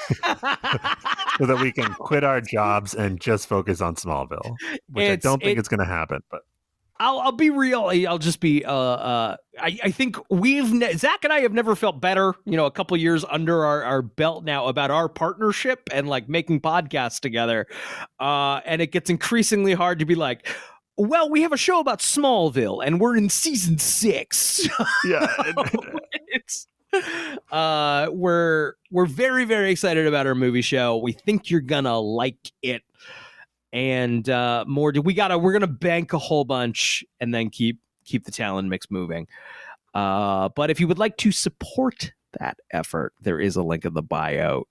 so that we can quit our jobs and just focus on Smallville, which I don't think is going to happen. But I'll be real. I'll just be. I think Zach and I have never felt better. A couple years under our belt now about our partnership and like making podcasts together. And it gets increasingly hard to be like, well, we have a show about Smallville and we're in season 6. Yeah, it's. We're very, very excited about our movie show. We think you're gonna like it. And we're gonna bank a whole bunch and then keep the talent mix moving. But if you would like to support that effort, there is a link in the bio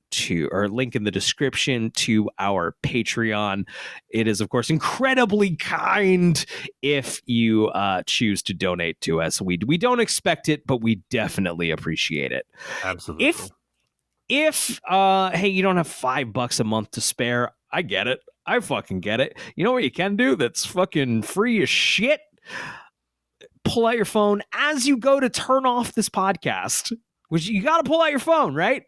or link in the description to our Patreon. It is, of course, incredibly kind if you choose to donate to us. We don't expect it, but we definitely appreciate it. Absolutely. If hey, you don't have $5 a month to spare, I get it. I fucking get it. You know what you can do that's fucking free as shit? Pull out your phone as you go to turn off this podcast, which you got to pull out your phone, right?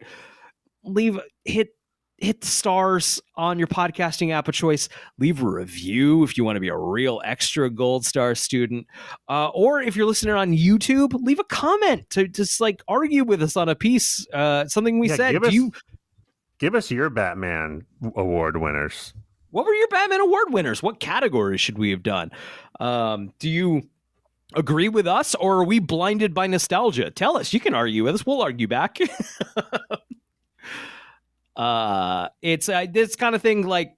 Hit the stars on your podcasting app of choice. Leave a review if you want to be a real extra gold star student. Or if you're listening on YouTube, leave a comment to just like argue with us on a piece, something we said. Give us your Batman award winners. What were your Batman award winners? What categories should we have done? Do you agree with us, or are we blinded by nostalgia? Tell us. You can argue with us. We'll argue back. It's this kind of thing. Like,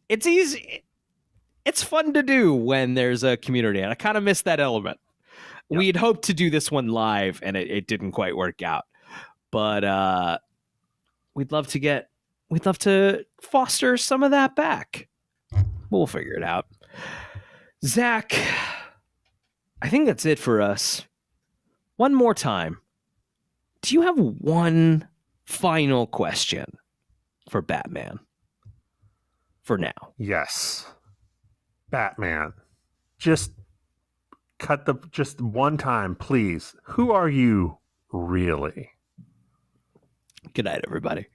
it's easy. It's fun to do when there's a community, and I kind of miss that element. Yep. We'd hoped to do this one live, and it didn't quite work out. But we'd love to foster some of that back. We'll figure it out. Zach, I think that's it for us. One more time. Do you have one final question for Batman? For now. Yes. Batman. Just one time, please. Who are you really? Good night, everybody.